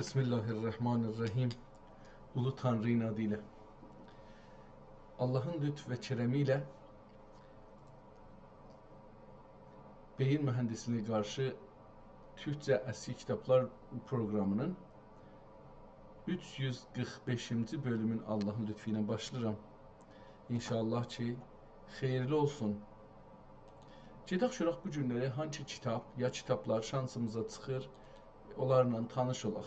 Bismillahirrahmanirrahim. Ulu Tanrı'nın adıyla. Allah'ın lütf ve keremiyle beyin mühendisliğine karşı Türkçe Eski Kitaplar programının 345. bölümün Allah'ın lütfüyle başlayıram. İnşallah ki xeyirli olsun. Gedək şuraq bu günləri hangi kitap ya kitaplar şansımıza çıxır, onlarla tanış olaq.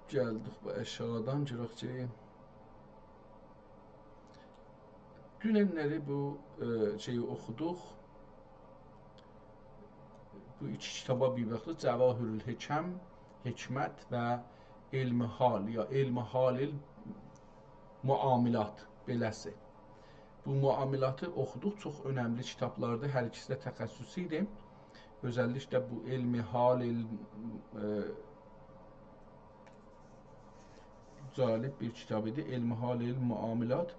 Gəldik bu aşağıdan görək ki dünənləri bu şeyi oxuduq. Bu iki kitaba bir baxdıq. Cəvahirül Hikəm, Hikmət və Elmi Hal ya Elmi Halil Muamilat beləsi. Bu muamilatı oxuduq. Çox önəmli kitablardır. Hər ikisi də təxəssüsi idi. Özəlliklə bu Elmi Halil cəlib bir kitab idi. Elmi Halil Muamilat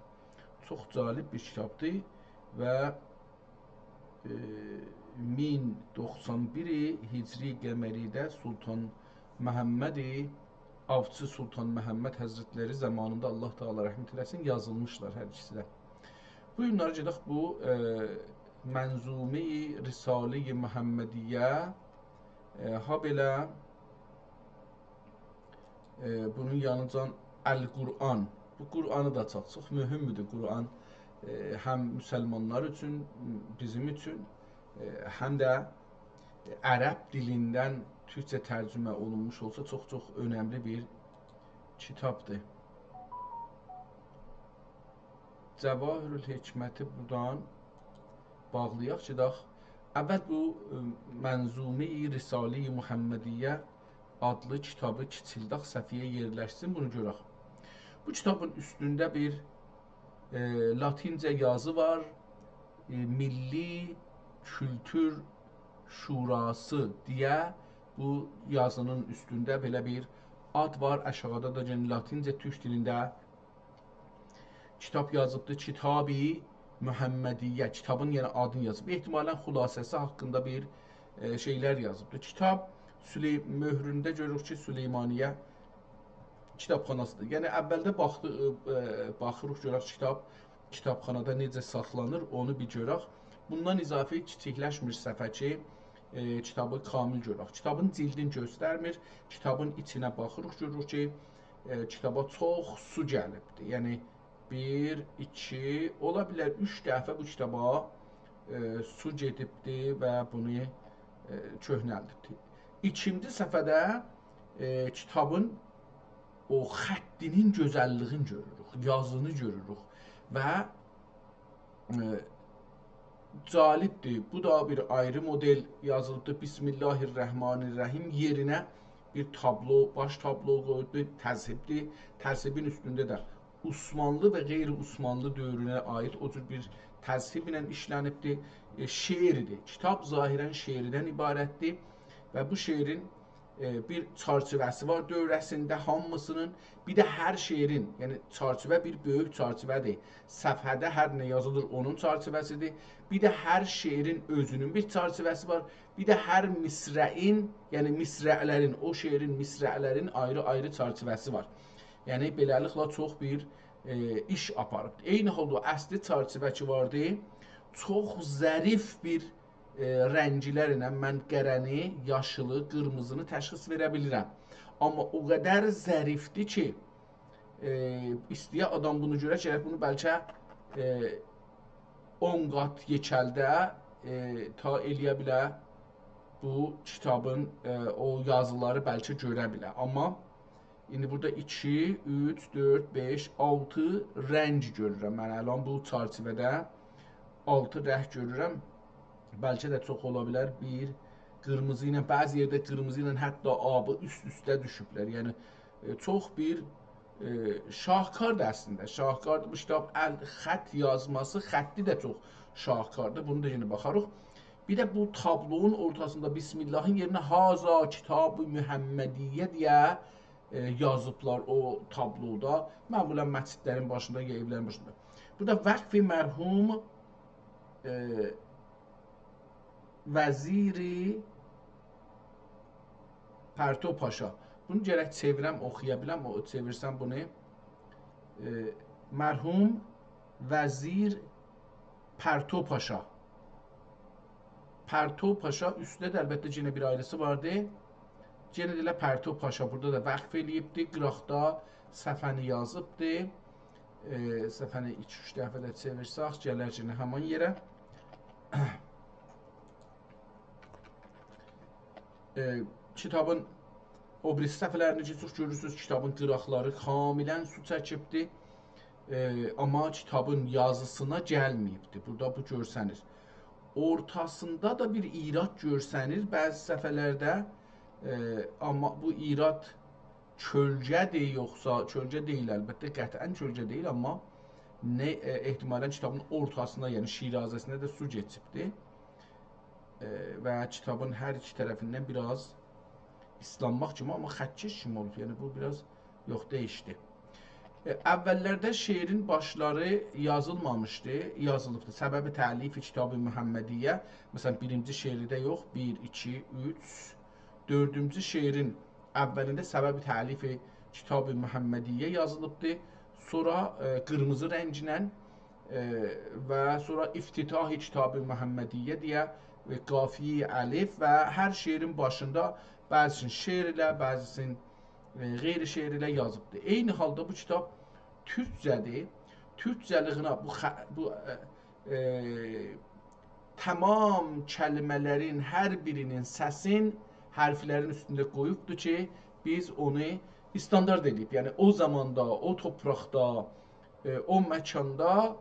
çox cəlib bir kitabdır və 1091 Hicri qəməridə Sultan Məhəmməd Avçı Sultan Məhəmməd Həzrətləri zamanında Allah Teala rəhmət eləsin yazılmışlar hər ikisi də. Bu günləri gedək bu Mənzumi Risale-i Məhəmmədiyyə ha belə bunun yanıcan Əl-Qur'an. Bu Qur'anı da çox mühümdür. Qur'an həm müsəlmanlar üçün, bizim üçün, həm də ərəb dilindən Türkçə tərcümə olunmuş olsa çox önəmli bir kitabdır. Cəvahirül Hikməti buradan bağlayaq ki, əvvəl bu Mənzumi Risale-i Məhəmmədiyyə adlı kitabı kiçildək səhifəyə yerləşsin, bunu görək. Bu kitabın üstündə bir Latincə yazı var. Milli Kültür Şurası deyə bu yazının üstündə belə bir ad var. Aşağıda da Latincə Türk dilində kitab yazıbdır. Kitab-ı Mühəmmədiyyə. Kitabın yəni adını yazıb. Ehtimalən xülasəsi haqqında bir şeylər yazıbdır. Kitab möhründə görürük ki, Süleymaniyyə kitabxanasıdır. Yəni əvvəldə baxırıq görək kitabxanada necə saxlanır, onu bir görək. Bundan izafi kiçikləşmir səfə ki, kitabı kamil görək. Kitabın cildini göstərmir. Kitabın içinə baxırıq görürük ki, kitaba çox su gəlibdir. Yəni 1, 2, ola bilər 3 dəfə bu kitaba su gedibdir və bunu köhnəldirdi. İkinci səfədə kitabın o xəttinin gözəlliyini görürük, yazını görürük və cəlibdir. Bu da bir ayrı model yazılıbdır. Bismillahirrahmanirrahim yerinə bir tablo, baş tablo qoyulubdur, təzhibdir. Təzhibin üstündə də Osmanlı və qeyri-Osmanlı dövrünə aid o cür bir təzhib ilə işlənibdir. Şeirdir. Kitab zahirən şeirdən ibarətdir və bu şeirin bir çərçivəsi var dövrəsində hamısının. Bir də hər şeirin, yəni çərçivə bir böyük çərçivədir. Səfhədə hər nə yazılır onun çərçivəsidir. Bir də hər şeirin özünün bir çərçivəsi var. Bir də hər misrəin, yəni misrələrin, o şeirin misrələrin ayrı-ayrı çərçivəsi var. Yəni beləliklə çox bir iş aparıb. Eyni halda əsli çərçivə ki vardı, çox zərif bir rənglərlə mən qərəni, yaşılı, qırmızını təşxis verə bilirəm. Amma o qədər zərifdir ki, istəyə adam bunu görə ki, bunu bəlkə 10 qat yekəldə ta eləyə bilər bu kitabın o yazıları bəlkə görə bilər. Amma indi burada 2, 3, 4, 5, 6 rəng görürəm. Mən əlan bu çərçivədə 6 rəng görürəm. Bəlkə də çox ola bilər bir qırmızı ilə, bəzi yerdə qırmızı ilə hətta abı üst-üstə düşüblər. Yəni çox bir şahkardır əslində. Şahkardır bu kitab, xətt yazması, xətti də çox şahkardır. Bunu da yenə baxarıq. Bir də bu tablonun ortasında Bismillahın yerinə Haza Kitab-ı Mühəmmədiyyə deyə yazıblar o tabloda. Məmulən məscidlərin başında, ya evlərin başında. Bu da Vəqf-i mərhum vəziri Pərto Paşa. Bunu gərək çevirəm, oxuya biləm. O çevirsəm bunu. Mərhum vəzir Pərto Paşa. Pərto Paşa üstündə də əlbəttə yenə bir ailəsi vardı. Yenə də elə Pərto Paşa burada da vəqf eləyibdi. Qıraqda səhifəni yazıbdı. Səhifəni 2-3 dəfə də çevirsək, gələr yenə həman yerə. Kitabın o birisi səhifələrini çox görürsünüz, kitabın qıraqları kamilən su çəkibdi. Amma kitabın yazısına gəlməyibdi. Burada bu görsənir. Ortasında da bir irad görsənir bəzi səhifələrdə. Amma bu irad kölgədir yoxsa, kölgə deyil əlbəttə, qətiən kölgə deyil, amma ehtimalən kitabın ortasında, yəni şirazəsində də su keçibdi. Və kitabın hər iki tərəfindən biraz islanmaq kimi, amma xətkeş kimi olub, yəni bu biraz yox, dəyişdi. Əvvəllərdə şeirin başları yazılmamışdı, yazılıbdı. Səbəbi təlif-i Kitab-ı Muhammediyyə, məsələn, birinci şeirdə yox, 1, 2, 3, dördüncü şeirin əvvəlində səbəbi təlif-i Kitab-ı Muhammediyyə yazılıbdı. Sonra qırmızı rənglə və sonra İftitah-ı Kitab-ı Muhammediyyə deyə qafiyə əlif və hər şeirin başında bəzisini şeir ilə, bəzisini qeyri şeir ilə yazıbdır. Eyni halda bu kitab türkcədir. Türkcəliyinə bu tamam kəlimələrin hər birinin səsin hərflərin üstündə qoyubdur ki, biz onu standart edib. Yəni o zamanda, o torpaqda, o məkanda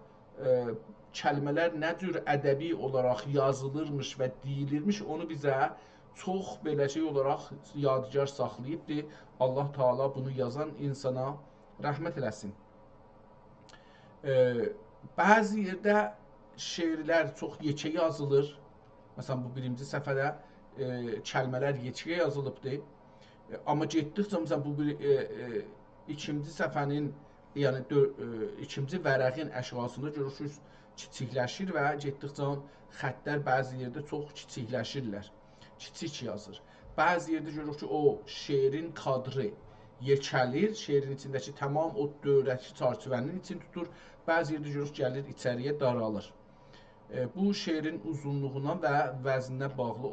kəlmələr nə cür ədəbi olaraq yazılırmış və deyilirmiş, onu bizə çox beləcək olaraq yadigar saxlayıbdır. Allah Taala bunu yazan insana rəhmət eləsin. Bəzi yerdə şeirlər çox yekə yazılır. Məsələn, bu birinci səhifədə kəlmələr yekə yazılıbdır. Amma getdikcə, məsələn, bu ikinci səhifənin, yəni ikinci vərəqin əşğasında görürsünüz, kiçikləşir və getdikcə xəttlər bəzi yerdə çox kiçikləşirlər. Kiçik yazır. Bəzi yerdə görürük ki, o şeirin kadrı yekəlir, şeirin içindəki tamam o dövrəki çərçivənin için tutur. Bəzi yerdə görürük gəlir içəriyə daralır. Bu şeirin uzunluğuna və vəzninə bağlı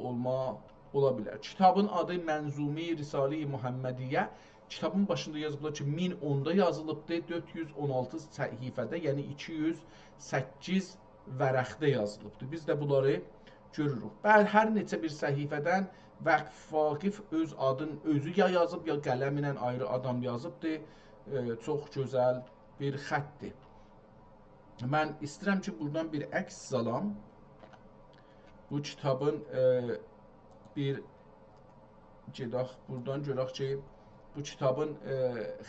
ola bilər. Kitabın adı Mənzumi Risale-i Muhammediyyə. Kitabın başında yazılıblar ki, 1010-da yazılıbdır, 416 səhifədə, yəni 208 vərəqdə yazılıbdır. Biz də bunları görürük. Hər neçə bir səhifədən Vaqif öz adın özü ya yazıb, ya qələm ilə ayrı adam yazıbdır. Çox gözəl bir xətdir. Mən istəyirəm ki, buradan bir əks salam. Bu kitabın bir gedək, buradan görək ki, bu kitabın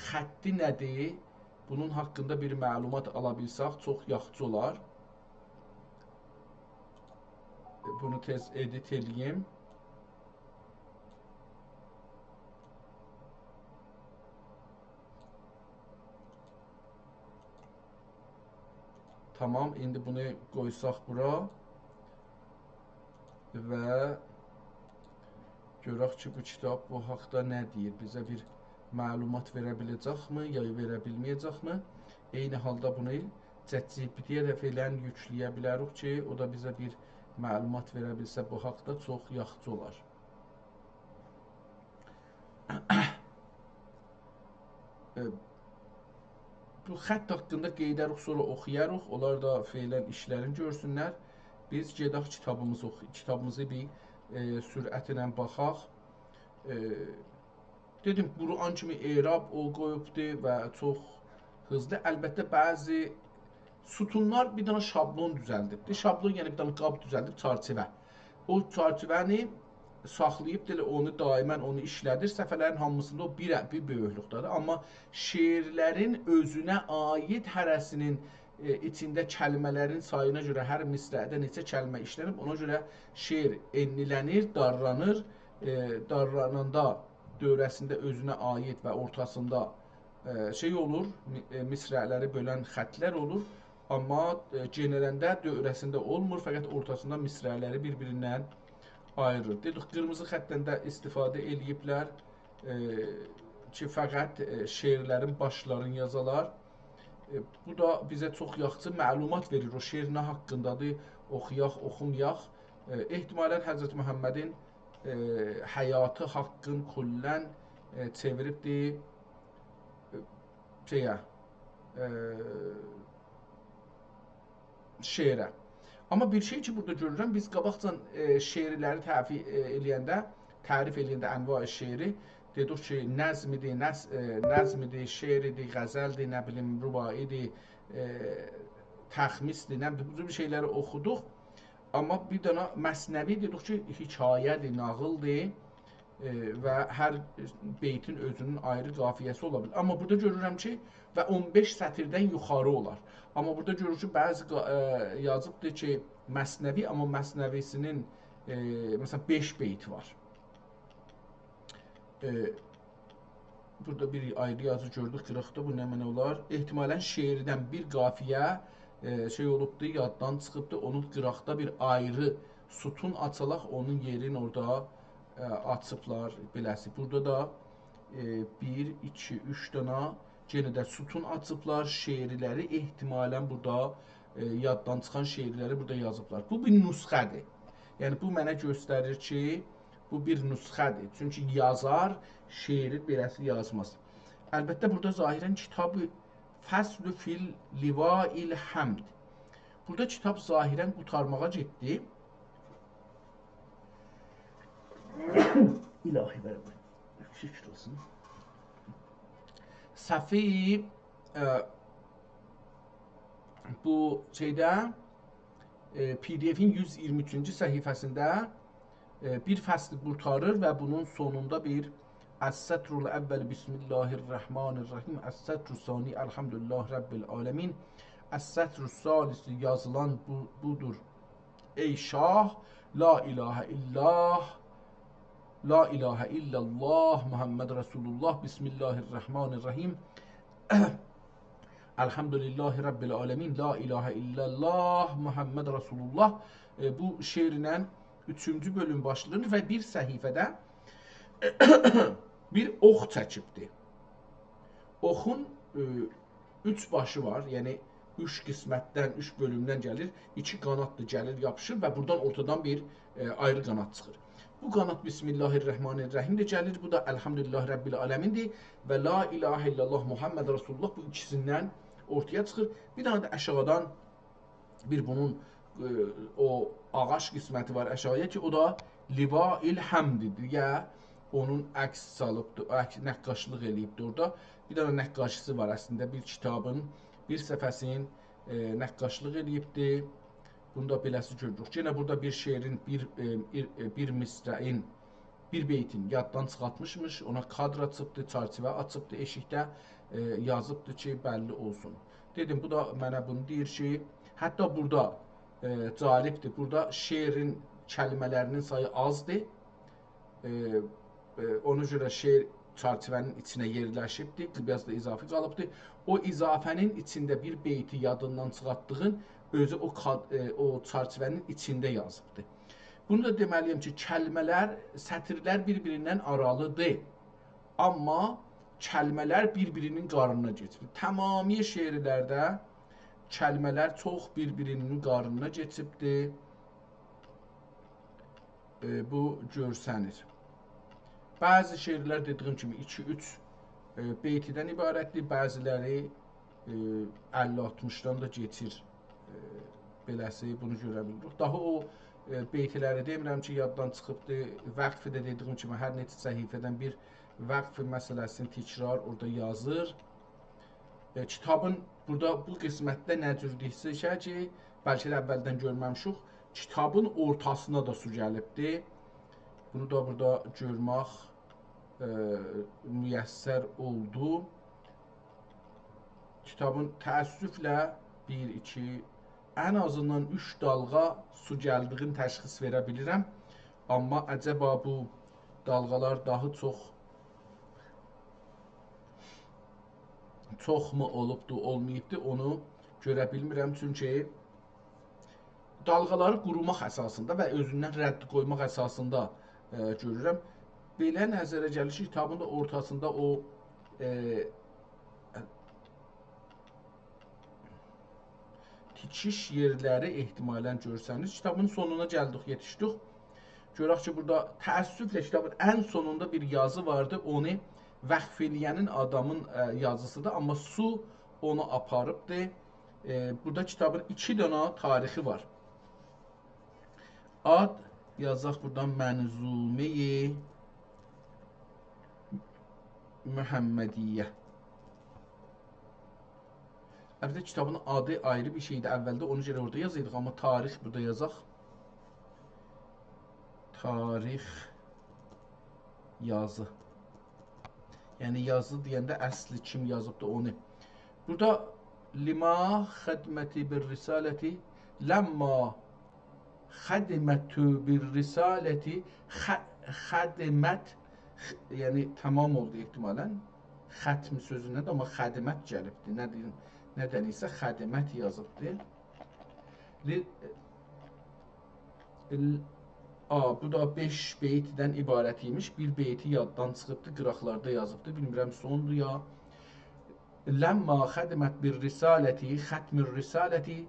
xətti nədir? Bunun haqqında bir məlumat ala bilsək, çox yaxşı olar. Bunu tez edit edeyim. Tamam, indi bunu qoysaq bura və görək ki, bu kitab bu haqda nə deyir? Bizə bir məlumat verə biləcəkmi, ya verə bilməyəcəkmi? Eyni halda bunu ChatGPT-yə də filan yükləyə bilərik ki, o da bizə bir məlumat verə bilsə bu haqda çox yaxşı olar. Bu xətt haqqında qeydərik, sonra oxuyarıq. Onlar da fiilən işlərini görsünlər. Biz gedək kitabımızı bir sürətlə baxaq. Dedim, Quran kimi erab o qoyubdur və çox hızlı. Əlbəttə, bəzi sütunlar bir dənə şablon düzəldibdir. Şablon yəni bir dənə qab düzəldib, çarçivə. O çarçivəni saxlayıb, onu daimən onu işlədir. Səfərlərin hamısında o bir böyüklükdədir. Amma şeirlərin özünə aid hərəsinin içində kəlmələrin sayına görə hər misrədə neçə kəlmə işlənib, ona görə şeir enlilənir, darlanır. Darlananda dövrəsində özünə aid və ortasında şey olur, misrələri bölən xətlər olur. Amma genələndə dövrəsində olmur, fəqət ortasında misrələri bir-birindən ayırır. Dedik, qırmızı xəttdən də istifadə eləyiblər ki, fəqət şeirlərin başlarını yazalar. Bu da bizə çox yaxşı məlumat verir. O şeir nə haqqındadır, oxuyaq, oxumayaq. Ehtimalən Həzrət Məhəmmədin həyatı haqqın kullən çeviribdir şeyə, şeirə. Amma bir şey ki, burada görürəm, biz qabaqcan şeirləri tərif eləyəndə ənva-i şeiri dedik ki, nəzmidir, şeiridir, qəzəldir, nə bilim, rübaidir, təxmisdir, nə bilim, bu şeyləri oxuduq. Amma bir dənə məsnəvi dedik ki, hekayədir, nağıldır və hər beytin özünün ayrı qafiyəsi ola bilər. Amma burada görürəm ki, və 15 sətirdən yuxarı olar. Amma burada görürük ki, bəzi yazıbdır ki, məsnəvi, amma məsnəvisinin məsələn 5 beyt var. Burada bir ayrı yazı gördük, qırıqda, bu nə mənə olar? Ehtimalən şeirdən bir qafiyə şey olubdur, yaddan çıxıbdır, onun qıraqda bir ayrı sütun açalaq, onun yerini orada açıblar, beləsi. Burada da 1, 2, 3 dənə yenə də sütun açıblar, şeirləri ehtimalən burada yaddan çıxan şeirləri burada yazıblar. Bu bir nüsxədir. Yəni bu mənə göstərir ki, bu bir nüsxədir. Çünki yazar şeiri beləsi yazmaz. Əlbəttə burada zahirən kitabı Fəslü fil livail həmd. Burada kitab zahirən qurtarmağa getdi. İlahi bərabər. Şükür olsun. Səfi bu şeydə PDF-in 123-cü səhifəsində bir fəsli qurtarır və bunun sonunda bir Əs-sətrul əvvəl Bismillahirrahmanirrahim, Əs-sətrus sani Elhamdülillah Rabbil aləmin, Əs-sətrus salisi yazılan budur. Ey şah, la ilahə illallah, la ilahə illallah, Muhammed Resulullah, Bismillahirrahmanirrahim, Elhamdülillahi Rabbil aləmin, la ilahə illallah, Muhammed Resulullah. Bu şeirlə 3-cü bölüm başlanır və bir səhifədə bir ox çəkibdir. Oxun 3 başı var, yəni 3 qismətdən, 3 bölümdən gəlir, 2 qanaddır, gəlir, yapışır və buradan ortadan bir ayrı qanad çıxır. Bu qanad Bismillahirrahmanirrahim də gəlir, bu da Elhamdülillah Rabbil aləmindir və la ilahə illallah Muhammed Resulullah bu ikisindən ortaya çıxır. Bir dənə də əşağıdan bir bunun o ağac qisməti var əşağıya ki, o da livail həmdidir, ya onun əks salıbdır, nəqqaşlıq eləyibdir orada. Bir dənə nəqqaşısı var əslində, bir kitabın bir səhifəsinin nəqqaşlıq eləyibdir. Bunda beləsi görürük. Yenə burada bir şeirin, bir misrain, bir beytin yaddan çıxartmışmış, ona kadr açıbdır, çarçıvə açıbdır, eşikdə yazıbdır ki, bəlli olsun. Dedim, bu da mənə bunu deyir ki, hətta burada calibdir, burada şeirin kəlmələrinin sayı azdır. Ona görə şeir çarçıvənin içinə yerləşibdir, biraz da izafi qalıbdır. O izafənin içində bir beyti yadından çıxartdığın özü o çarçıvənin içində yazıbdır. Bunu da deməliyəm ki, kəlmələr, sətirlər bir-birindən aralıdır. Amma kəlmələr bir-birinin qarnına geçir. Tamamiyə şeirlərdə kəlmələr çox bir-birinin qarnına geçibdir. Bu görsənir. Bəzi şeirlər dediyim kimi 2-3 beytidən ibarətdir, bəziləri 50-60-dan da geçir. Beləsi, bunu görə bilirik. Daha o beytiləri demirəm ki, yaddan çıxıbdır. Vəqfi də dediyim kimi hər neçə səhifədən bir vəqfi məsələsini təkrar orada yazır. Kitabın burada bu qismətdə nə cürdiksə ki, bəlkə də əvvəldən görməmişik, kitabın ortasına da su gəlibdir. Bunu da burada görmək müyəssər oldu. Kitabın təəssüflə 1-2, ən azından 3 dalğa su gəldiyini təşxis verə bilirəm. Amma əcəba bu dalğalar daha çoxmu olubdu, olmayıbdı, onu görə bilmirəm. Çünki dalğaları qurumaq əsasında və özündən rədd qoymaq əsasında görürəm. Belə nəzərə gəlir ki, kitabın da ortasında o tikiş yerləri ehtimalən görsəniz. Kitabın sonuna gəldik, yetişdik. Görək ki, burada təəssüflə kitabın ən sonunda bir yazı vardı. Onu vəqf eləyənin adamın yazısıdır. Amma su onu aparıbdır. Burada kitabın 2 dənə tarixi var. Ad yazaq buradan Mənzume-i Muhammediyyə. Əlbəttə kitabın adı ayrı bir şeydir. Əvvəldə onu görə orada yazırdıq, amma tarix burada yazaq. Tarix yazı. Yəni yazı deyəndə əsli kim yazıbdı onu. Burada lima xidməti bir risaləti ləmma xidmətü bir risaləti xidmət yəni tamam oldu ehtimalən. Xətm sözündə də amma xidmət gəlibdi. Nədən isə xədmət yazıbdır. Bu da 5 beytdən ibarət imiş. Bir beyti yaddan çıxıbdır, qıraqlarda yazıbdır. Bilmirəm sondur ya. Ləmma xədmət bir risaləti, xətmür risaləti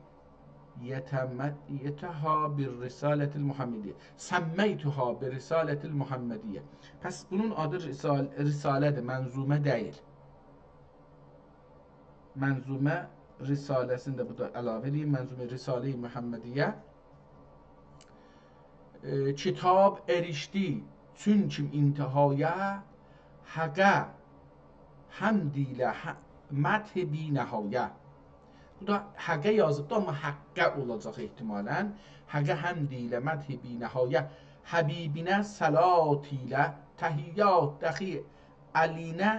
yetəhə bir risalətil Muhammediyyə. Səmməytühə bir risalətil Muhammediyyə. Pəs bunun adı risalədir, mənzumə deyil. Mənzumə risaləsini də burada əlavə edeyim. Mənzumə Risale-i Muhammediyyə. Kitab erişdi çünkü intihaya həqə həmd ilə məth bi nəhayə. Bu da həqə yazıbdır, amma həqqə olacaq ehtimalən. Həqə həmd ilə məth bi nəhayə. Həbibinə salat ilə təhiyyat dəxi əlinə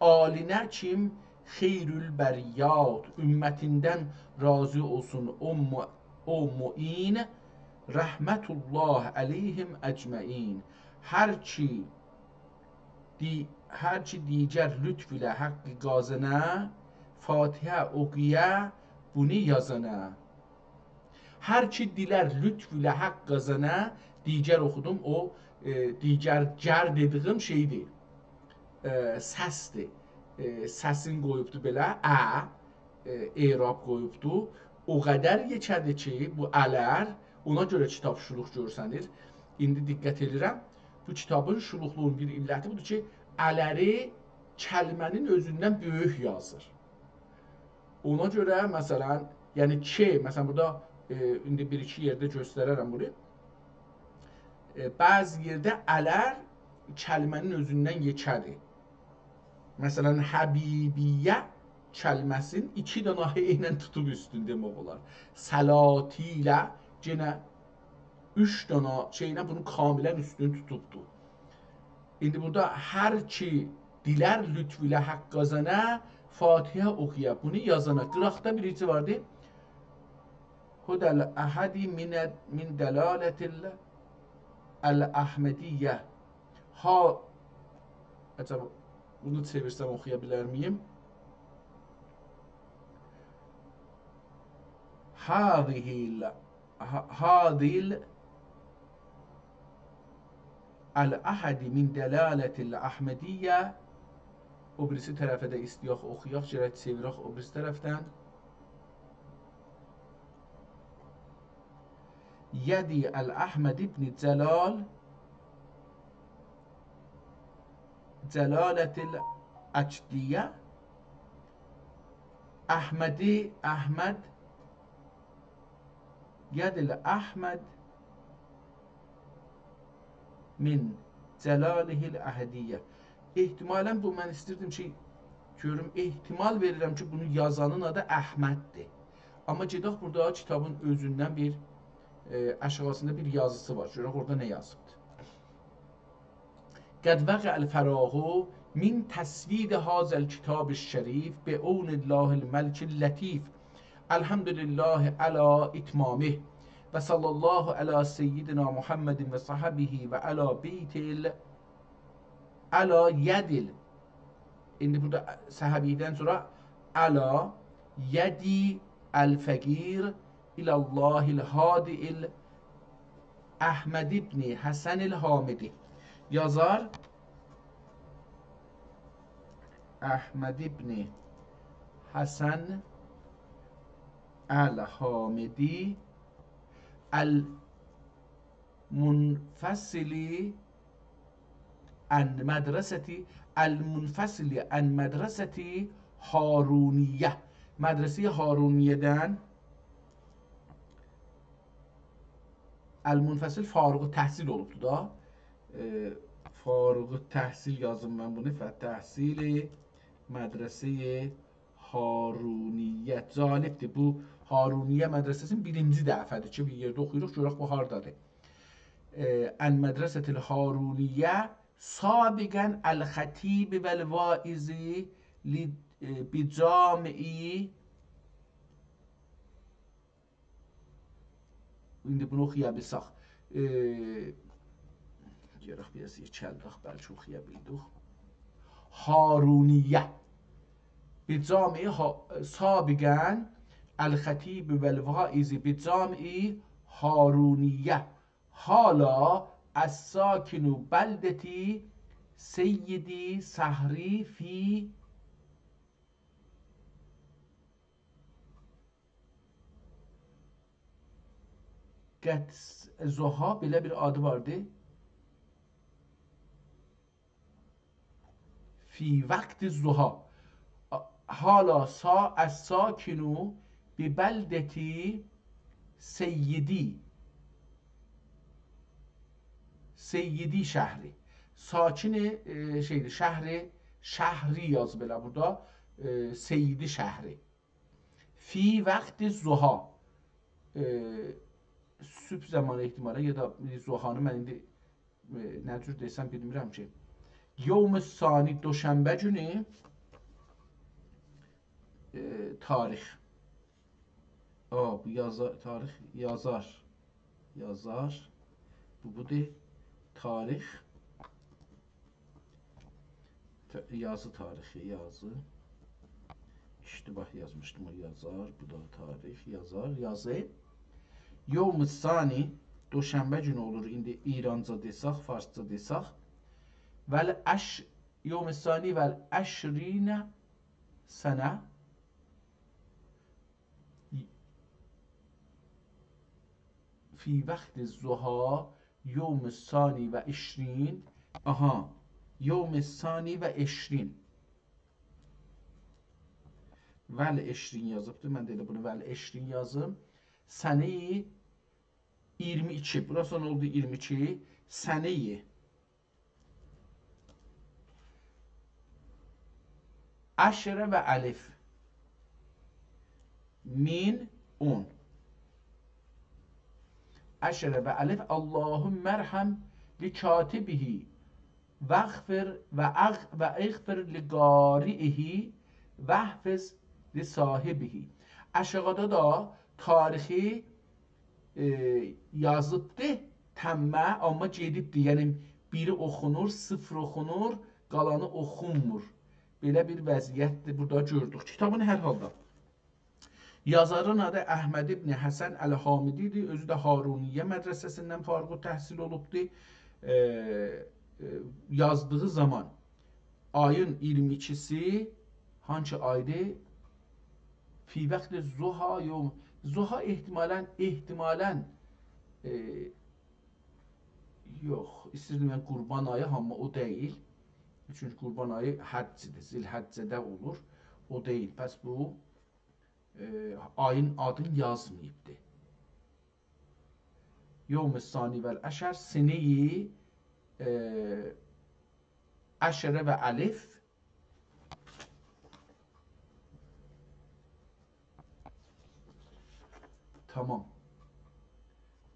alinə kim xeyrül bəriyyat, ümmətindən razı olsun o mu'in, rəhmətullah əleyhim əcməin. Hər ki digər lütf ilə haqqı qazanə, Fatihə oqiyə, bunu yazanə. Hər ki dilər lütf ilə haqq qazanə, digər oxudum, o digər gər dediyim şeydir, səsdir. Səsin qoyubdu belə, e'rab qoyubdu. O qədər yekədir ki, bu ələr, ona görə kitab şuluq görsənir. İndi diqqət edirəm, bu kitabın şuluqluğun bir illəti budur ki, ələri kəlmənin özündən böyük yazır. Ona görə, məsələn, yəni ki, məsələn, burada indi bir-iki yerdə göstərərəm bunu. Bəzi yerdə ələr kəlmənin özündən yekədir. Məsələn, Həbibiyyə kəlməsin 2 dənə eynən tutub üstün demək olar. Salatilə yenə 3 dənə şeylə bunu kamilən üstün tutubdur. İndi burada hər ki dilər lütf ilə haqq qazanə, Fatihə oxuya, bunu yazana. Qıraqda birisi vardı. Hudəl əhədi min dələlətil əl-Əhmədiyyə. Acaba bunu çevirsəm oxuya bilər miyim? Hadil əl-əhədi min dələlətil Əhmədiyyə. O birisi tərəfə də istəyək oxuyaq, gərək çevirək o birisi tərəfdən. Yədi əl-Əhməd ibn Cəlal Cəlaletil Əcdiyyə. Əhmədi Əhməd Yədil Əhməd min Cəlalihil Əhədiyyə. Ehtimalən bu, mən istirdim ki, görüm, ehtimal verirəm ki, bunu yazanın adı Əhməddir. Amma gedək burada kitabın özündən bir aşağısında bir yazısı var. Görək orada nə yazıbdır. قد وقع الفراغ من تسوید هذا الكتاب الشريف بعون الله الملك اللطيف الحمد لله على إتمامه وصلى الله على سيدنا محمد وصحبه وعلى بيت على يد. İndi burada sahabiden sonra ala yedi el-fekir ilallahil hadil Ahmed ibni Hasanil Hamidi. Yazar Ahmed ibni Hasan el-Hamidi el-munfasili an medreseti Haruniye. Medrese Haruniye'den el-munfasil Faruk Təhsil olubdu da. Faruk Təhsil yazım mən bunu. Təhsili Medrese Haruniye. Zalibdir. Bu Haruniye Medresesinin birinci dəfədir ki, bir yerdə oxuyuruq. Görək bu hardadır. El-Medresetil Haruniye sabiqən el-Xatib vəl-Vaizi bi-Cami'i. İndi bunu oxuya bilsək. Görək biraz yekəldək, bəlkə oxuya bildik. Haruniye bi-Cami'i sabiqən el-Xatib vəl-Vaizi bi-Cami'i Haruniye. Hala es-sakinu beldeti Seyyidi Sahri fi Zuha, belə bir adı vardı. Fi vakti Zuha. Hala es-sakinu bi beldeti Seyyidi şəhri. Sakini şeydir, şəhri yaz belə burada. Seyyidi şəhri. Fi vakti Zuha. Sübh zamanı ehtimalə ya da Zuhanı mən indi nə cür desəm bilmirəm ki. Yevm-i Sani Doşənbə günü tarix. Bu tarix yazar. Bu budur. Tarix. Yazı tarixi, yazı. İştibah yazmışdım o yazar. Bu da tarix, yazı. Yevm-i Sani Doşənbə günü olur. İndi İranca desək, Farsça desək. Yevm-i Sani vəl-əşrinə sənə fi vakti Zuha Yevm-i Sani və İşrin. Yevm-i Sani və İşrin. Vəl-əşrin yazıbdır. Mən də elə bunu vəl-əşrin yazım. Səni 22. Burası oldu 22. Səni Əşrə və əlif. Min 10. Əşrə və əlif. Allahümmə ərhəm li katibihi və əğfir li qari'ihi və əhfiz li sahibihi. Aşağıda da tarixi yazıbdır, təmmə, amma gedibdir. Yəni, biri oxunur, sıfır oxunur, qalanı oxunmur. Belə bir vəziyyətdir, burada gördük. Kitabın hər halda. Yazarın adı Əhməd ibn Həsən Əl-Hamididir. Özü də Haruniyə mədrəsəsindən Faruk Təhsil olubdur. Yazdığı zaman ayın 22-si hangi aydır? Fi vaxtı Zuha yom. Zuha ehtimalən yox, istəyirdim mən Qurban ayı, amma o deyil. Çünki Qurban ayı həccidir, Zilhəccədə olur. O deyil. Bəs bu ayın adını yazmayıbdır. Yevm-i Sani vəl-Əşər Sineyi Əşrə və əlif. Tamam.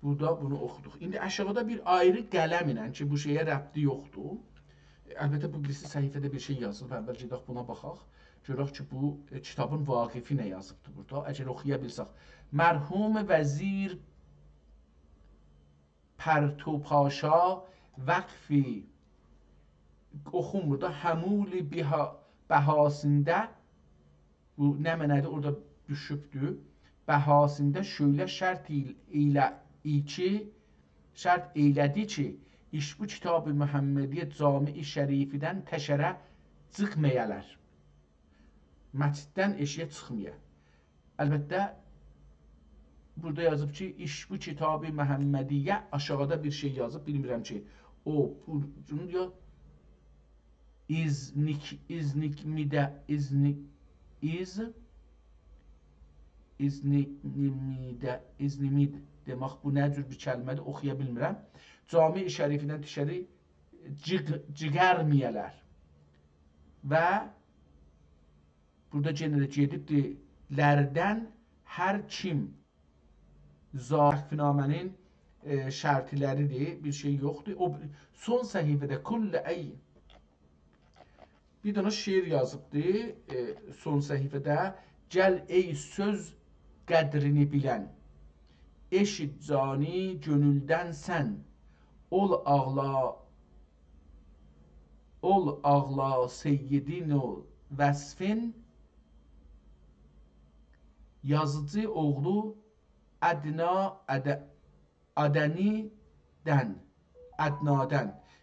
Burada bunu oxuduq. İndi aşağıda bir ayrı qələm ilə ki, bu şeyə rəbti yoxdur. Əlbəttə, bu birisi səhifədə bir şey yazılıb. Əvvəl gedək buna baxaq. Görək ki, bu kitabın vaqifi nə yazıbdır burada. Əgər oxuya bilsək. Mərhum vəzir Pərtupaşa vəqfi oxunmur da həmuli bəhasində bu nə mənədir? Orada düşübdür. bəhasında şöyle şərt eylədi ki, iş bu kitab-ı Məhəmmədiyyə Cami-i Şərifidən təşərə çıxmayalar. Məsciddən eşiyə çıxmaya. Əlbəttə, burada yazıb ki, iş bu kitab-ı Məhəmmədiyyə, aşağıda bir şey yazıb, bilmirəm ki, o, bunu diyor, İznimid demək, bu nə cür bir kəlmədir, oxuya bilmirəm. Cami-i Şərifindən dışarı cigərmiyələr. Və burada genə də gedibdir, lərdən hər kim zahirnamənin şərtiləridir, bir şey yoxdur. O son səhifədə kullə ey bir dənə şeir yazıbdır son səhifədə. Gəl ey söz qədrini bilən, eşit cani gönüldən sən, ol ağla seyyidin o vəsfin, yazıcı oğlu Ədnadən,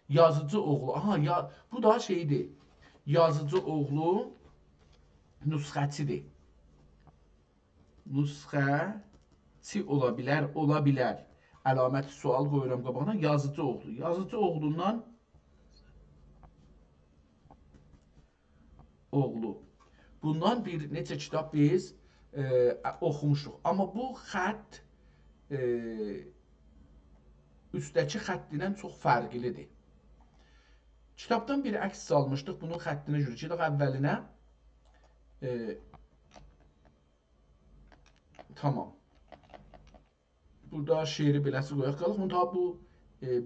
yazıcı oğlu, aha, bu da şeydir, yazıcı oğlu nüsxəçidir. Nüsxəçi ola bilər. Əlaməti sual qoyuram qabağına, yazıcı oğlu. Yazıcı oğlundan oğlu. Bundan bir neçə kitab biz oxumuşduq. Amma bu xətt üstdəki xəttindən çox fərqlidir. Kitabdan bir əks salmışdıq, bunun xəttinə görə. Gedək əvvəlinə. Tamam. Burada şeiri beləsi qoyaq qalıq.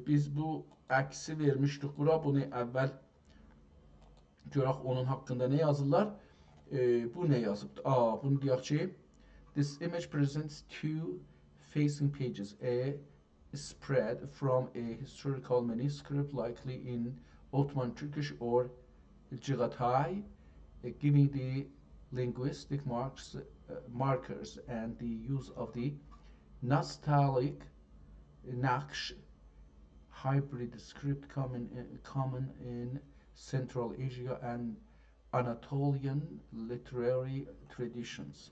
Biz bu əksi vermişdik bura. Bunu əvvəl görək onun haqqında nə yazırlar. Bu nə yazıbdır? Bunu deyək ki, this image presents two facing pages. A spread from a historical manuscript likely in Ottoman Turkish or Çağatay, giving the linguistic markers and the use of the nostalgic Naksh hybrid script common in Central Asia and Anatolian literary traditions.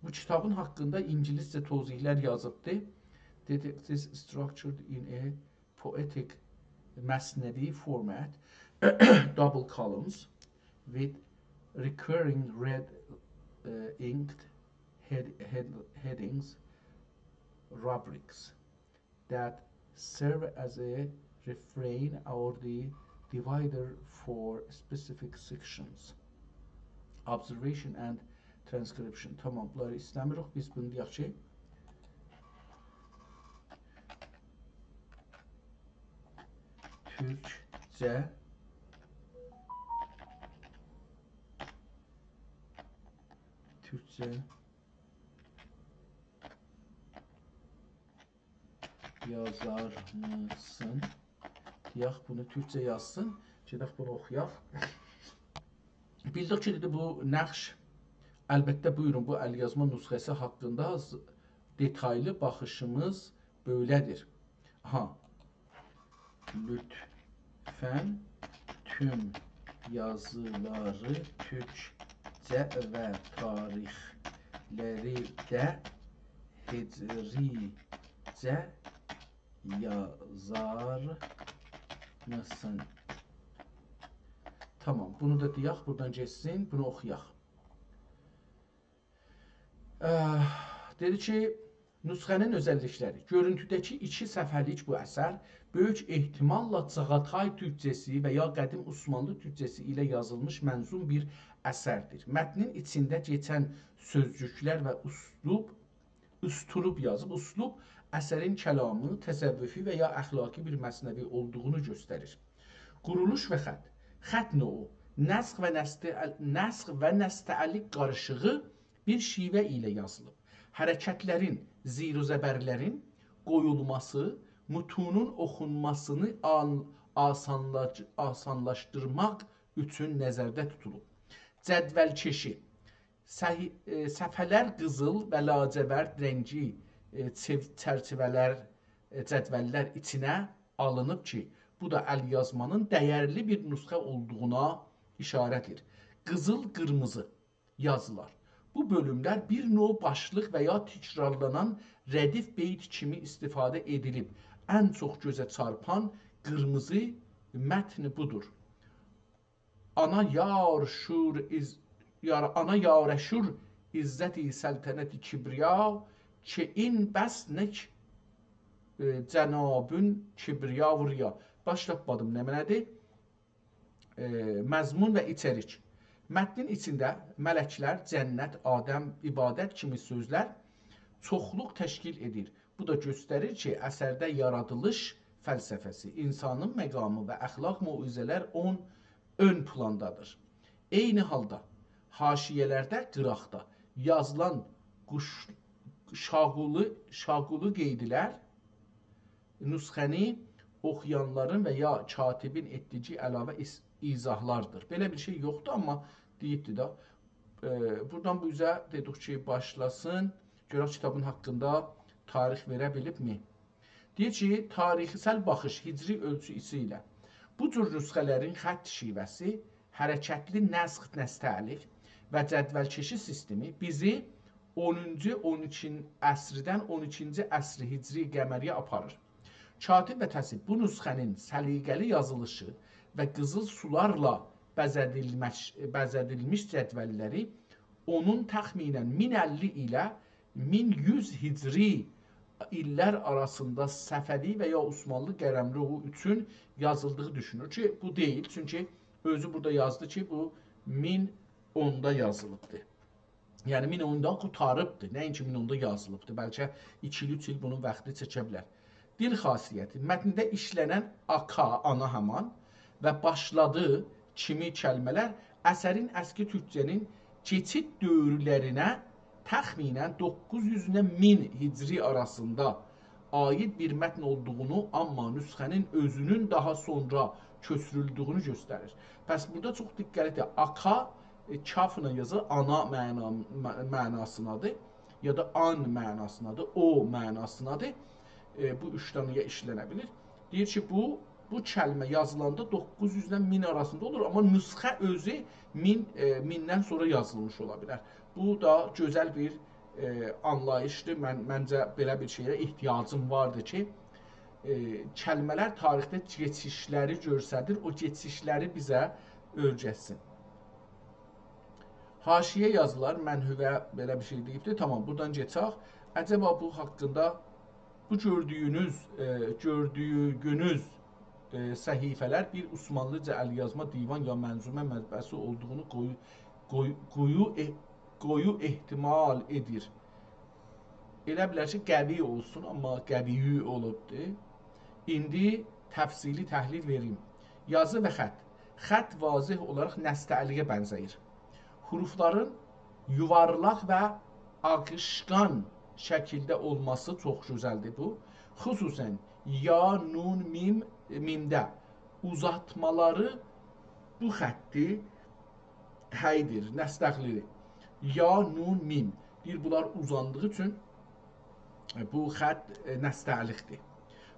Bu kitabın haqqında İngiliscə tozihlər yazıbdır. It is structured in a poetic Masnavi format, double columns with recurring red inked headings, rubrics that serve as a refrain or the divider for specific sections. Observation and transcription. Tamam, bunları istəmirik. Biz bunu deyək ki, Türkçe yazar mısın? Deyək, bunu Türkçe yazsın. Gedək bunu oxuyaq. Bildik ki, bu nəqş, əlbəttə buyurun, bu əlyazma nüsxəsi haqqında detaylı baxışımız böylədir. Lütfən tüm yazıları Türkçe və tarixləri də Hecricə yazar mısın? Tamam, bunu da deyək, buradan geçsin, bunu oxuyaq. Dedi ki, nüsxənin özəllikləri. Görüntüdəki 2 səfərlik bu əsər böyük ehtimalla Çağatay türkçesi və ya qədim Osmanlı türkçesi ilə yazılmış mənzum bir əsərdir. Mətnin içində keçən sözcüklər və üslub yazıb. Üslub əsərin kəlamı, təsəvvüfi və ya əxlaqi bir məsnəvi olduğunu göstərir. Quruluş və xətt. Xətt növu, nəsx və nəstəlik qarışığı bir şivə ilə yazılıb. Hərəkətlərin, ziruzəbərlərin qoyulması, mütunun oxunmasını asanlaşdırmaq üçün nəzərdə tutulub. Cədvəlkeşi, Səfələr qızıl və lacivərd rəngi çərçivələr, cədvəllər içinə alınıb ki, bu da əlyazmanın dəyərli bir nüsxə olduğuna işarədir. Qızıl, qırmızı yazılar. Bu bölümlər bir növ başlıq və ya təkrarlanan rədif beyt kimi istifadə edilib. Ən çox gözə çarpan qırmızı mətni budur. Ana yarəşur izzəti səltənəti kibriya ki in bəsnək cənabün kibriya vurya. Başlatmadım, nə mənədir? Məzmun və içərik. Mətnin içində mələklər, cənnət, Adəm, ibadət kimi sözlər çoxluq təşkil edir. Bu da göstərir ki, əsərdə yaradılış fəlsəfəsi, insanın məqamı və əxlaq muizələr ön plandadır. Eyni halda haşiyələrdə, qıraqda yazılan şaqulu qeydlər nüsxəni oxuyanların və ya katibin etdiyi əlavə izahlardır. Belə bir şey yoxdur, amma deyibdir da. Buradan bu üzə dedik ki, başlasın. Görək kitabın haqqında tarix verə bilibmi? Deyir ki, tarixisəl baxış hicri ölçüsü ilə bu cür nüsxələrin xətt şivəsi, hərəkətli nəsx nəstəlik və cədvəlkeşi sistemi bizi 10-cu 12-ci əsrdən 12-ci əsri hicri qəməriyyə aparır. Katib və təsib bu nüsxənin səliqəli yazılışı və qızıl sularla bəzədilmiş cədvəlləri onun təxminən 1050 ilə 1100 hicri illər arasında Səfəvi və ya Osmanlı qələmruhu üçün yazıldığı düşünür ki, bu deyil. Çünki özü burada yazdı ki, bu 1010-da yazılıbdır. Yəni 1010-dan qutarıbdır. Nəinki 1010-da yazılıbdır. Bəlkə 2-3 il bunun vaxtı çəkə bilər. Dil xasiyyəti. Mətndə işlənən aka, ana həman və başladığı kimi kəlmələr əsərin əski türkcənin keçid dövrlərinə təxminən 900-nə 1000 hicri arasında aid bir mətn olduğunu, amma nüsxənin özünün daha sonra köçürüldüyünü göstərir. Bəs burada çox diqqətlidir. Aka kafla yazır, ana mənasınadır ya da an mənasınadır, o mənasınadır. Bu üç tanıya işlənə bilir. Deyir ki, bu kəlmə yazılanda 900-dən 1000 arasında olur, amma nüsxə özü 1000-dən sonra yazılmış ola bilər. Bu da gözəl bir anlayışdır. Məncə belə bir şeyə ehtiyacım vardır ki, kəlmələr tarixdə keçişləri göstərir, o keçişləri bizə öyrətsin. Haşiyə yazılar, mənhüvə belə bir şey deyibdir. Tamam, buradan geçək. Əcəba bu haqqında bu gördüyünüz səhifələr bir Osmanlıca əlyazma divan ya mənzumə mətbəəsi olduğunu qoyu ehtimal edir. Elə bilər ki, qəvi olsun, amma qəviyyü olubdur. İndi təfsili təhlil verim. Yazı və xətt. Xətt vazih olaraq nəstəəliyə bənzəyir. Hurufların yuvarlaq və akışqan şəkildə olması çox gözəldir bu. Xüsusən ya, nun, mimdə uzatmaları bu xətti həydir, nəstəqlidir. Ya, nun, mim. Deyir, bunlar uzandığı üçün bu xətt nəstəlikdir.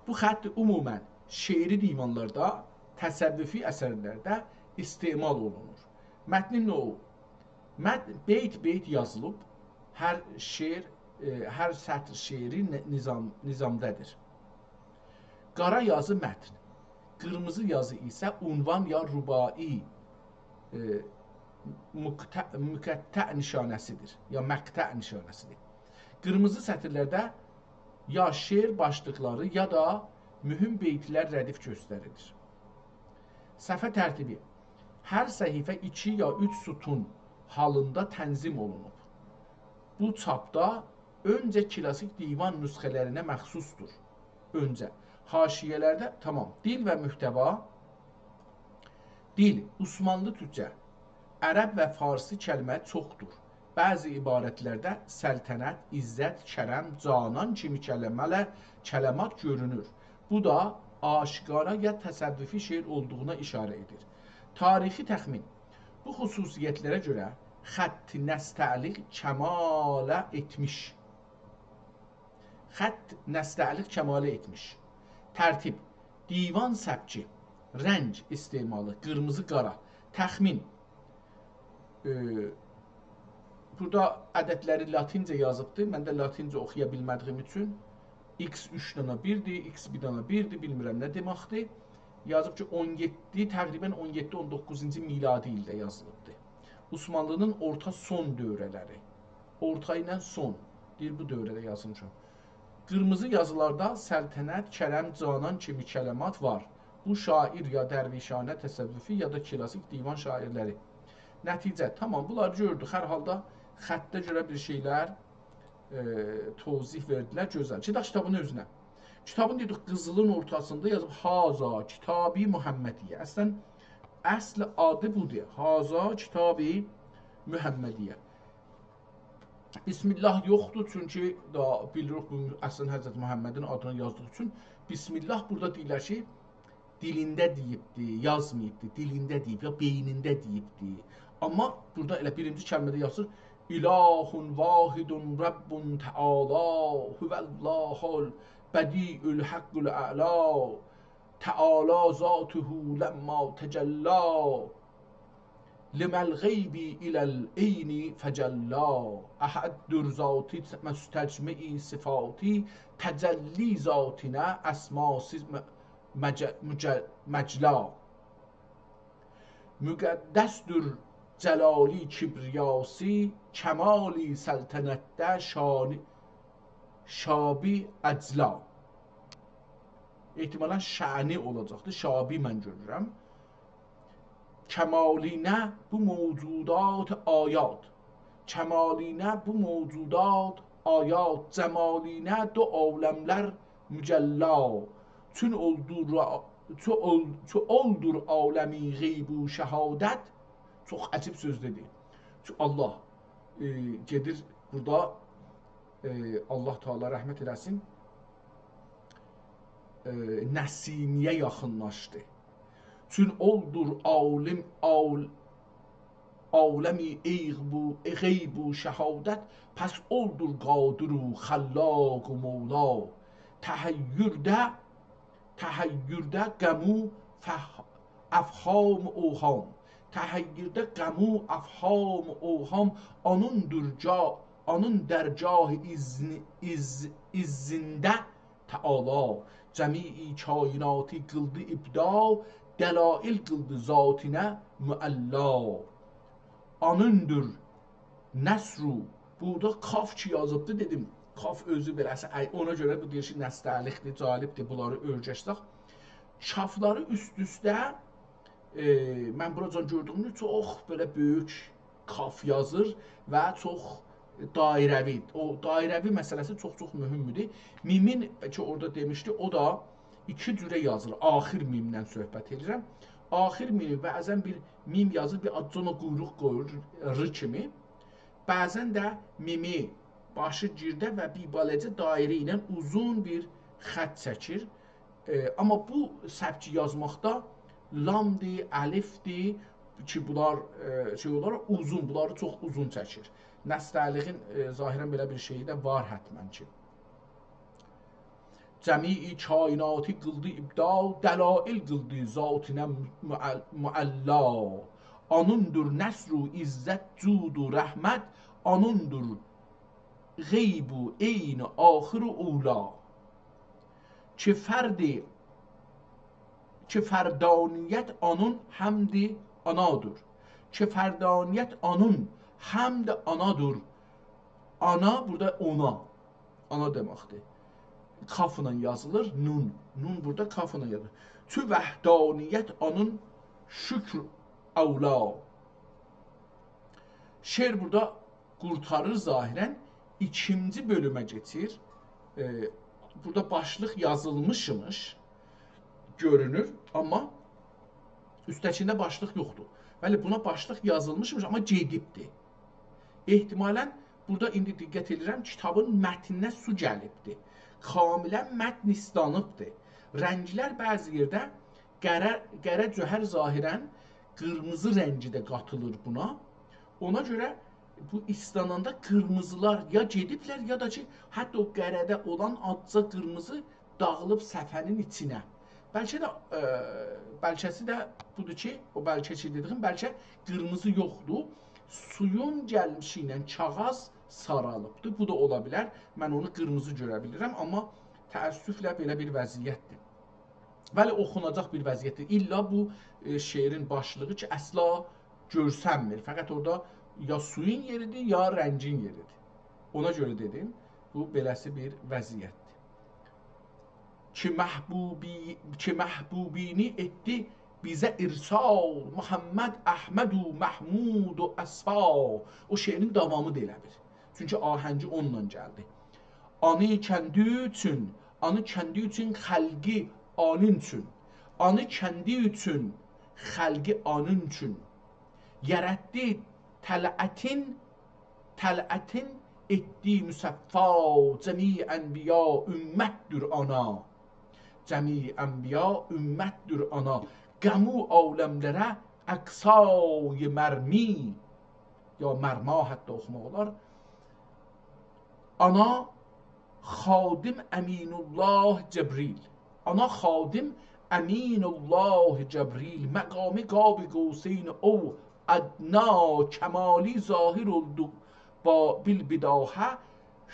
Bu xətt ümumən şeiri divanlarda, təsəvvüfi əsərlərdə istemal olunur. Mətnin növ. Mətn beyt-beyt yazılıb, hər sətr şeiri nizamdadır. Qara yazı mətn, qırmızı yazı isə unvan ya rubai müqəttə nişanəsidir, ya məqtə nişanəsidir. Qırmızı sətirlərdə ya şeir başlıqları ya da mühüm beytlər rədif göstərilir. Səhifə tərtibi. Hər səhifə 2 ya 3 sütun halında tənzim olunub. Bu çapda öncə klasik divan nüsxələrinə məxsusdur. Öncə. Haşiyələrdə, tamam. Dil və mühtəva. Dil, Osmanlı türkcə, ərəb və farsi kəlmə çoxdur. Bəzi ibarətlərdə səltənət, izzət, kərəm, canan kimi kələmat görünür. Bu da aşikara ya təsəvvüfi şeir olduğuna işarə edir. Tarixi təxmin. Bu xüsusiyyətlərə görə xətt nəstəlik kəmalə etmiş. Xətt nəstəlik kəmalə etmiş. Tərtib, divan səbki, rəng isteğmalı, qırmızı qara, təxmin. Burada ədədləri latincə yazıbdır. Mən də latincə oxuya bilmədiyim üçün x 3 dana 1-dir, x 1 dana 1-dir, bilmirəm nə deməkdir. Yazıb ki 17, təqribən 17-19-cu miladi ildə yazılıbdır. Osmanlının orta son dövrələri. Orta ilə son. Deyir, bu dövrədə yazılmışam. Qırmızı yazılarda səltənət, kərəm, canan kimi kələmat var. Bu şair ya dərvişanə təsəvvüfi ya da klasik divan şairləri. Nəticə, tamam, bunları gördük. Hər halda xəttə görə bir şeylər tozih verdilər, gözəl. Gedək kitabın özünə. Kitabın dedik, qızılın ortasında yazıb Haza Kitabi Muhammediyyə. Əsl adı budur. Haza Kitabi Muhammediyyə. Bismillah yoxdur, çünki da bilirik bu əslən Həzrət Muhammedin adını yazdığı üçün Bismillah burada deyilər ki, dilində deyibdir, yazmayıbdır, dilində deyib, ya beynində deyibdir. Amma burada elə birinci kəlmədə yazır, İlahun vahidun Rabbun Teala huvəllahul bədi'ül haqqul a'la Teala zatuhu lemma tecella Liməl qeybi iləl eyni fəcəllə Əhəddur zati müstəcmi-i sifati Təcəlli zatinə əsmasiz məcla Müqəddəsdür cəlali kibriyasi Kəmali səltənətdə şabi əcla ehtimalən şəni olacaqdır, şabi mən görürəm. Kəmalinə bu mövcudat ayat, kəmalinə bu mövcudat ayat, cəmalinə do aləmlər mücəlla, çün oldur aləmi qeybu şəhadət, çox əcib söz dedi. Çünki Allah gedir burada, Allah Teala rəhmət eləsin, Nəsimiyə yaxınlaşdı. Çün oldur aləmi qeybu şəhadət, pəs oldur qadiru xəllaq mevla, təhayyürdə qəmu əfham oğam, təhayyürdə qəmu əfham oğam, onun dərgah izzində Teala, cəmi-i kainatı qıldı ibda, dəlail qıldı zatinə müəlla. Anındır nəsru, burada kaf ki yazıbdı dedim, kaf özü beləsə, ona görə bu deyir ki, nəstəlikdir, calibdir, bunları örgəşsək. Kafları üst-üstə, mən buracan gördüğümü çox belə böyük kaf yazır və çox dairəvi. O dairəvi məsələsi çox-çox mühümdür. Mimin ki orada demişdi, o da iki cürə yazılır. Axir mimdən söhbət edirəm. Axir mimi bəzən bir mim yazır, bir adcana quyruq qoyur, r kimi. Bəzən də mimi başı girdə və bir baləcə dairə ilə uzun bir xətt çəkir. Amma bu səbki yazmaqda lamdir, əlifdir ki, bunlar uzun, bunları çox uzun çəkir. Nəstəliğin zahirən belə bir şeyi də var hətmən ki. Cəmi-i kainatı qıldı ibda, dəlail qıldı zatinə müəlla. Anundur nəsru izzət, cudu rəhmət, anundur qeybu eyni axır-ı ula. Ki fərdaniyyət anun həmdi anadır. Ki fərdaniyyət anun həmd anadır. Ana burada ona. Ana deməkdir. Kafla yazılır. Nun. Nun burada kafla yazılır. Tü vəhdaniyyət anın şükr əvla. Şeir burada qurtarır zahirən. İkinci bölümə geçir. Burada başlıq yazılmışmış görünür. Amma üstəkində başlıq yoxdur. Bəli, buna başlıq yazılmışmış, amma gedibdir. Ehtimalən burada indi diqqət edirəm, kitabın mətninə su gəlibdir. Kamilən mətn islanıbdır. Rənglər bəzi yerdə qərə cöhər zahirən qırmızı rəngi də qatılır buna. Ona görə bu istananda qırmızılar ya gediblər, ya da ki, hətta o qərədə olan azca qırmızı dağılıb səfənin içinə. Bəlkə də bəlkəsi də budur ki, o bəlkə ki dediyim, bəlkə qırmızı yoxdur. Suyun gəlmişi ilə kağız saralıbdır. Bu da ola bilər. Mən onu qırmızı görə bilirəm, amma təəssüflə belə bir vəziyyətdir. Bəli, oxunacaq bir vəziyyətdir. İlla bu şeirin başlığı ki, əsla görsənmir. Fəqət orada ya suyun yeridir, ya rəngin yeridir. Ona görə dedim, bu beləsi bir vəziyyətdir. Ki məhbubini etdi bizə irsal, Muhammed, Əhmədu, Məhmudu, Əsfa. O şeirin davamı da elə bir. Çünki ahəngi onunla gəldi. Anı kəndi üçün, anı kəndi üçün xəlqi anın üçün, anı kəndi üçün xəlqi anın üçün yərətdi tələətin etdi müsəffa, cəmi ənbiya ümmətdir ana. Cəmi ənbiya ümmətdir ana. Qəmu aləmlərə əqsay mərmi, ya mərma hətta oxumaq olar. Ana xadim əminullah Cəbril. Ana xadim əminullah Cəbril. Məqami qabi qavseyn o ədna, kəmali zahir oldu ba bilbidahə.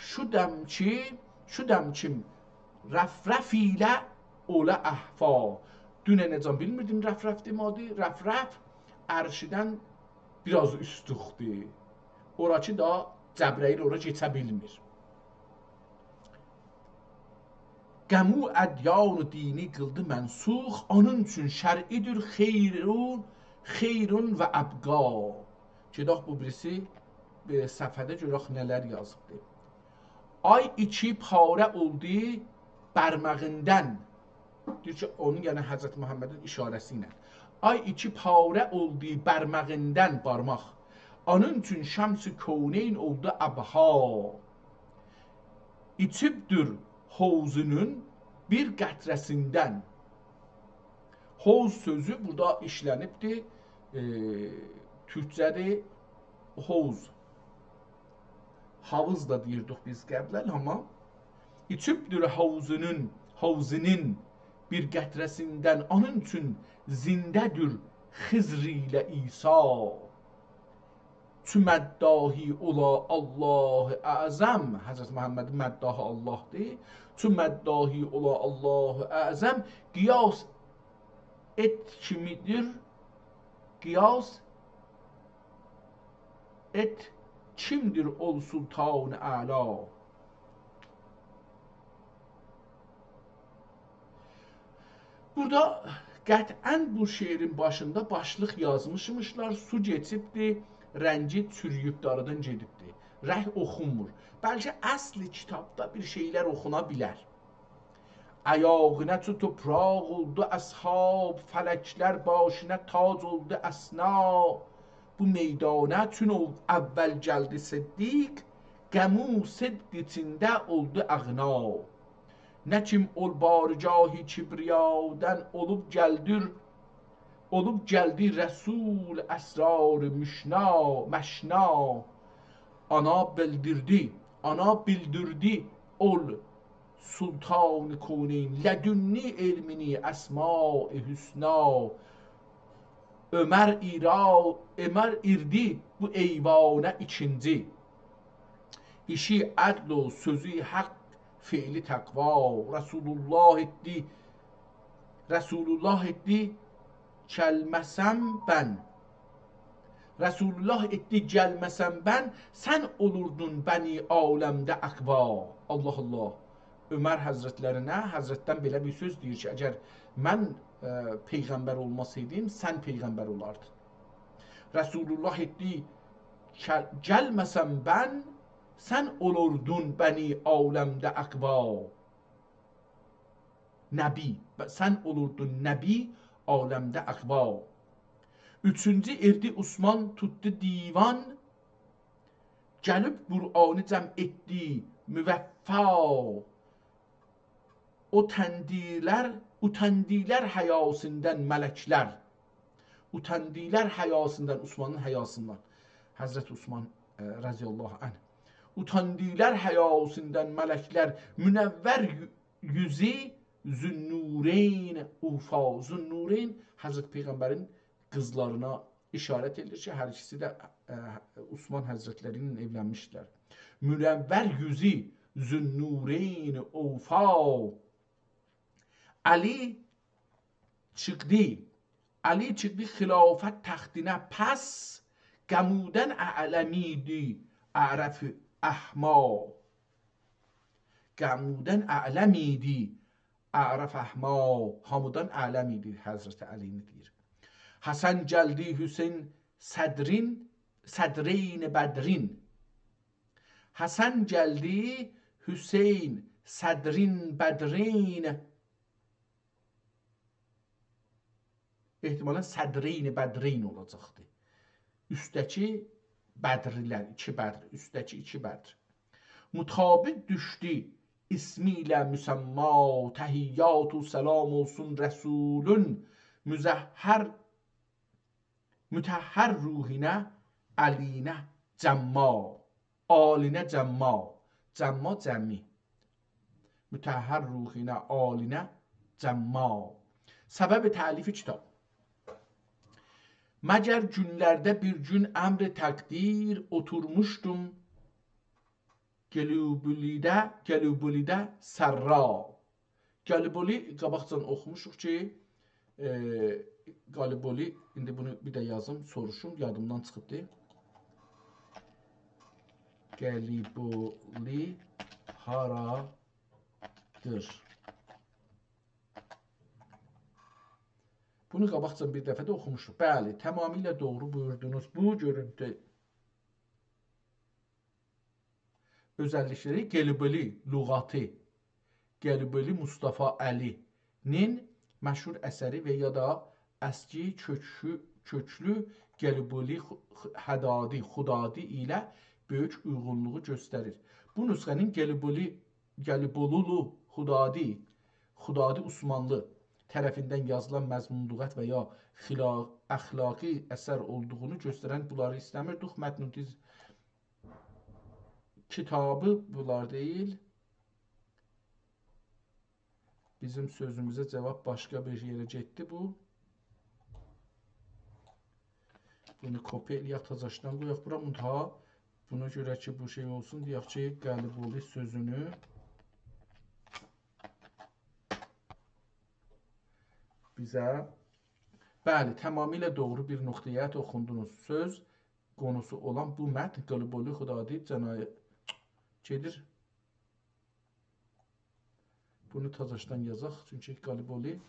Şudəm ki rəf ilə ola əhfa. Dünə necəm bilmirdim rəf-rəfdir madi. Rəf ərşidən biraz üstüxdir. Oraki da Cəbrəil ora keçə bilmir. Qəmu ədyan dini qıldı mənsux, onun üçün şər'idir xeyrun və əbqa. Gedək bu birisi səfhədə görək nələr yazıbdır. Ay içi parə oldu bərməğindən. Deyir ki, onun yəni Həzrət Muhammedin işarəsi ilə. Ay içi parə oldu bərməğindən barmaq. Onun üçün şəms-i kövneyn oldu əbha. İçibdir hovzunun bir qətrəsindən. Hovz sözü burada işlənibdir. Türkçədir hovz. Havuz da deyirdik biz qəblən, amma içibdir hovzunun bir qətrəsindən. Onun üçün zindədir Xizr ilə İsa. Tüməddahi ola Allah-ı əzəm. Həzrət Muhammedin məddahı Allah'dır. Tüməddahi ola Allah-ı əzəm. Qiyas et kimidir? Qiyas et kimdir ol sultan-ı əla? Burada qətən bu şeirin başında başlıq yazmışmışlar. Su geçibdir, rəngi çürüyüb daradan gedibdir. Rəh oxunmur. Bəlkə əsli kitabda bir şeylər oxuna bilər. Ayağına tutupraq oldu əshab, fələklər başına tac oldu əsna. Bu meydana çün əvvəl gəldi siddiq, qəmu sidq içində oldu əğna. Nə kim ol barigahı kibriyadan olub gəldi Rəsul əsrar məşna. Ana bildirdi ol sultan-ı kövneyn, lədünni elmini əsma-i hüsna. Ömər irdi bu eyvana ikinci. İşi ədl o sözü haqq, fiili təqva. Resulullah etdi gəlməsəm mən. Resulullah etdi gəlməsəm mən, sən olurdun bəni aləmdə əqva. Allah Allah. Ömər həzrətlərinə həzrətdən belə bir söz deyir ki, əgər mən peyğəmbər olmasaydım, sən peyğəmbər olardın. Resulullah etdi gəlməsəm mən, sən olurdun bəni aləmdə əqva. Nəbi, sən olurdun nəbi aləmdə əqva. Üçüncü erdi Osman tutdu divan, gəlib Qur'anı cəm etdi müvəffa. Utandilər həyasından mələklər. Utandilər həyasından, Osmanın həyasından. Həzrət Osman radiyallahu anh. Utandılar həyasından mələklər, münəvvər yüzü Zünnureyn Ufa. Zünnureyn Hazreti Peygamberin kızlarına işaret edilir ki her ikisi de Osman Hazretlerinin evlenmişler. Münevver yüzü Zünnureyn Ufa. Ali çıktı. Ali çıktı hilafet tahtine pas gamuden a'lemiydi a'raf ahma. Gamuden a'lemiydi A'raf ahma, hamıdan a'ləm idi Həzrəti Əlini deyir. Həsən gəldi Hüseyn sədrin bədrin. Həsən gəldi Hüseyn sədrin bədrin. Ehtimalən sədrin bədrin olacaqdı. Üstəki bədrilər, iki bədr, üstəki iki bədr. Mutabid düşdü İsmiyle müsemma, tehiyyatu selam olsun Resulün mütehher ruhine aline cemma, aline cemma, cemma cemi, mütehher ruhine aline cemma. Sebebi talifi kitap. Məgər günlerde bir gün emri takdir oturmuştum Gəlibolidə Sərra. Gəliboli qabaqcan oxumuşuq ki, Gəliboli, indi bunu bir də yazım, soruşum, yadımdan çıxıbdı. Gəliboli haradır? Bunu qabaqcan bir dəfə də oxumuşuq. Bəli, tamamilə doğru buyurdunuz. Bu görüntü özellikleri Gəliboli lüğatı, Gəliboli Mustafa Əli'nin məşhur əsəri və ya da əski köklü Gəliboli Xudadi ilə böyük uyğunluğu göstərir. Bu nüsxənin Gəlibolulu Xudadi Osmanlı tərəfindən yazılan məzmunluğat və ya əxlaqi əsər olduğunu göstərən bunları istəmirdik. Mətnüdiz kitabı bunlar değil. Bizim sözümüze cevap başka bir yere getdi bu. Bunu kopya eləyək, tazaşdan qoyaq bura. Müntəha buna görə ki bu şey olsun deyək ki Gəliboli sözünü bizə bəli, tamamilə doğru bir nöqtəyə toxundunuz. Söz konusu olan bu mətn Gəliboli Xudadi cənayət gedir. Bunu tazaşdan yazaq. Çünki Gəliboli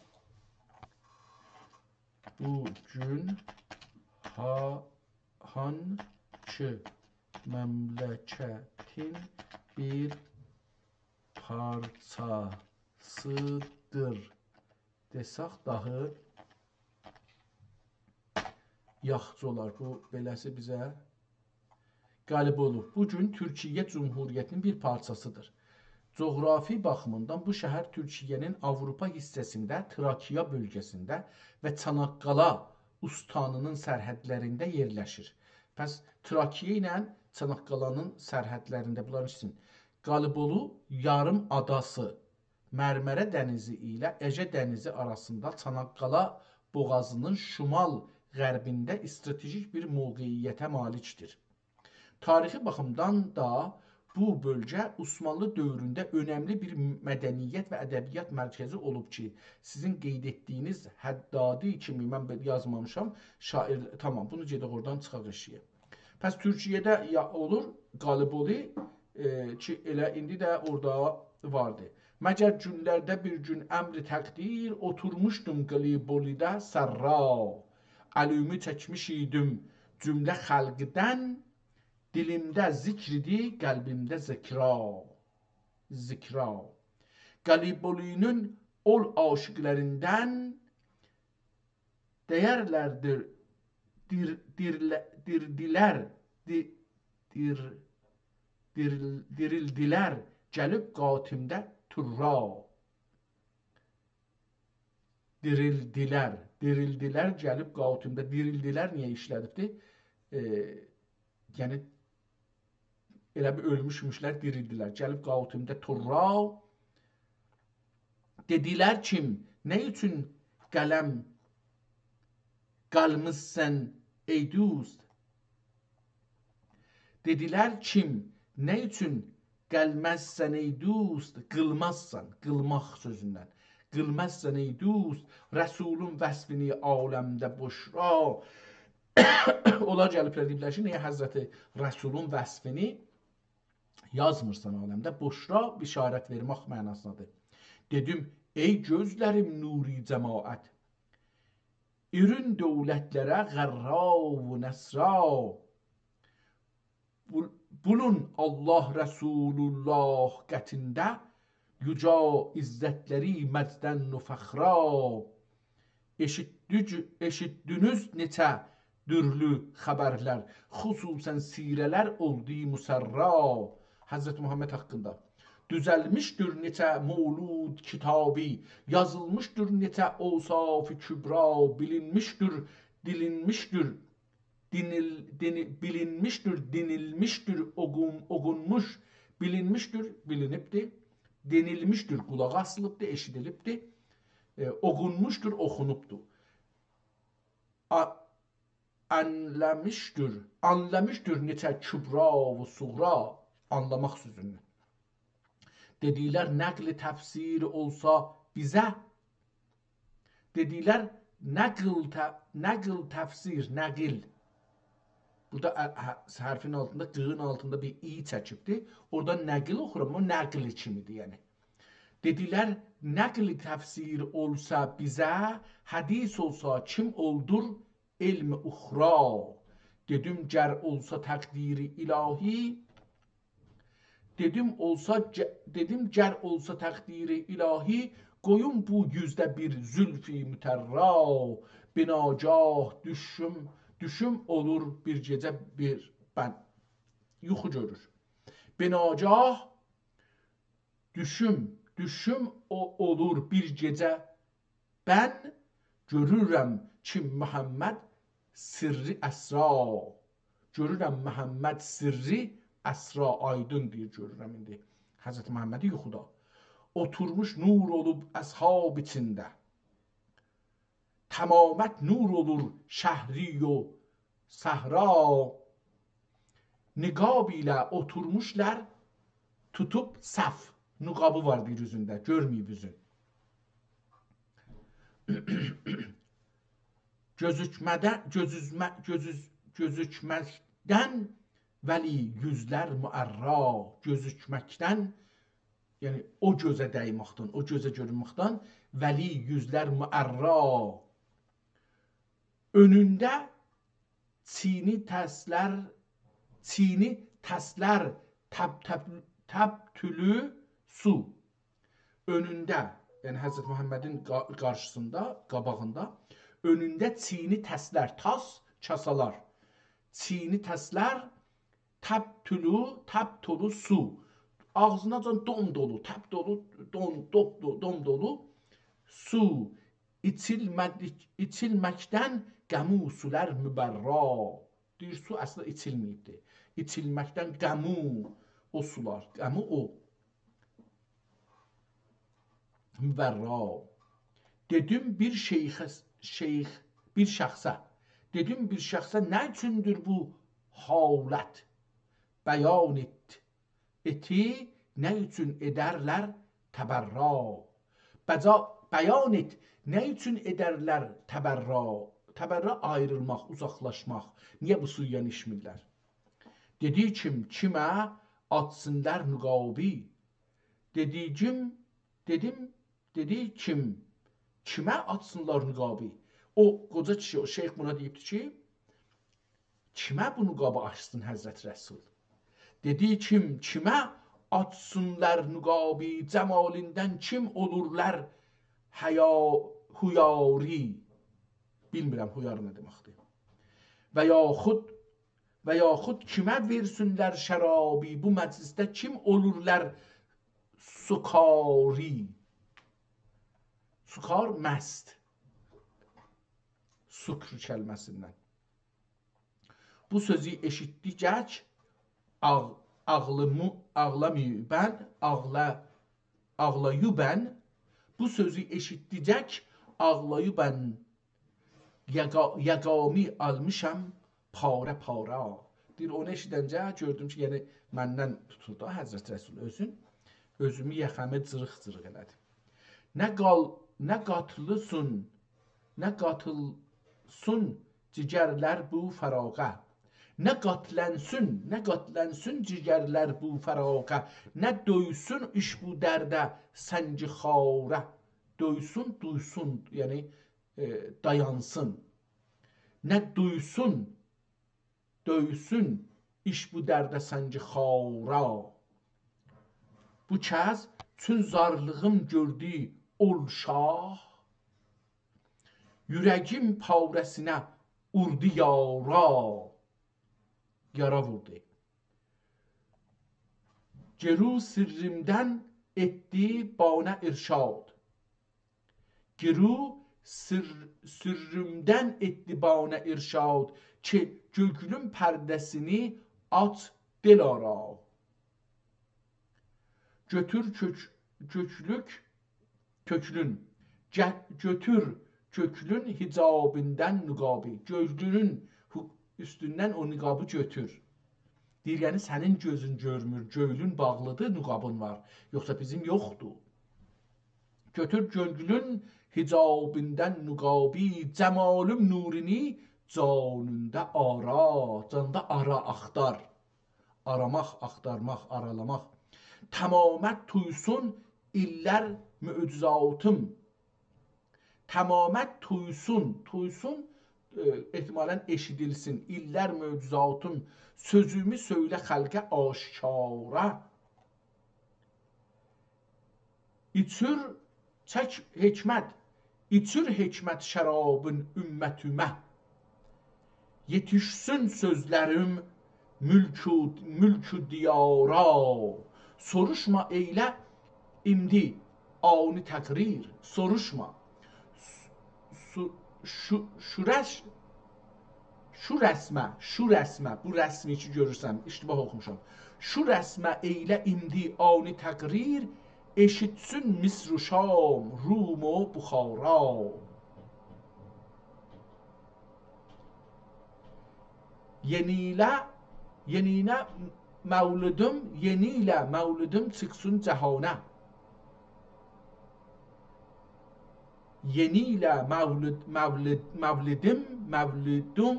bu gün hançı məmləkətin bir parçasıdır desaq daha yaxşı olar. Bu beləsi bizə Gəlibolu bugün Türkiye Cumhuriyeti'nin bir parçasıdır. Coğrafi baxımından bu şəhər Türkiye'nin Avrupa hissəsində, Trakiya bölgəsində və Çanaqqala ustanının sərhədlərində yerləşir. Pəs Trakiya ilə Çanaqqalanın sərhədlərində bunların için Gəlibolu yarım adası Mərmərə dənizi ilə Ege dənizi arasında Çanaqqala boğazının şimal qərbində stratejik bir mövqeyiyyətə malikdir. Tarixi baxımdan da bu bölgə Osmanlı dövründə önəmli bir mədəniyyət və ədəbiyyat mərkəzi olub ki, sizin qeyd etdiyiniz Həddadi kimi mən yazmamışam, şair, tamam, bunu gedək oradan çıxaq eşiyə. Pəs Türkiyədə ya olur Gəliboli ki, elə indi də orada vardı. Məgər günlərdə bir gün əmri təqdir oturmuşdum Gəlibolidə Sərra. Əlümü çəkmiş idim cümlə xalqdən, dilimdə zikridi, qəlbimdə zikra. Gəlibolinin ol aşıqlərindən deyərlərdir, dirildilər, gəlib qatimdə turra. Dirildilər gəlib qatimdə. Dirildilər niyə işlədibdi? Yəni elə bir ölmüşmüşlər, dirildilər. Gəlib qavtimdə turra dedilər kim, nə üçün qələm qalmışsan ey dost? Dedilər kim, nə üçün gəlməzsən ey dost? Qılmazsan, qılmaq sözündən. Qılmazsan ey dost, Rəsulun vəsfini aləmdə boşra. Onlar gəliblər deyiblər ki, niyə Həzrəti Rəsulun vəsfini yazmırsan aləmdə? Boşra bişarət vermək mənasındadır. Dedim, ey gözlərim nuri cəmaət, ürün dövlətlərə qərra və nəsra, bulun Allah Rəsulullah qətində, yüca izzətləri məcdən və fəxra. Eşitdünüz neçə dürlü xəbərlər, xüsusən sirələr oldu müsərra. Həzrət Muhammed haqqında düzəlmişdir neçə mövlud kitabı, yazılmışdır neçə ovsaf-ı kübra, bilinmişdir, dilinmişdir, bilinmişdir, dinilmişdir, okunmuş, bilinmişdir, bilinibdir, denilmişdir, qulağa asılıbdır, eşidilibdir, okunmuşdur, oxunubdur. Anlamışdır neçə kübra və suğra, anlamaq sözünü. Dedilər, nəql təfsir olsa bizə, dedilər, nəql təfsir, nəqil. Burada hərfin altında, qığın altında bir i çəkibdir. Orada nəqil oxuram, o nəql kimidir, yəni. Dedilər, nəql təfsir olsa bizə, hədis olsa kim oldur elmi uxra. Dedim, gər olsa təqdiri ilahi, dedim gər olsa təqdiri ilahi, qoyun bu yüzdə bir zülfi mütərra, binacah düşüm olur bir gecə bir bən, yuxu görür. Binacah düşüm olur bir gecə bən, görürəm ki Məhəmməd sirri əsra, görürəm Məhəmməd sirri əsra, aydın deyir, görürəm indi Həzrəti Məhəmmədi yuxuda. Oturmuş nur olub əshab içində, təmamət nur olur şəhri o səhra, niqab ilə oturmuşlar, tutub səf, niqabı var deyir üzündə, görməyib üzün. Gözükməkdən vəli yüzlər müərra, gözükməkdən, yəni o gözə dəyməkdən, o gözə görünməkdən, vəli yüzlər müərra, önündə çini təslər təbtülü su, önündə, yəni Həzrət Muhammedin qarşısında, qabağında, önündə çini təslər, tas, kasalar, çini təslər, təb dolu su, ağzınacan dom dolu, təb dolu, dom dolu su, içilməkdən qəmu sulər mübərra. Deyir, su əslində içilməyibdir. İçilməkdən qəmu, o sular, qəmu o. Mübərra. Dedim bir şəxsə, nə üçündür bu halət? Bəyan eti, nə üçün edərlər təbərra? Bəyan et, nə üçün edərlər təbərra? Təbərra ayrılmaq, uzaqlaşmaq. Niyə bu suya içmirlər? Dedi kim, kimə atsınlar nüqabi? Dedi kim, kimə atsınlar nüqabi? O qoca kişi, o şeyx buna deyibdi ki, kimə bu nüqabı açsın Həzrət Rəsul? Dedi kim, kimə atsınlar nüqabi, cəmalindən kim olurlar huyari? Bilmirəm huyar nə deməkdir. Və yaxud kimə versinlər şərabi, bu məclisdə kim olurlar sukari? Sukar məst. Sukr kəlməsindən. Bu sözü eşitdikcə ağlayı ben, bu sözü eşitdikcə ağlayı ben, yəqami almışam para para. Deyir, onu eşidəncə gördüm ki, yəni məndən tutur da Həzrət Rəsul özümü yaxamı cırıq-cırıq elədim. Nə qatılsın cigərlər bu fəraqa. Nə qatlənsün cigərlər bu fəraqa. Nə döysün iş bu dərdə sənci xarə. Duysun, yəni dayansın. Nə döysün iş bu dərdə sənci xara. Bu kəz çün zarlığım gördü ol şah. Yürəgim parəsinə urdu yara vurdu. Geru sirrimdən etdi bana irşad. Geru sirrimdən etdi bana irşad. Ki gülgülün pərdəsini aç dilara. Götür köklün hicabindən nüqabi. Gördüğünün üstündən o nüqabı götür. Deyir, yəni sənin gözün görmür, göylün bağlıdır, nüqabın var. Yoxsa bizim yoxdur. Götür gölgülün hicabindən nüqabi, cəmalüm nurini canında ara, canda ara axtar. Aramaq, axtarmaq, aralamaq. Tamamət tuysun iller mücizatım. Tamamət tuysun ehtimalen eşidilsin. İller mücizatım. Sözümü söyle xalqə aşkara. İçür hikmət şərabın ümmətümə. Yetişsin sözlərim mülkü diyara. Soruşma eylə imdi ani təqrir. Soruşma. Şu rəsmə, bu rəsmi ki görürsəm, iştibah oxumuşam. Şu rəsmə eylə imdi ani təqrir, eşitsin Misr-u Şam, Rum و Buxara. Yenilə məvlüdüm çıxsın cəhana. Yenilə məvlüdüm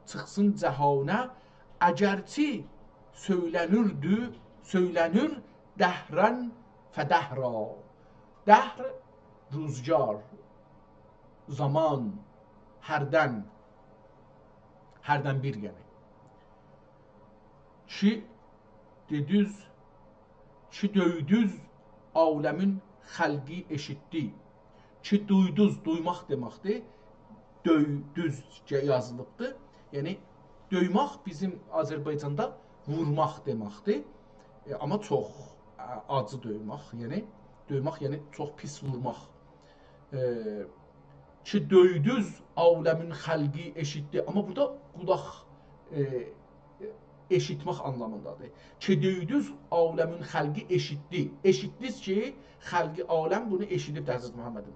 çıxsın cəhana. Əgərçi söylənir dəhrən fədəhra. Dəhr rüzgar, zaman, hərdən bir yəni. Ki döydüz aləmin xəlqi eşitdi. Ki duyduz, duymaq deməkdir. Döydüz yazılıbdır. Yəni döymək bizim Azərbaycanda vurmaq deməkdir. Amma çox acı döymək, yəni çox pis vurmaq. Ki döydüz aləmin xəlqi eşitdi. Amma burada qulaq eşitmək anlamındadır. Ki döydüz aləmin xəlqi eşitdi. Eşitdiniz ki, xəlqi aləm bunu eşidib Həzrət Muhammedin.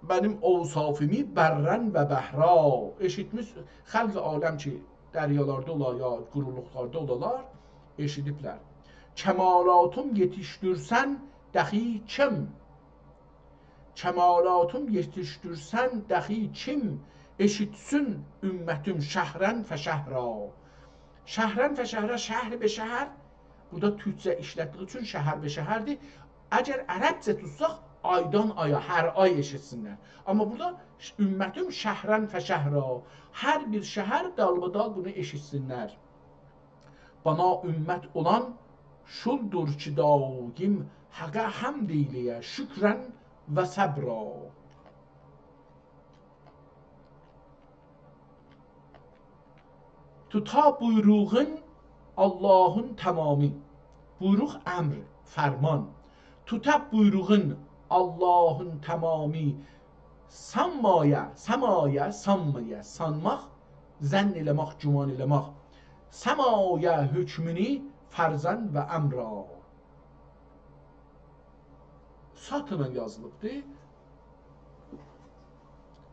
Benim ovsafimi bərrən və bəhra. Eşitmiş xəlq-i aləm ki, dəryalarda olar ya quruluqlarda olarlar, eşidiblər. Kəmalatım yetişdirsən dəxi kim? Kəmalatım yetişdirsən dəxi kim? Eşitsin ümmətim şəhrən fəşəhra. Şəhrən fəşəhra, şəhr be şəhər. Burada türkcə işlətdiyi üçün şəhər be şəhərdir. Əgər ərəbcə tutsaq, aydan aya, hər ay eşitsinlər. Amma burada ümmətim şəhrən fəşəhra. Hər bir şəhər dalbadal bunu eşitsinlər. Bana ümmət olan şuldur ki daim həqə həmd eyləyə şükrən və səbra. Tuta buyruğun Allahın tamami. Buyruq əmr, fərman. Tuta buyruğun Allahın tamami. Sanmaya, sanmaq zənn eləmək, güman eləmək. Səmaya hökmünü fərzən və əmra. Satla yazılıbdır.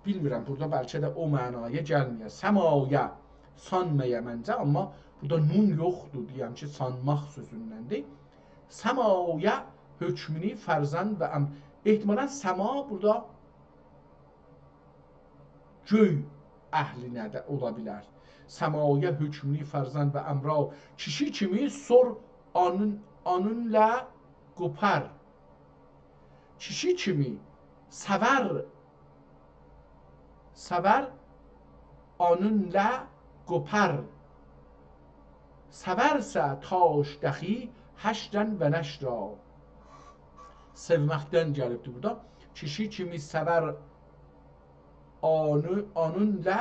Bilmirəm, burada bəlkə də o mənaya gəlməyə. Səmaya, sanmaya məncə, amma burada nun yoxdur, deyəm ki, sanmaq sözündəndir. Səmaya hökmünü fərzən və əmra. Ehtimalən səma burada göy əhlinə də ola bilər. Səmaya hökmünü fərzən və əmra. Kişi kimi sor anınla qopar. Kişi kimi səvər anınla qopar. Səvərsə taş dəxi həşrən və nəşra. Sevməkdən gəlibdir burada. Kişi kimi səvər anınla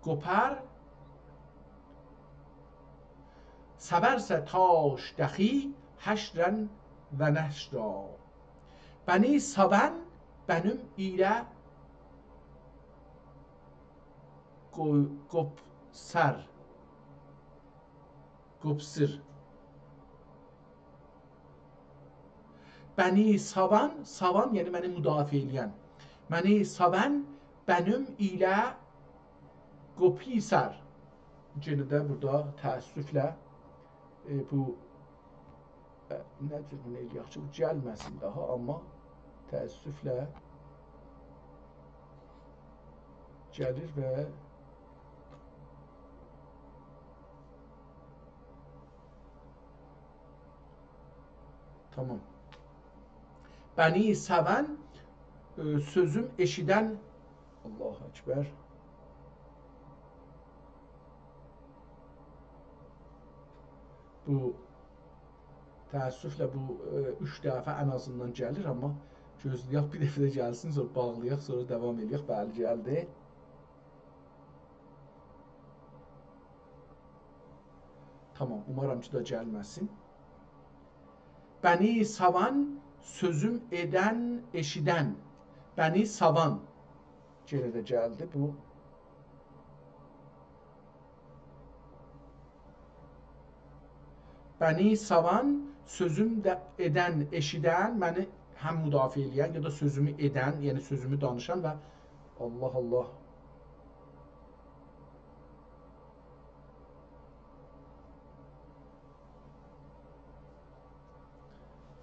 qopar. Səvərsə taş dəxi həşrən və nəşra. Bəni savan benim ilə qopsir. Bəni savan, savan yəni məni müdafiə eləyən. Məni savan benim ilə qopisər. Yenə də burada təəssüflə bu nədir bunu eləyək ki, bu gəlməsin daha, amma təəssüflə gəlir və tamam. Bəni sevən, sözüm eşidən, Allahu Ekber. Bu təəssüflə bu 3 dəfə ən azından gəlir, amma gözləyək bir dəfə də gəlsin, sonra bağlayaq, sonra davam edək. Bəli, gəldi. Tamam, umarım ki da gəlməsin. Bəni savan, sözüm edən, eşidən. Bəni savan. Yenə də gəldi bu. Bəni savan, sözüm də edən, eşidən, məni həm müdafiə eləyən ya da sözümü edən, yəni sözümü danışan və Allah Allah.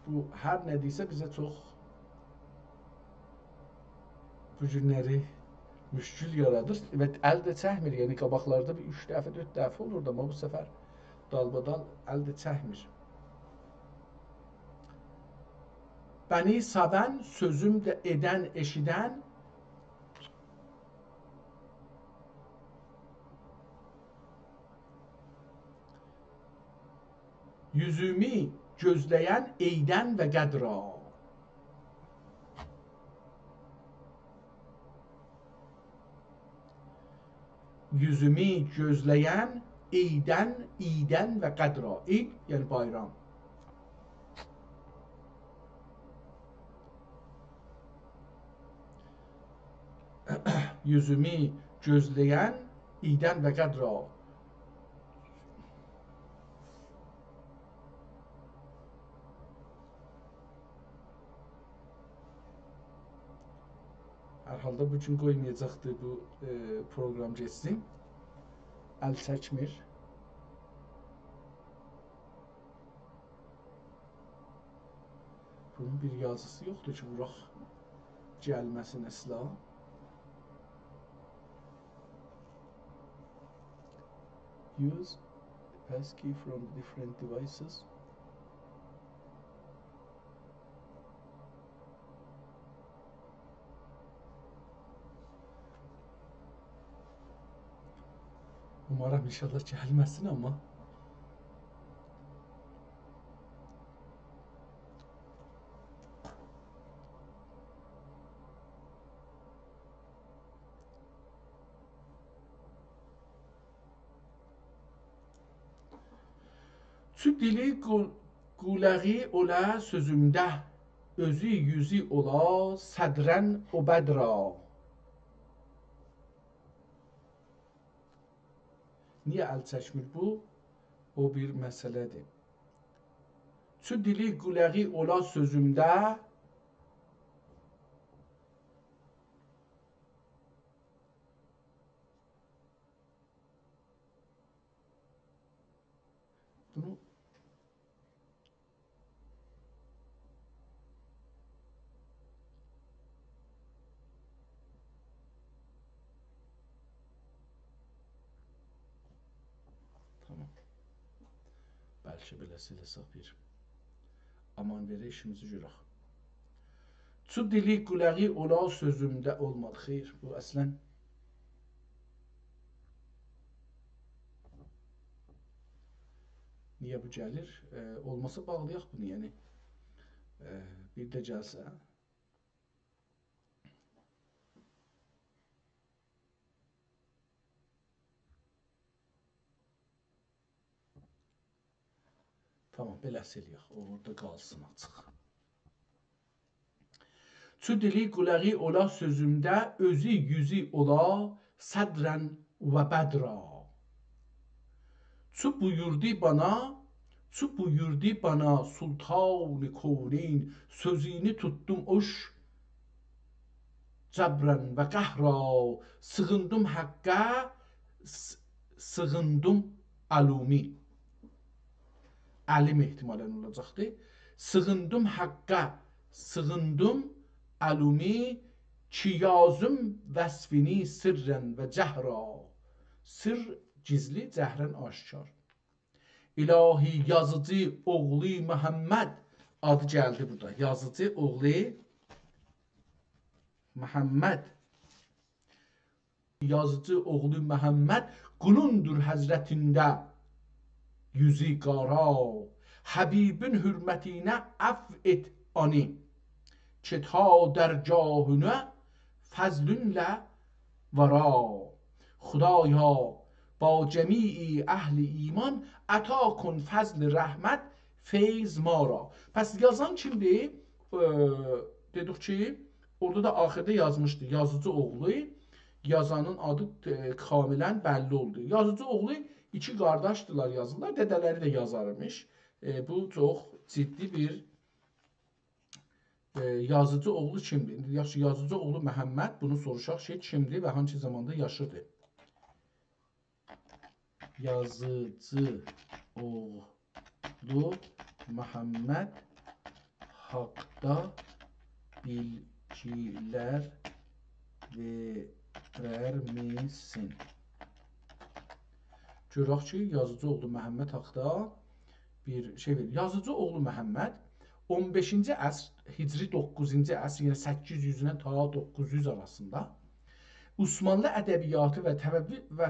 Bu hər nə deysə bizə çox bu günləri müşkül yaradır və əl də çəkmir. Yəni qabaqlarda bir 3 dəfə, 4 dəfə olurdu, amma bu səfər dalbadal əl də çəkmir. Bəni savan, sözüm də edən, eşidən. Yüzümü gözləyən eydən və qədra. Yüzümü gözləyən eydən və qədra. Eyd, yəni bayram. Yüzümü gözləyən eydən və qədra. Hər halda bu gün qoymayacaqdır bu proqram geçsin. Əl çəkmir. Bunun bir yazısı yoxdur ki, vuraq gəlməsin əsla. Use passkey from different devices. Umarım inşallah gəlməsin, amma Çü dili qulağı ola sözümdə, özü yüzü ola sədrən o bədra. Niyə əl çəkmir bu? O bir məsələdir. Çu dili quləği ola sözümdə bunu tamam. Bəlkə belə silsək bir aman verə işimizi görək. Çu dili quləği ola sözümdə olmadı. Xeyr, bu əslən niyə bu gəlir? Olmasa bağlayaq bunu, yəni. Bir də gəlsə. Tamam, beləsi eləyək. O orada qalsın açıq. Çu dili quləği ola sözümdə, özü yüzü ola sədrən və bədra. Çu buyurdu bana sultan-ı kevnin, sözünü tuttum oş cəbrən və qəhra. Sığındım həqqə, sığındım əlumi. Əlim ehtimalən olacaqdır. Sığındım həqqə, sığındım əlumi, ki yazım vəsfini sirrən və cəhra. Sır gizli, cəhrən aşkar. İlahi yazıcı oğlu Məhəmməd adı gəldi burada. Yazıcı oğlu Məhəmməd. Yazıcı oğlu Məhəmməd qulundur həzrətində yüzü qara. Həbibin hürmətinə əfv et ani, ki ta dərgahünə fəzlünlə vara. Xudaya با جمیع اهل ایمان عطا کن فضل رحمت feyz mara. Pəs yazan kimdir? Dedik ki, orada da axirdə yazmışdı. Yazıcı oğlu. Yazanın adı kamilən bəlli oldu. Yazıcı oğlu iki qardaşdılar yazırlar. Dədələri də yazarmış. Bu çox ciddi bir yazıcı oğlu kimdir? Yaxşı, yazıcı oğlu Məhəmməd. Bunu soruşaq şey kimdir və hangi zamanda yaşırdı? Yazıcı oğlu Məhəmməd haqda bilgilər verər misin? Görək ki, yazıcı oğlu Məhəmməd haqda bir şey verir. Yazıcı oğlu Məhəmməd 15-ci əsr, Hicri 9-cu əsr, yəni 800-dən ta 900 arasında Osmanlı ədəbiyyatı və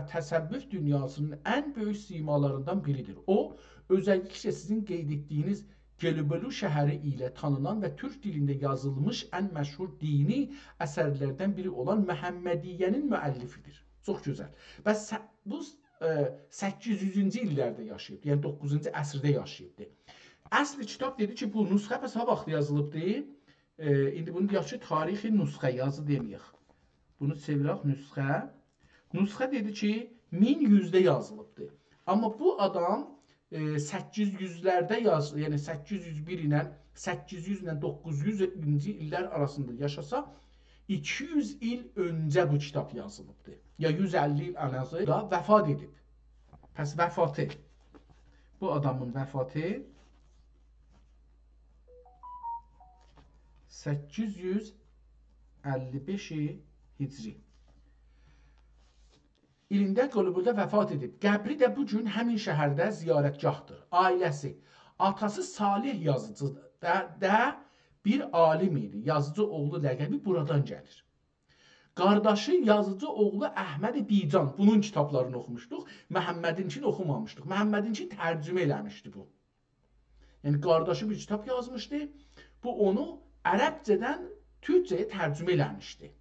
təsəvvüf dünyasının ən böyük simalarından biridir. O, özəlliklə sizin qeyd etdiyiniz Gelibolu şəhəri ilə tanınan və türk dilində yazılmış ən məşhur dini əsərlərdən biri olan Məhəmmədiyyənin müəllifidir. Çox gözəl. Və bu 800-cü illərdə yaşayıbdır, yəni 9-cu əsrdə yaşayıbdır. Əsli kitab dedi ki, bu nüsxə bəs ha vaxt yazılıbdır. İndi bunu deyək ki, tarixi nüsxə yazı deməyək. Bunu çevirək nüsxə. Nüsxə dedi ki, 1100-də yazılıbdır. Amma bu adam 800-lərdə yazılıb, yəni 801 ilə 800 ilə 900-cü illər arasında yaşasa, 200 il öncə bu kitab yazılıbdır. Ya 150 il ən azı da vəfat edib. Pəs vəfatı. Bu adamın vəfatı 855 Hicri ilində Geliboluda vəfat edib. Qəbri də bu gün həmin şəhərdə ziyarətgahdır. Ailəsi, atası Salih yazıcı da bir alim idi. Yazıcı oğlu ləqəbi buradan gəlir. Qardaşı yazıcı oğlu Əhməd Bican. Bunun kitablarını oxumuşduq. Məhəmmədinkin oxumamışdıq. Məhəmmədinkin tərcümə eləmişdi bu. Yəni qardaşı bir kitab yazmışdı. Bu onu ərəbcədən türkcəyə tərcümə eləmişdi.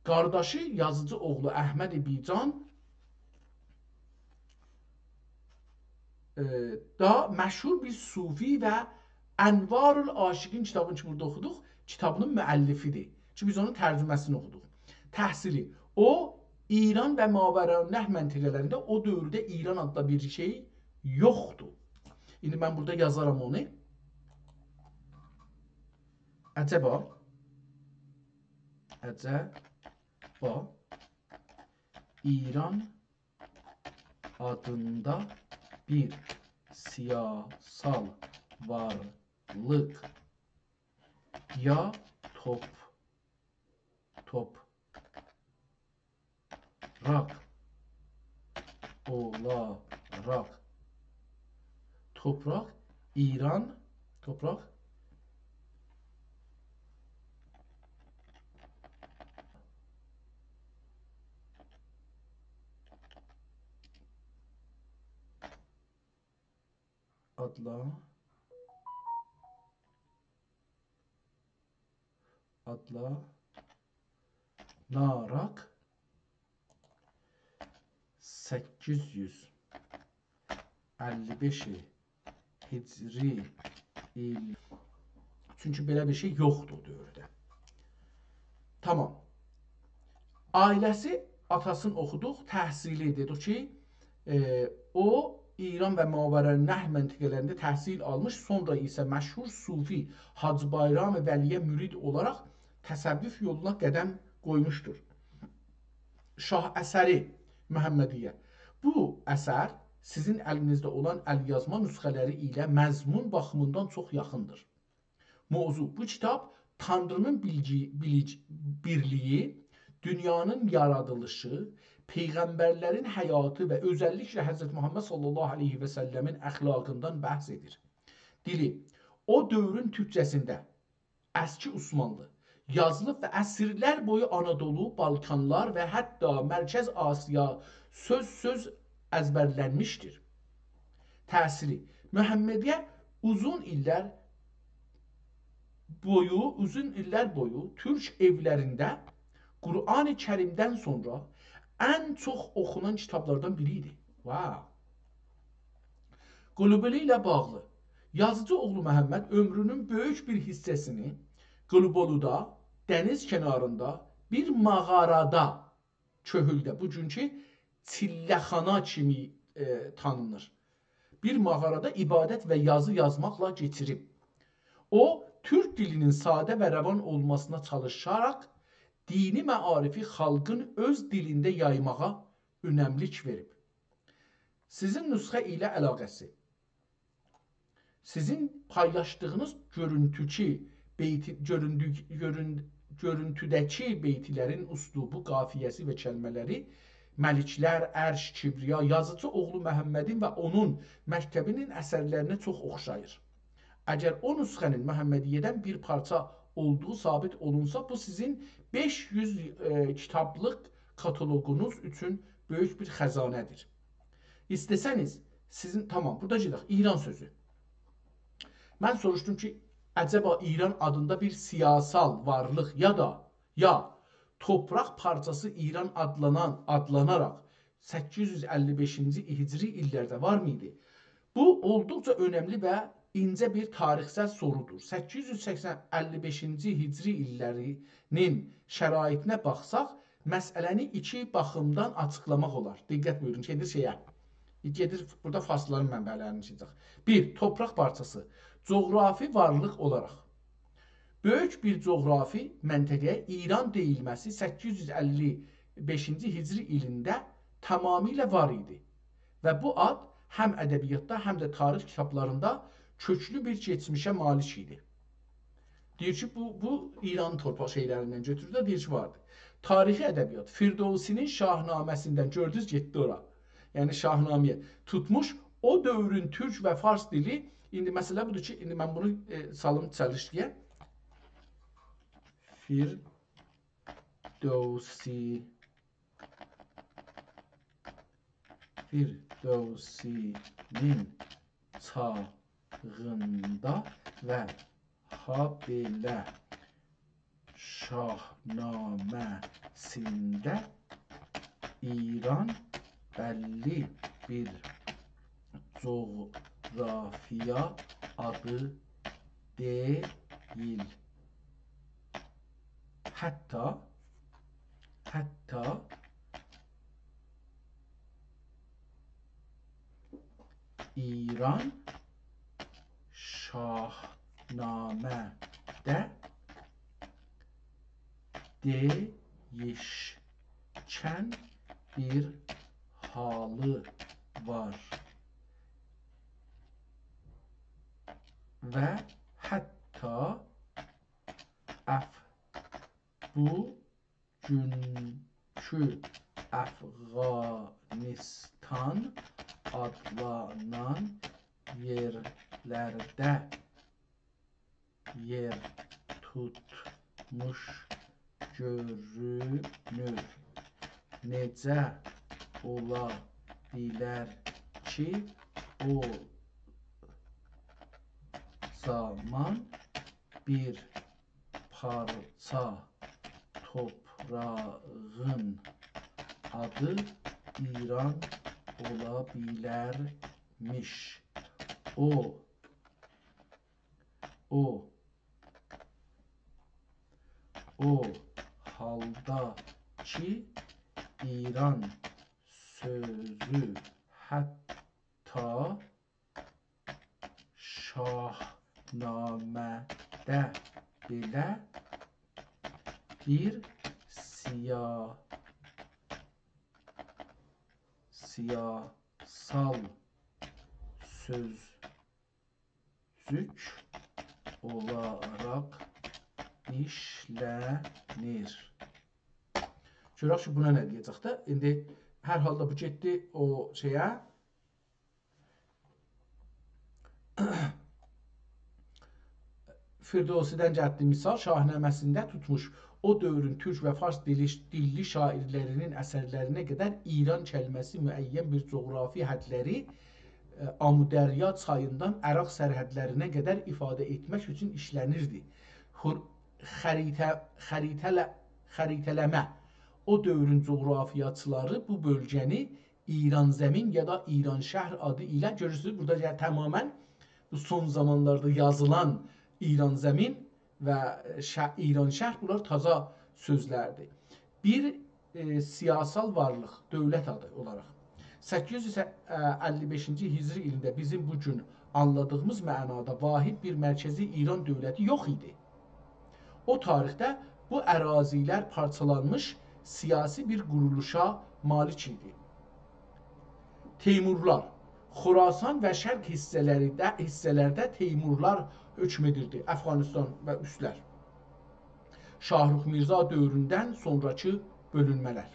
Qardaşı yazıcı oğlu Əhməd Bican da məşhur bir sufi və Ənvarul Aşiqin kitabını ki burada oxuduq, kitabının müəllifidir. Ki biz onun tərcüməsini oxuduq. Təhsili. O İran və Mavərə'nəhr məntəqələrində o dövrdə İran adlı bir şey yoxdur. İndi mən burada yazaram onu. Əcəba İran adında bir siyasal varlık ya toprak olarak İran adlanarak 855 Hicri il. Çünki belə bir şey yoxdur o dövrdə. Tamam. Ailəsi, atasını oxuduq, təhsili dedik ki, o İran və Mavərə'nəhr məntəqələrində təhsil almış, sonra isə məşhur sufi Hacı Bayram Vəliyə mürid olaraq təsəvvüf yoluna qədəm qoymuşdur. Şah əsəri Məhəmmədiyyə. Bu əsər sizin əlinizdə olan əlyazma nüsxələri ilə məzmun baxımından çox yaxındır. Mövzu, bu kitab Tanrının birliyi, dünyanın yaradılışı, peyğəmbərlərin həyatı və özəlliklə Hz. Muhammed sallallahu aleyhi və səlləmin əxlaqından bəhs edir. Dili, o dövrün türkcəsində əski Osmanlı yazılıb və əsrlər boyu Anadolu, Balkanlar və hətta Mərkəz Asiya söz əzbərlənmişdir. Təsiri, Məhəmmədiyyə uzun illər boyu türk evlərində Qur'an-ı Kərimdən sonra ən çox oxunan kitablardan biri idi. Wow. Qulubeli ilə bağlı yazıcı oğlu Məhəmməd ömrünün böyük bir hissəsini Quluboluda, dəniz kənarında, bir mağarada, köhüldə, bugünkü çilləxana kimi tanınır. Bir mağarada ibadət və yazı yazmaqla geçirib. O, Türk dilinin sadə və rəvan olmasına çalışaraq dini məarifi xalqın öz dilində yaymağa önəmlik verib. Sizin nüsxə ilə əlaqəsi. Sizin paylaşdığınız görüntüdəki beytilərin üslubu, qafiyəsi və kəlmələri Məliklər, Ərş, Kibriya, yazıcı oğlu Məhəmmədin və onun məktəbinin əsərlərinə çox oxşayır. Əgər o nüsxənin Məhəmmədiyyədən bir parça olduğu sabit olunsa, bu sizin 500 kitablıq kataloqunuz üçün böyük bir xəzanədir. İstəsəniz, sizin, tamam, burada gedək, İran sözü. Mən soruşdum ki, əcəba İran adında bir siyasal varlıq ya toprak parçası İran adlanaraq 855-ci Hicri illərdə var mıydı? Bu, olduqca önəmli və incə bir tarixsel sorudur. 855-ci Hicri illərinin şəraitinə baxsaq, məsələni iki baxımdan açıqlamaq olar. Diqqət buyurun, gedir burada fasların mənbələrini çıxacaq. 1. Toprak parçası, coğrafi varlıq olaraq. Böyük bir coğrafi məntəqəyə İran deyilməsi 855-ci Hicri ilində tamamilə var idi. Və bu ad həm ədəbiyyatda, həm də tarix kitablarında köklü bir geçmişə malik idi. Deyir ki, bu İran torpaq şeylərindən götürür də deyir ki, vardı. Tarixi ədəbiyyat, Firdovsinin Şahnaməsindən gördünüz, getdi ora. Yəni Şahnaməyə tutmuş o dövrün türk və fars dili. İndi məsələ budur ki, indi mən bunu salım çalışdıya. Firdovsinin çağında və habelə Şahnaməsində İran bəlli bir coğrafiya adı deyil. Hətta İran Şahnamədə değişkən bir halı var və hətta bugünkü Əfqanistan adlanan yerlərdə yer tutmuş görünür. Necə ola bilər ki, o zaman bir parça toprağın adı İran ola bilərmiş. O halda ki, İran sözü hətta Şahnamədə belə bir siyasal sözcük olaraq işlənir. Görək ki, buna nə deyəcək də? İndi hər halda bu getdi o şeyə. Firdosidən gəldi misal Şahnaməsində tutmuş o dövrün türk və fars dilli şairlərinin əsərlərinə qədər İran kəlməsi müəyyən bir coğrafi hədləri Amudərya çayından Əraq sərhədlərinə qədər ifadə etmək üçün işlənirdi. Xəritələmə o dövrün coğrafiyaçıları bu bölgəni İranzəmin ya da İranşəhr adı ilə görürsünüz. Burada tamamən bu son zamanlarda yazılan İranzəmin və İranşəhr bunlar taza sözlərdir. Bir siyasal varlıq, dövlət adı olaraq 855-ci Hicri ilində bizim bugün anladığımız mənada vahid bir mərkəzi İran dövləti yox idi. O tarixdə bu ərazilər parçalanmış siyasi bir quruluşa malik idi. Teymurlar, Xorasan və şərq hissələrdə Teymurlar hökm edirdi, Əfqanistan və üslər. Şahrux Mirza dövründən sonraki bölünmələr.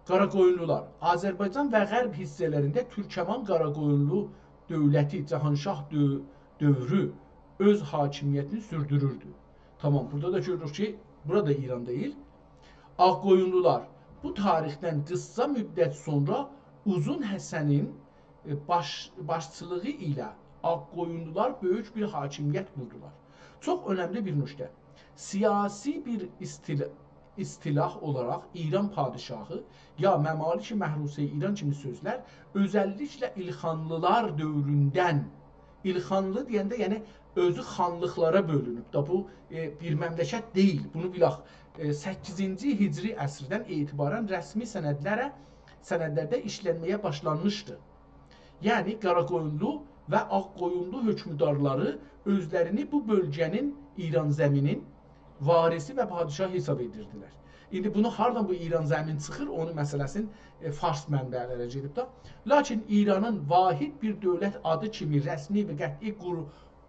Qaraqoyunlular, Azərbaycan və Qərb hissələrində Türkəman Qaraqoyunlu dövləti, Cahanşah dövrü öz hakimiyyətini sürdürürdü. Tamam, burada da görürük ki, burada İran deyil. Ağqoyunlular, bu tarixdən qısa müddət sonra Uzun Həsənin başçılığı ilə Ağqoyunlular böyük bir hakimiyyət qurdular. Çox önəmli bir nöqtə. Siyasi bir istilah olaraq İran padişahı ya Məmalik-i Məhruse-i İran kimi sözlər özəlliklə İlxanlılar dövründən, İlxanlı deyəndə yəni özü xanlıqlara bölünüb da bu bir məmləkət deyil. Bunu bilaq 8-ci Hicri əsrdən etibarən rəsmi sənədlərdə işlənməyə başlanmışdı. Yəni Qaraqoyunlu və Ağqoyunlu hökmdarları özlərini bu bölgənin İranzəminin varisi və padişah hesab edirdilər. İndi bunu hardan bu İranzəmin çıxır, onun məsələsinin fars mənbələrə gedib də. Lakin İranın vahid bir dövlət adı kimi rəsmi və qəti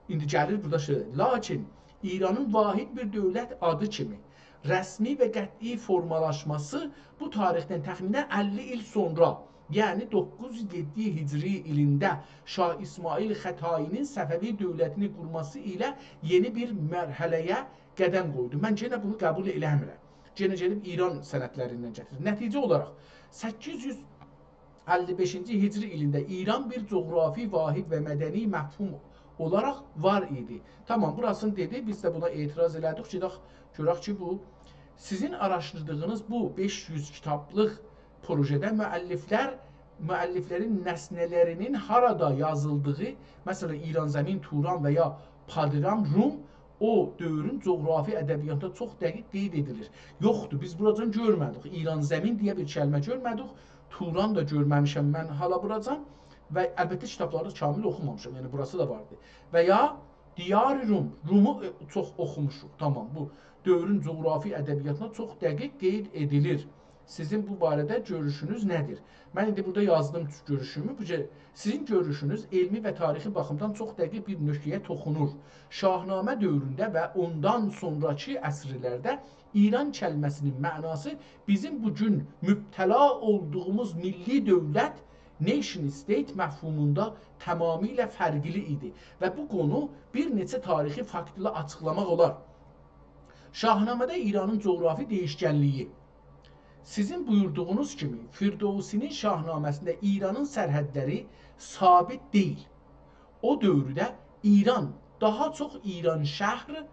indi gəlir burada şey. Lakin İranın vahid bir dövlət adı kimi rəsmi və qəti formalaşması bu tarixdən təxminən 50 il sonra, yəni 907 Hicri ilində Şah İsmail Xətainin Səfəvi dövlətini qurması ilə yeni bir mərhələyə qədəm qoydu. Mən yenə bunu qəbul eləmirəm. Yenə gedib İran sənədlərindən gətirir. Nəticə olaraq 855-ci Hicri ilində İran bir coğrafi vahid və mədəni məfhum olaraq var idi. Tamam, burasını dedi, biz də buna etiraz elədik. Görək ki, bu sizin araşdırdığınız bu 500 kitablıq projədə müəlliflərin nəsnələrinin harada yazıldığı, məsələn, İranzəmin, Turan və ya Padiram, Rum o dövrün coğrafi ədəbiyyatında çox dəqiq qeyd edilir. Yoxdur, biz buradan görmədik. İranzəmin deyə bir kəlmə görmədik. Turan da görməmişəm mən hala buracan. və əlbəttə kitabları kamil oxumamışam, yəni burası da vardı. Və ya Diyar-ı Rum, Rumu çox oxumuşuq. Tamam, bu dövrün coğrafi ədəbiyyatına çox dəqiq qeyd edilir. Sizin bu barədə görüşünüz nədir? Mən indi burada yazdım görüşümü. Sizin görüşünüz elmi və tarixi baxımdan çox dəqiq bir nöqtəyə toxunur. Şahnamə dövründə və ondan sonraki əsrlərdə İran kəlməsinin mənası bizim bugün mübtəla olduğumuz milli dövlət, nation state məfhumunda tamamilə fərqli idi və bu konu bir neçə tarixi fakt ilə açıqlamaq olar. Şahnamədə İranın coğrafi dəyişkənliyi. Sizin buyurduğunuz kimi Firdevsinin Şahnaməsində İranın sərhədləri sabit deyil. O dövrdə İran daha çox İran şəhri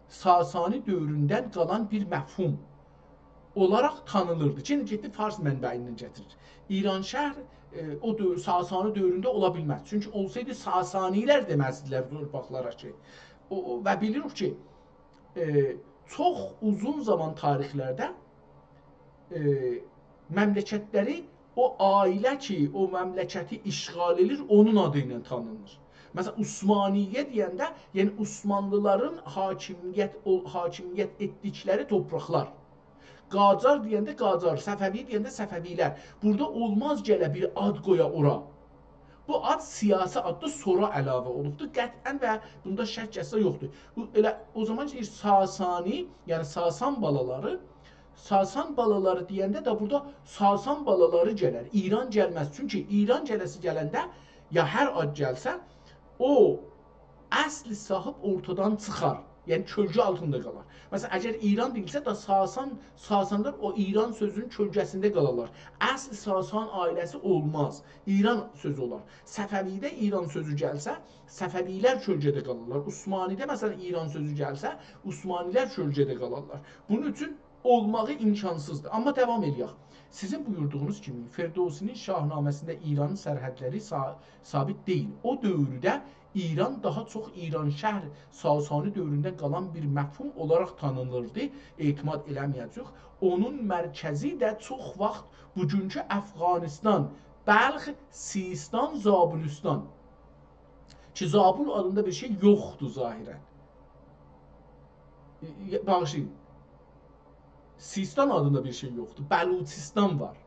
Sasani dövründən qalan bir məfhum olaraq tanınırdı. Şimdi getdi Fars mənbəyindən gətirir. İran şəhri o dövr, Sasani dövründə ola bilməz. Çünki olsaydı Sasanilər deməzdilər torpaqlara ki. Və bilirik ki, çox uzun zaman tarixlərdə məmləkətləri o ailə ki, o məmləkəti işğal edir, onun adı ilə tanınır. Məsələn, Osmaniyyə deyəndə, yəni Osmanlıların hakimiyyət etdikləri torpaqlar. Qacar deyəndə Qacar, Səfəvi deyəndə Səfəvilər. Burada olmaz gələ bir ad qoya ora. Bu ad siyasi addır, sonra əlavə olubdur. Qətən və bunda şək kəsə yoxdur. Elə o zaman ki, Sasani, yəni Sasan balaları, Sasan balaları deyəndə də burada Sasan balaları gələr. İran gəlməz. Çünki İran gələsi gələndə, ya hər ad gəlsə, o əsl sahib ortadan çıxar. Yəni kölgə altında qalar. Məsələn, əgər İran deyilsə də Sasanlar o İran sözünün kölgəsində qalarlar. Əsl Sasan ailəsi olmaz. İran sözü olar. Səfəvidə İran sözü gəlsə, Səfəvilər kölgədə qalarlar. Osmanidə məsələn İran sözü gəlsə, Osmanilər kölgədə qalarlar. Bunun üçün olmağı imkansızdır. Amma devam eləyək. Sizin buyurduğunuz kimi Firdevsinin Şahnaməsində İranın sərhədləri sabit deyil. O dövrdə İran daha çox İran şəhr Sasani dövründən qalan bir məfhum olaraq tanınırdı. Etimad eləməyəcək. Onun mərkəzi də çox vaxt bugünkü Əfqanistan, Bəlx, Sistan, Zabulistan. Ki Zabul adında bir şey yoxdur zahirən. Bağışlayın. Sistan adında bir şey yoxdur. Bəluçistan var.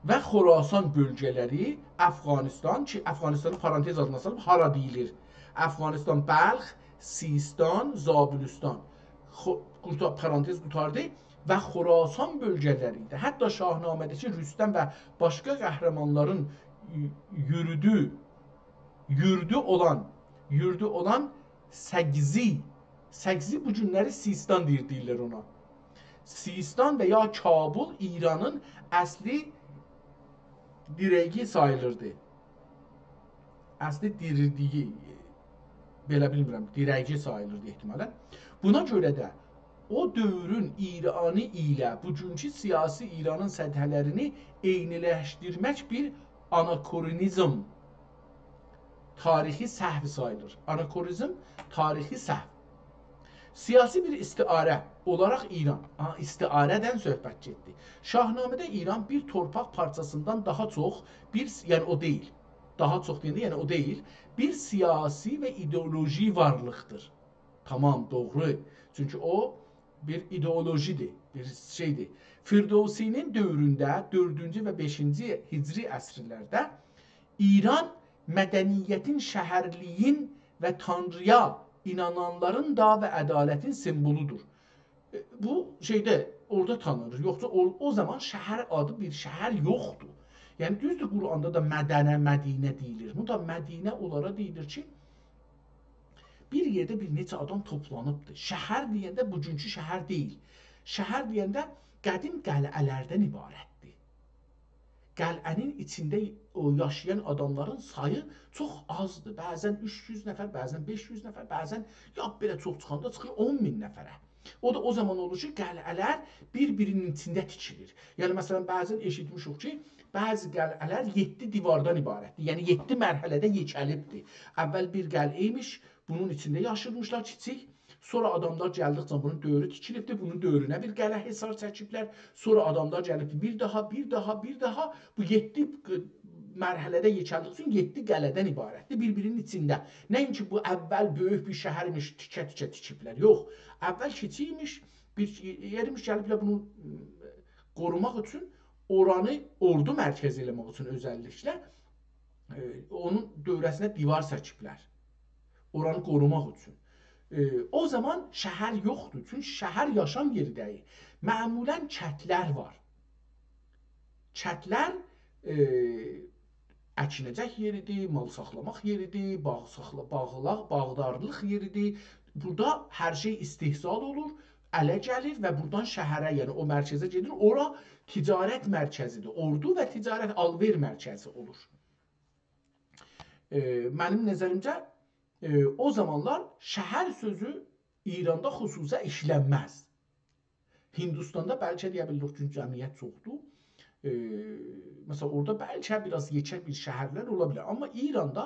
Və Xorasan bölgələri Əfqanistan ki, Əfqanistanı parantez adına salıb hara deyilir? Əfqanistan, Bəlx, Sistan, Zabulistan. Parantez qutardı və Xorasan bölgələri idi. Hətta Şahnamədəki Rüstəm və başqa qəhrəmanların yurdu olan Səgzi bu günləri Sistan deyirlər ona. Sistan və ya Kabul İranın əsli dirəyi sayılırdı. Əsli dirdiyi, belə bilmirəm, dirəyi sayılırdı ehtimalən. Buna görə də o dövrün İranı ilə bugünkü siyasi İranın səthələrini eyniləşdirmək bir anakronizm, tarixi səhv sayılır. Anakronizm, tarixi səhv. Siyasi bir istiarə olaraq İran, istiarədən söhbət getdi. Şahnamədə İran bir torpaq parçasından daha çox, yəni o deyil, daha çox deyəndə, yəni o deyil, bir siyasi və ideoloji varlıqdır. Tamam, doğru. Çünki o bir ideolojidir, bir şeydir. Firdevsinin dövründə 4-cü və 5-ci hicri əsrlərdə İran mədəniyyətin, şəhərliyin və tanrıya inananların da və ədalətin simvoludur. Bu şeydə orada tanınır. Yoxsa o zaman şəhər adı bir şəhər yoxdur. Yəni düzdür, Quranda da Mədənə, Mədinə deyilir. Bu da Mədinə onlara deyilir ki, bir yerdə bir neçə adam toplanıbdır. Şəhər deyəndə bugünkü şəhər deyil. Şəhər deyəndə qədim qəl'ələrdən ibarətdir. Qəl'ənin içində yaşayan adamların sayı çox azdır. Bəzən 300 nəfər, bəzən 500 nəfər, bəzən belə çox çıxanda çıxır 10.000 nəfərə. O da o zaman olur ki, qəl'ələr bir-birinin içində tikilir. Yəni, məsələn, bəzən eşitmişik ki, bəzi qəl'ələr 7 divardan ibarətdir. Yəni, 7 mərhələdə yekəlibdir. Əvvəl bir qəl'ə imiş, bunun içində yaşırmışlar kiçik. Sonra adamlar gəldikcə bunun dövrü tikilibdir, bunun dövrünə bir qəl'ə hesar çəkiblər. Sonra adamlar gəlibdir, bir daha. Bu 7 mərhələdə yekənlik üçün 7 qələdən ibarətdir, bir-birinin içində. Nəinki bu əvvəl böyük bir şəhərmiş, tikə-tikə tikiblər. Yox, əvvəl kiçikmiş, bir yermiş gəliblər bunu qorumaq üçün, oranı ordu mərkəzi eləmək üçün özəlliklə onun dövrəsinə divar çəkiblər. Oranı qorumaq üçün. O zaman şəhər yoxdur, çünki şəhər yaşam yeri deyil. Məmulən çətlər var. Çətlər əkinəcək yeridir, mal saxlamaq yeridir, bağdarlıq yeridir. Burada hər şey istehsal olur, ələ gəlir və buradan şəhərə, yəni o mərkəzə gedir. Ora ticarət mərkəzidir. Ordu və ticarət alver mərkəzi olur. Mənim nəzərimcə o zamanlar şəhər sözü İranda xüsusə işlənməz. Hindistanda bəlkə deyə bilirik, çünki cəmiyyət çoxdur. Məsələn, orada bəlkə biraz yekə bir şəhərlər ola bilər. Amma İranda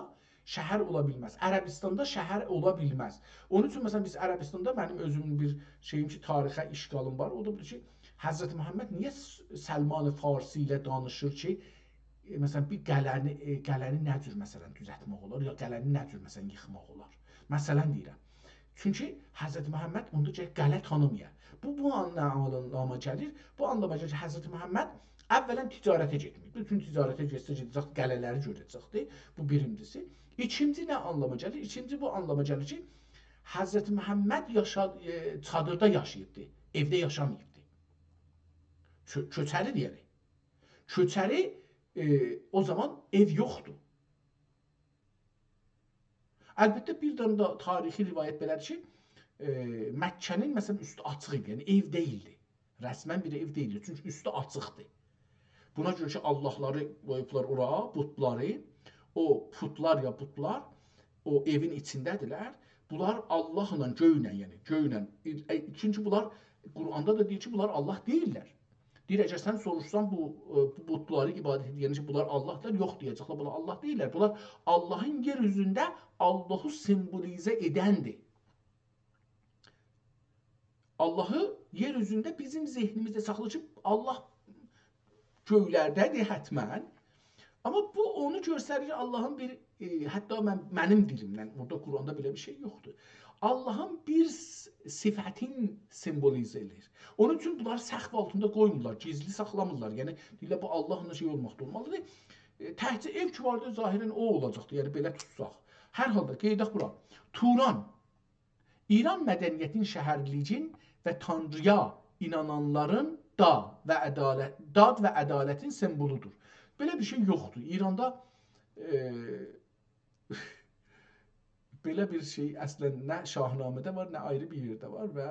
şəhər ola bilməz. Ərəbistanda şəhər ola bilməz. Onun üçün, məsələn, biz Ərəbistanda mənim özümün bir şeyim ki, tarixə işgalım var. O da budur ki, Həzrəti Məhəmməd niyə Səlman-ı Farsi ilə danışır ki, məsələn, bir qələni nə cür məsələn düzəltmək olar, ya qələni nə cür məsələn yıxmaq olar. Məsələn deyirəm. Çünki Həzrəti Məhəmməd onda ki, qələ tanımaya. Bu anlama gəlir. Bu anlama gəlir ki, Həzrəti Məhəmməd əvvələn ticarətə getmir. Bütün ticarətə gedəcək, qələləri görəcəkdir. Bu birincisi. İkinci nə anlama gəlir? İkinci bu anlama gəlir ki, Həzrəti Məhəmməd çadırda yaşayıbdı, evdə yaşamayıbdı. Köçəri deyərik. Köçəri o zaman ev yoxdur. Əlbəttə bir dənə də tarixi rivayət belədir ki, Məkkənin məsələn üstü açıq idi, yəni ev deyildi. Rəsmən bir ev deyildi, çünki üstü açıqdır. Buna görə ki, Allahları qoyublar ora, putları, o putlar ya putlar o evin içindədirlər. Bunlar Allahla, göylə, yəni göylə. Çünki bunlar Quranda da deyir ki, bunlar Allah deyirlər. Deyir, əgər sən soruşsan bu putları ibadət edir, yəni ki, bunlar Allahlar, yox deyəcəklər, bunlar Allah deyirlər. Bunlar Allahın yer üzündə Allahı simbolizə edəndir. Allahı yer üzündə bizim zehnimizdə saxlayır ki, Allah göylərdədir hətmən. Amma bu onu göstərir Allahın bir, hətta mənim dilimdən, orada Quranda belə bir şey yoxdur. Allahın bir sifətin simbolizə edir. Onun üçün bunları səxv altında qoymurlar, gizli saxlamırlar. Yəni, deyirlər, bu Allahla şey olmaqda olmalıdır. Təhcə ev ki vardı, zahirən o olacaqdır, yəni belə tutsaq. Hər halda, qeydək bura. Turan, İran mədəniyyətin şəhərliyin və Tanrıya inananların dad və ədalətin semboludur. Belə bir şey yoxdur. İranda belə bir şey əslən nə Şahnamədə var, nə ayrı bir yerdə var və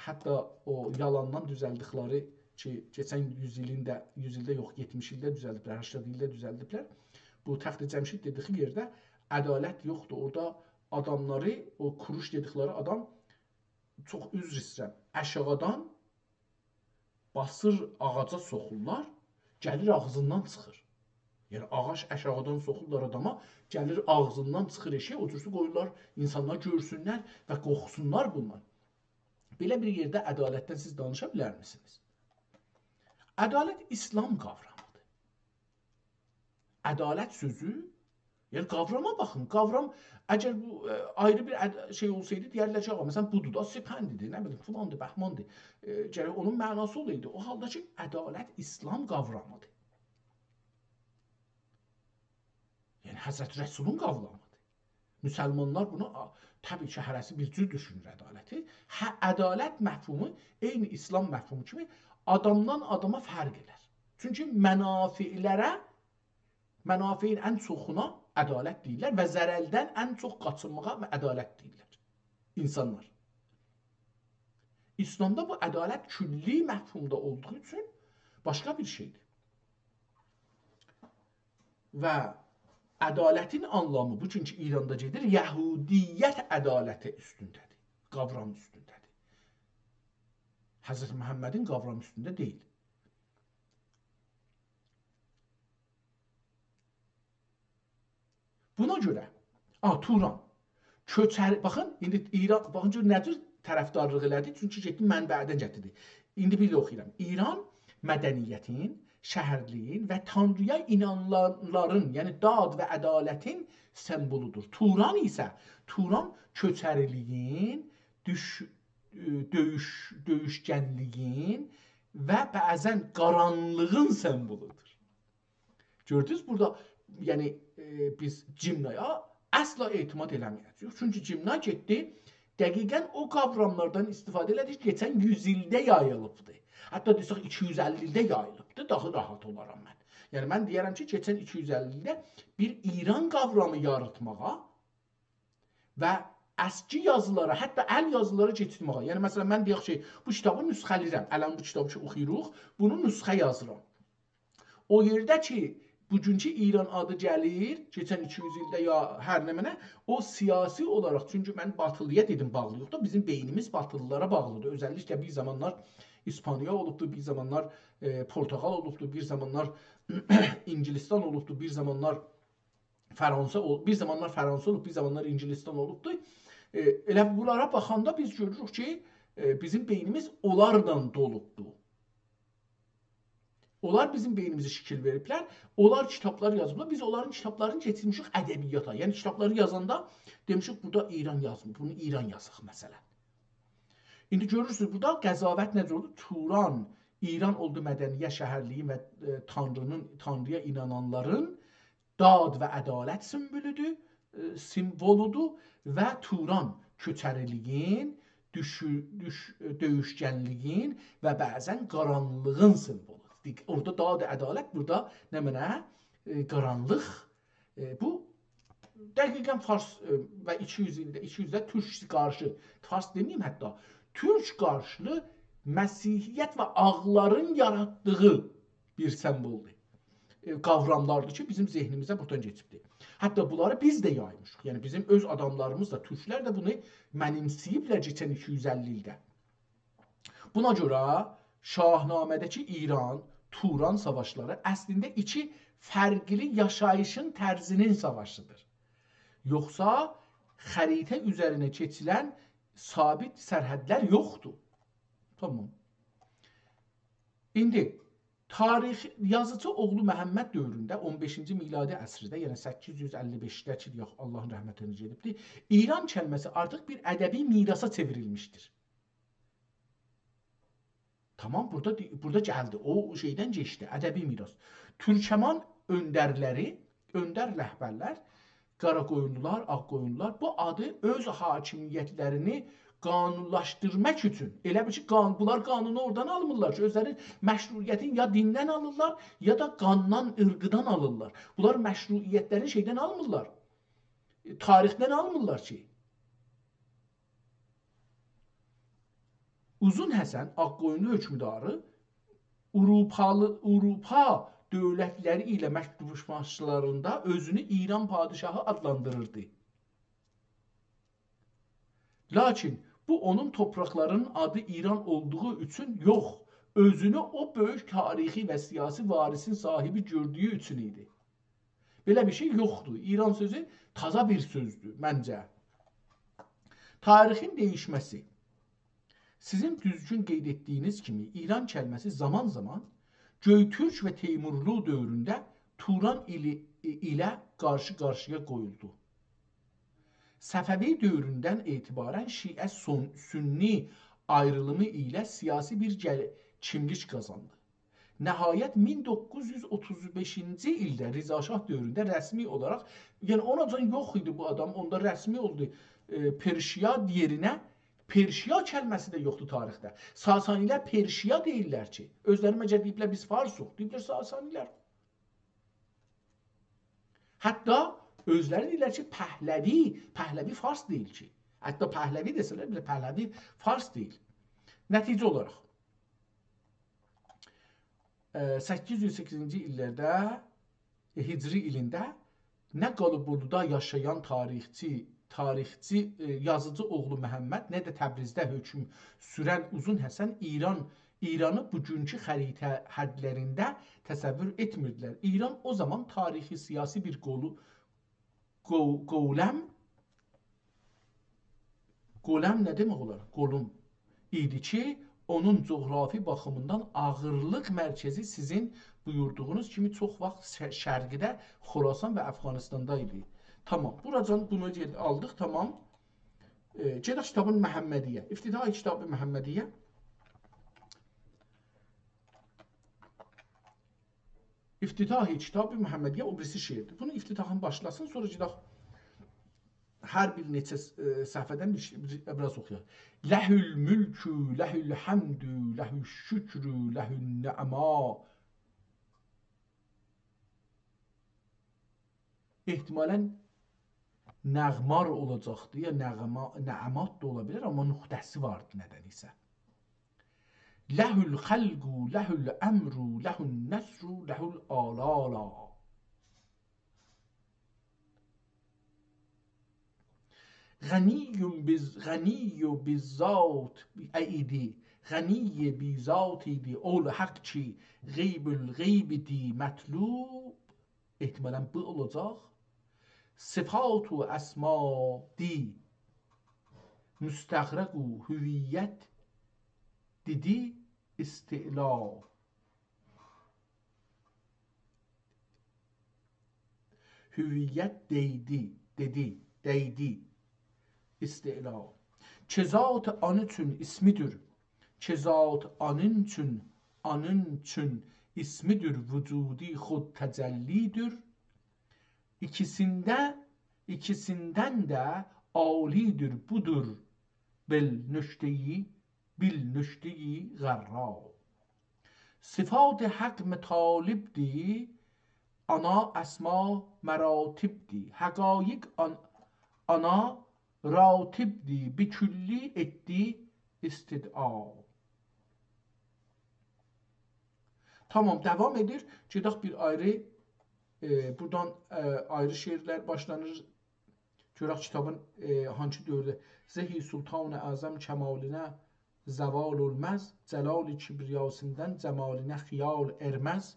hətta o yalandan düzəldikləri ki, keçən 100 ildə yox, 70 ildə düzəldiblər, 80 ildə düzəldiblər. Bu Təxti Cəmşid dediyi yerdə ədalət yoxdur. Orada adamları, o Kuruş dedikləri adam, çox üzr istəyirəm, aşağıdan basır ağaca soxurlar, gəlir ağzından çıxır. Yəni, ağac aşağıdan soxurlar adama, gəlir ağzından çıxır eşeğe, otursun qoyurlar, insanlar görsünlər və qorxsunlar bunlar. Belə bir yerdə ədalətdən siz danışa bilər misiniz? Ədalət İslam qavramıdır. Ədalət sözü, yəni qavrama baxın, qavram, əgər bu ayrı bir şey olsaydı, deyərlər ki, məsələn, budur da, sipəndidir, nə bilim, filandır, bəhmandır, gərək onun mənası olaydı. O halda ki, ədalət İslam qavramıdır. Yəni, Həzrət Rəsulun qavramıdır. Müsəlmanlar bunu, təbii ki, hərəsi bir cür düşünür ədaləti. Ədalət məhfumu, eyni İslam məhfumu kimi adamdan adama fərq edər. Çünki mənafiyin ən çoxuna ədalət deyirlər və zərəldən ən çox qaçınmağa ədalət deyirlər insanlar. İslamda bu ədalət külli məhfumda olduğu üçün başqa bir şeydir. Və ədalətin anlamı bu çünki İranda gedir, Yahudiyyət ədaləti üstündədir, qavram üstündədir. Həzrət Məhəmmədin qavram üstündə deyil. Buna görə, Turan, köçəri, baxın, indi İran, baxın gör nə cür tərəfdarlıq elədi, çünki getdi mənbəədən gətirdi. İndi bir oxuyuram. İran mədəniyyətin şəhərliyin və Tanrıya inananların, yəni dad və ədalətin sembolüdür. Turan isə Turan köçəriliyin, döyüşkənliyin və bəzən qaranlığın sembolüdür. Gördünüz burada, yəni biz Cimnaya əsla etimad eləməyəcəyik. Çünki Cimna getdi, dəqiqən o qavramlardan istifadə elədik, keçən 100 ildə yayılıbdır. Hətta desək 250 ildə yayılıbdır, daha rahat olaram mən. Yəni mən deyərəm ki, keçən 250 ildə bir İran qavramı yaratmağa və əski yazılara, hətta əl yazılara keçirməyə. Yəni məsələn mən deyək ki, bu kitabı nüsxəlirəm. Ələn bu kitabı ki oxuyuruq, bunu nüsxə yazıram. O yerdə ki bugünkü İran adı gəlir, keçən 200 ildə ya hər nə mənə, o siyasi olaraq, çünki mən batılıya dedim bağlıyıq da, bizim beynimiz batılılara bağlıdır. Özəlliklə bir zamanlar İspaniya olubdur, bir zamanlar Portugal olubdur, bir zamanlar İngilistan olubdur, bir zamanlar Fransa olub, bir zamanlar Fransa olub, bir zamanlar İngilistan olubdur. Elə bunlara baxanda biz görürük ki, bizim beynimiz onlarla dolubdur. Onlar bizim beynimizi şəkil veriblər, onlar kitablar yazıblar, biz onların kitablarını getirmişik ədəbiyyata. Yəni kitabları yazanda demişik, burada İran yazmır, bunu İran yazıq məsələn. İndi görürsünüz, burada qəzavət necə oldu? Turan, İran oldu mədəniyyət, şəhərliyin və Tanrıya inananların dad və ədalət simvoludur və Turan köçəriliyin, döyüşkənliyin və bəzən qaranlığın simvoludur. Orada dad ədalət, burada nə mənə? Qaranlıq. Bu dəqiqən Fars və 200-də türk qarşı, Fars deməyim hətta, türk qarşılı Məsihiyyət və ağların yaratdığı bir semboldur. Qavramlardır ki, bizim zehnimizə buradan keçibdir. Hətta bunları biz də yaymışıq. Yəni bizim öz adamlarımız da, türklər də bunu mənimsəyiblər keçən 250 ildə. Buna görə Şahnamədəki İran, Turan savaşları əslində iki fərqli yaşayışın tərzinin savaşıdır. Yoxsa xəritə üzərinə keçilən sabit sərhədlər yoxdur. Tamam. İndi yazıcı oğlu Məhəmməd dövründə 15-ci miladi əsrdə, yəni 855-də ki, Allahın rəhmətinə gedibdir, İran kəlməsi artıq bir ədəbi mirasa çevrilmişdir. Tamam, burada gəldi, o şeydən geçdi, ədəbi miras. Türkəman öndərləri, öndər rəhbərlər, Qaraqoyunlular, Ağqoyunlular bu adı öz hakimiyyətlərini qanunlaşdırmaq üçün, elə bir ki, bunlar qanunu oradan almırlar ki, özləri məşruiyyətin ya dindən alırlar, ya da qandan, ırqıdan alırlar. Bunlar məşruiyyətləri şeydən almırlar, tarixdən almırlar ki. Uzun Həsən, Ağqoyunlu hökmdarı, Avropa dövlətləri ilə məktublaşmalarında özünü İran padişahı adlandırırdı. Lakin bu onun topraklarının adı İran olduğu üçün yox, özünü o böyük tarixi və siyasi varisin sahibi gördüyü üçün idi. Belə bir şey yoxdur. İran sözü taza bir sözdür məncə. Tarixin değişməsi. Sizin düzgün qeyd etdiyiniz kimi İran kəlməsi zaman zaman Göytürk və Teymurlu dövründə Turan ilə qarşı-qarşıya qoyuldu. Səfəvi dövründən etibarən Şiə Sünni ayrılımı ilə siyasi bir kimlik qazandı. Nəhayət 1935-ci ildə Rza Şah dövründə rəsmi olaraq, yəni onacan yox idi bu adam, onda rəsmi oldu. Perşiya yerinə, Perşiya kəlməsi də yoxdur tarixdə. Sasanilər Perşiya deyirlər ki, özləri məcə deyiblər biz Farsuq, deyiblər Sasanilər. Hətta özləri deyirlər ki, Pəhləvi Fars deyil ki. Hətta Pəhləvi desələr bile Pəhləvi Fars deyil. Nəticə olaraq 808-ci illərdə Hicri ilində nə Qalıboluda yaşayan tarixçi yazıcı oğlu Məhəmməd, nə də Təbrizdə hökm sürən Uzun Həsən İranı bugünkü xəritə hədlərində təsəvvür etmirdilər. İran o zaman tarixi siyasi bir qoləm nə demək olar? Qolum idi ki, onun coğrafi baxımından ağırlıq mərkəzi sizin buyurduğunuz kimi çox vaxt şərqidə Xorasan və Əfqanistanda idi. Tamam. Buradan bunu aldıq. Tamam. Gedək kitabın Məhəmmədiyyə. İftidai kitabı Məhəmmədiyyə. İftidai kitabı Məhəmmədiyyə o birisi şeirdir. Bunu iftidahın başlasın, sonra gedək hər bir neçə səhvədən biraz oxuyaq. Ləhül mülkü, ləhül həmdü, ləhül şükrü, ləhül nə'ma. Ehtimalən nəğmar olacaqdı, ya nə'amat da ola bilər, amma nöqtəsi vardı nədənsə. Ləhül xəlqu, ləhül əmru, ləhül nəsru, ləhül alala. غنی بالذات ایدی غنی بی ذاتی دی اول حق چی غیب الغیب دی مطلوب احتمالا bu olacaq sıfat و اسما دی müstəğrəq و hüviyyət dedi istila hüviyyət deydi İstila. Çezat anın üçün ismidir. Çezat anın üçün ismidir. Vücudi xud təcəllidir. İkisindən də alidir budur. Bil nüşteyi qarra. Sıfat haq metalibdi. Ana əsma məratibdi. Həqaiq ana ratibdi, bir külli etdi istid'a. Tamam, devam edir. Gedək bir ayrı, buradan ayrı şeirlər başlanır. Görək kitabın hangi dövrdə. Zehi Sultan-ı Azam kəmalinə zəval olmaz, cəlal-i kibriyasından cəmalinə xiyal erməz.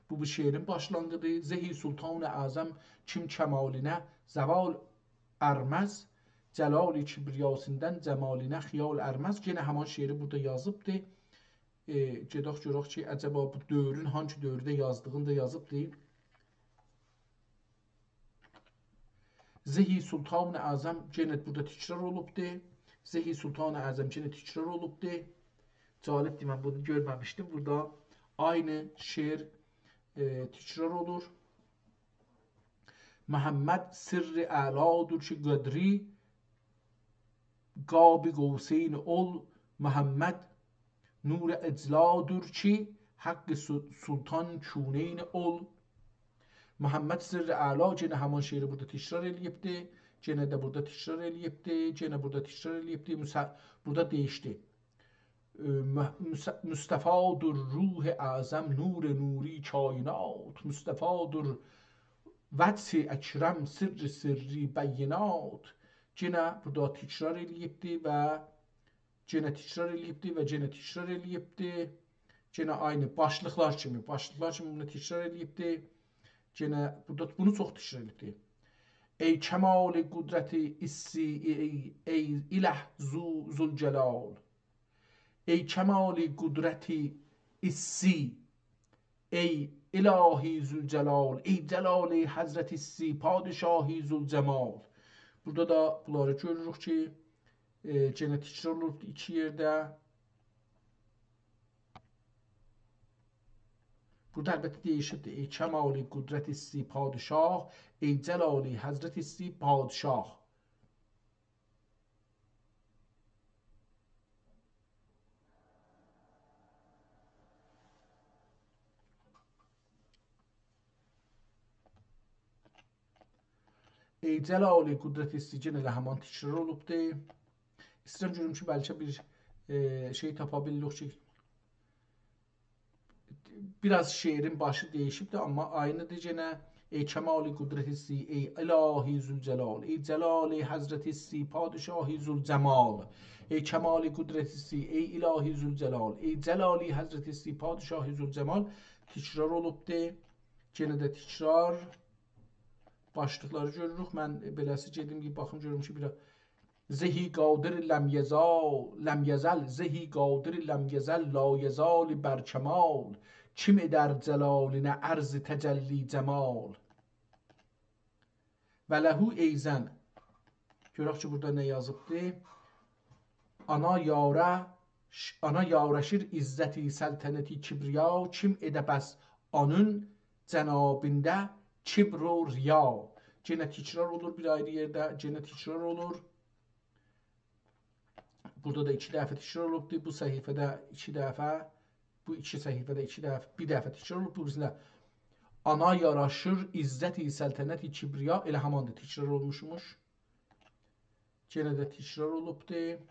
Bu şeirin başlanğıdır. Zehi Sultan-ı Azam kim kəmalinə zəval erməz, Cəlal-i kibriyasından cəmalinə xiyal ərməz. Yenə həman şeiri burada yazıbdır. Gedək görək ki, əcəba bu dövrün hangi dövrdə yazdığını da yazıbdır. Zehi Sultan-ı Azam yenə burada təkrar olubdur. Zehi Sultan-ı Azam yenə təkrar olubdur. Cəlibdir, mən bunu görməmişdim. Burada aynı şeir təkrar olur. Məhəmməd sirri əladır ki, qədri Qabi Qovseyn ol Məhəmməd nur ecladır ki Haqqı Sultan Küneyn ol. Məhəmməd sirri əla yenə həman şeiri burada təkrar eləyibdir. Yenə də burada təkrar eləyibdir. Yenə burada təkrar eləyibdir. Burada deyişdi. Müstəfadır ruh əzəm nur nuri kainat. Müstəfadır vəc-i əkrəm sirri bəyinat. Yenə burada təkrar eləyibdir və yenə təkrar eləyibdir və yenə təkrar eləyibdir. Yenə aynı başlıqlar kimi bunu təkrar eləyibdir. Yenə burada bunu çox təkrar eləyibdir. Ey kəmal-i qudrəti issi ey iləh zülcəlal. Ey kəmal-i qudrəti issi ey ilahi zülcəlal. Ey cəlal-i həzrət issi padişahi zülcəmal. Burada da bunları görürük ki, yenə təkrar olub iki yerdə. Burada əlbəttə deyişibdir. Ey kəmal-i qudrət issi padişah, ey cəlal-i həzrət issi padişah. Ey cəlal-i qudrət issi yenə də həman təkrar olubdur. İstəyirəm görüm ki, bəlkə bir şey tapa bilirik ki, biraz şeirin başı değişibdir, amma aynıdır yenə. Ey kəmal-i qudrət issi, ey ilahi zülcəlal, ey cəlal-i həzrət issi, padişahi zülcəmal. Ey kəmal-i qudrət issi, ey ilahi zülcəlal, ey cəlal-i həzrət issi, padişahi zülcəmal. Təkrar olubdur. Yenə də təkrar başlıqları görürük. Mən beləsi gedim, baxım görürüm ki, زهی قادر لم یزل زهی قادر لم یزل لا یزال بر کمال kimi در cəlalinə ərz təcəlli cəmal və ləhu eyzən. Görək ki, burada nə yazıbdır? Ana yaraşır izzəti səltənəti kibriya, kim edə bəs onun cənabində kibr و riya. Yenə təkrar olur bir ayrı yerdə, yenə təkrar olur. Burada da 2 dəfə təkrar olubdur. Bu səhifədə 2 dəfə, bu 2 səhifədə 2 dəfə, bir dəfə təkrar olub. Bu birisində ana yaraşır izzəti səltənəti kibriya, elə hamandır, təkrar olmuşmuş. Yenə də təkrar olubdur.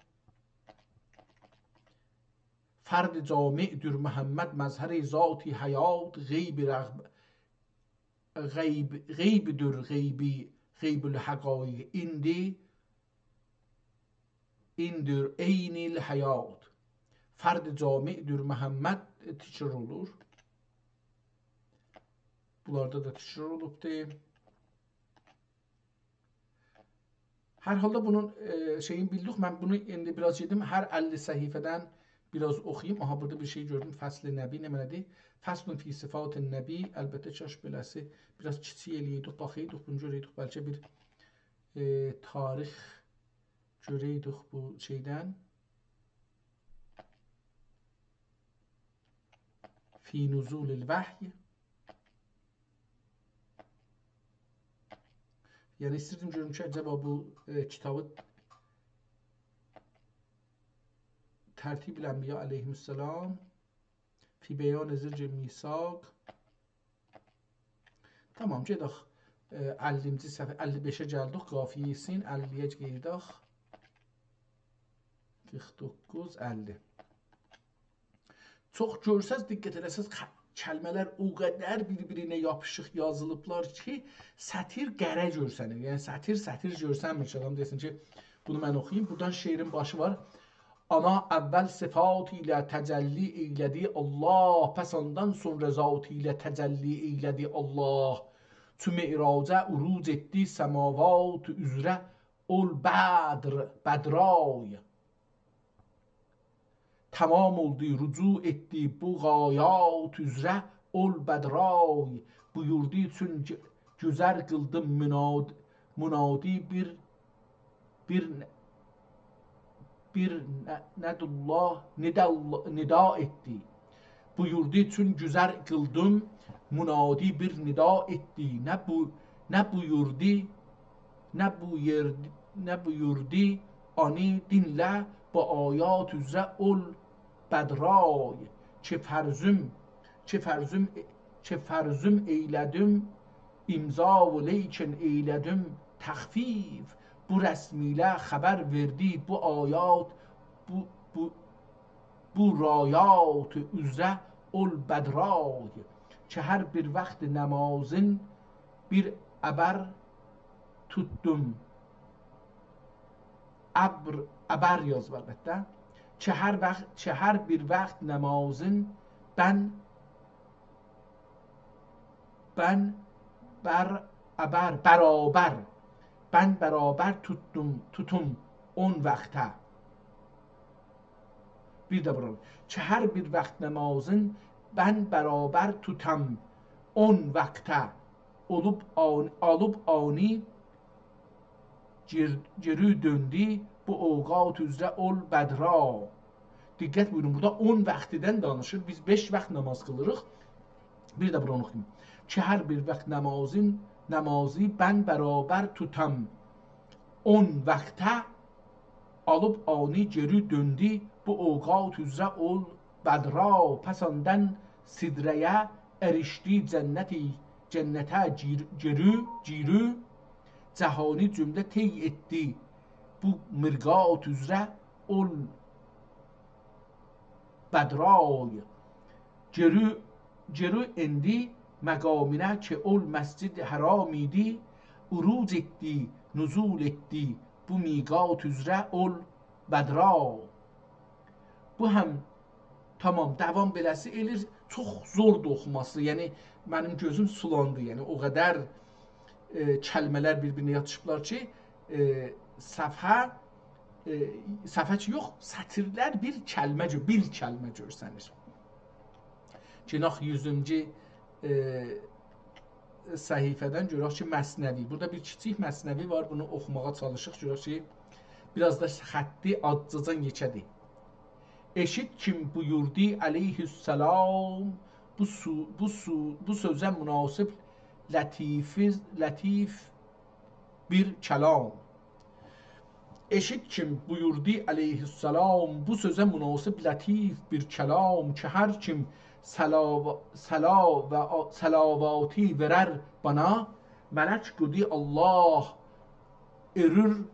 Fərd cami'dür Məhəmməd məzhər-i zati həyat, qeybidir qeybül həqaiq indir eynil həyat. Fərd cami'dür Məhəmməd təkrar olur. Bunlarda da təkrar olubdur. Hər halda bunun şeyini bildik. Mən bunu indi biraz yedim. Hər 50 səhifədən biraz oxuyayım. Aha, burada bir şey gördüm. Fəsl-i Nəbi nə mənadır? Fəslun fi sifat-ı Nəbi. Əlbəttə kaş beləsi biraz kiçik eləydik, baxıyorduk, bunu görəydik. Bəlkə bir tarix görəydik bu şeydən. Fi nuzulil vəhy. Yəni istəyirdim görüm ki, acaba bu kitabı Tərtib-ül Ənbiya əleyhissalam fi beyan zirc misaq. Tamam, gedək 50-ci səhifə, 55-ə gəldik, qafiyesin 50-yə qeydək. 49, 50. Çox görsəz, diqqət eləsəz, kəlmələr o qədər bir-birinə yapışıq yazılıblar ki, sətir qərə görsənir. Yəni sətir görsənmir ki, adam desin ki, bunu mən oxuyayım. Buradan şeirin başı var. Ana əvvəl sifat ilə təcəlli eylədi Allah, pəs ondan sonra zat ilə təcəlli eylədi Allah. Çü mi'racə uruc etdi səmavat üzrə ol bədray. Tamam oldu, rücu etdi bu gayat üzrə ol bədray. Buyurdu üçün güzər qıldım münadi bir nədullah nida etdi. Buyurdu üçün güzər qıldım münadi bir nida etdi. Nə buyurdu ani dinlə bu ayat üzrə ol bədray. Çe fərzüm eylədim imza və leykin eylədim təxfif. Bu rəsmilə xəbər verdi bu ayat bu rayat üzrə ol bədray. Ki hər bir vaxt namazın bir əbər tutdum. Əbər yazıb əlbəttə. Ki hər bir vaxt namazın mən bərabər tutum 10 vaxtə. Bir də bura. Ki hər bir vaxt namazın mən bərabər tutam 10 vaxtə. Alıb ani geri döndü bu ovqat üzrə ol bədra. Diqqət buyurun, burada 10 vaxtidən danışır. Biz 5 vaxt namaz qılırıq. Bir də bunu oxuyayım. Ki hər bir vaxt namazı mən bərabər tutam 10 vaxtə. Alıb ani geri döndü bu ovqat üzrə ol bədra. Pəs ondan sidrəyə erişdi cənnətə girü. Cəhani cümlə tey etdi bu mirqat üzrə ol bədray. Geri endi məqaminə ki ol məscid haram idi. Uruc etdi, nuzul etdi bu miqat üzrə ol bədra. Bu həm tamam, davam beləsi elir. Çox zordur oxuması. Yəni mənim gözüm sulandı. Yəni o qədər kəlmələr bir-birinə yatışıblar ki, səfhə səfəç yox, sətirlər bir kəlmə görsənir. Cenab 100-cü səhifədən görək ki, məsnəvi. Burada bir kiçik məsnəvi var, bunu oxumağa çalışıq. Görək ki, biraz da xətti acıcan yekədir. Eşit kim buyurdu əleyhissalam, bu sözə münasib latif bir kəlam. Eşit kim buyurdu əleyhissalam, bu sözə münasib latif bir kəlam ki, hər kim səlavati verər bana, mələk qudi Allah erürür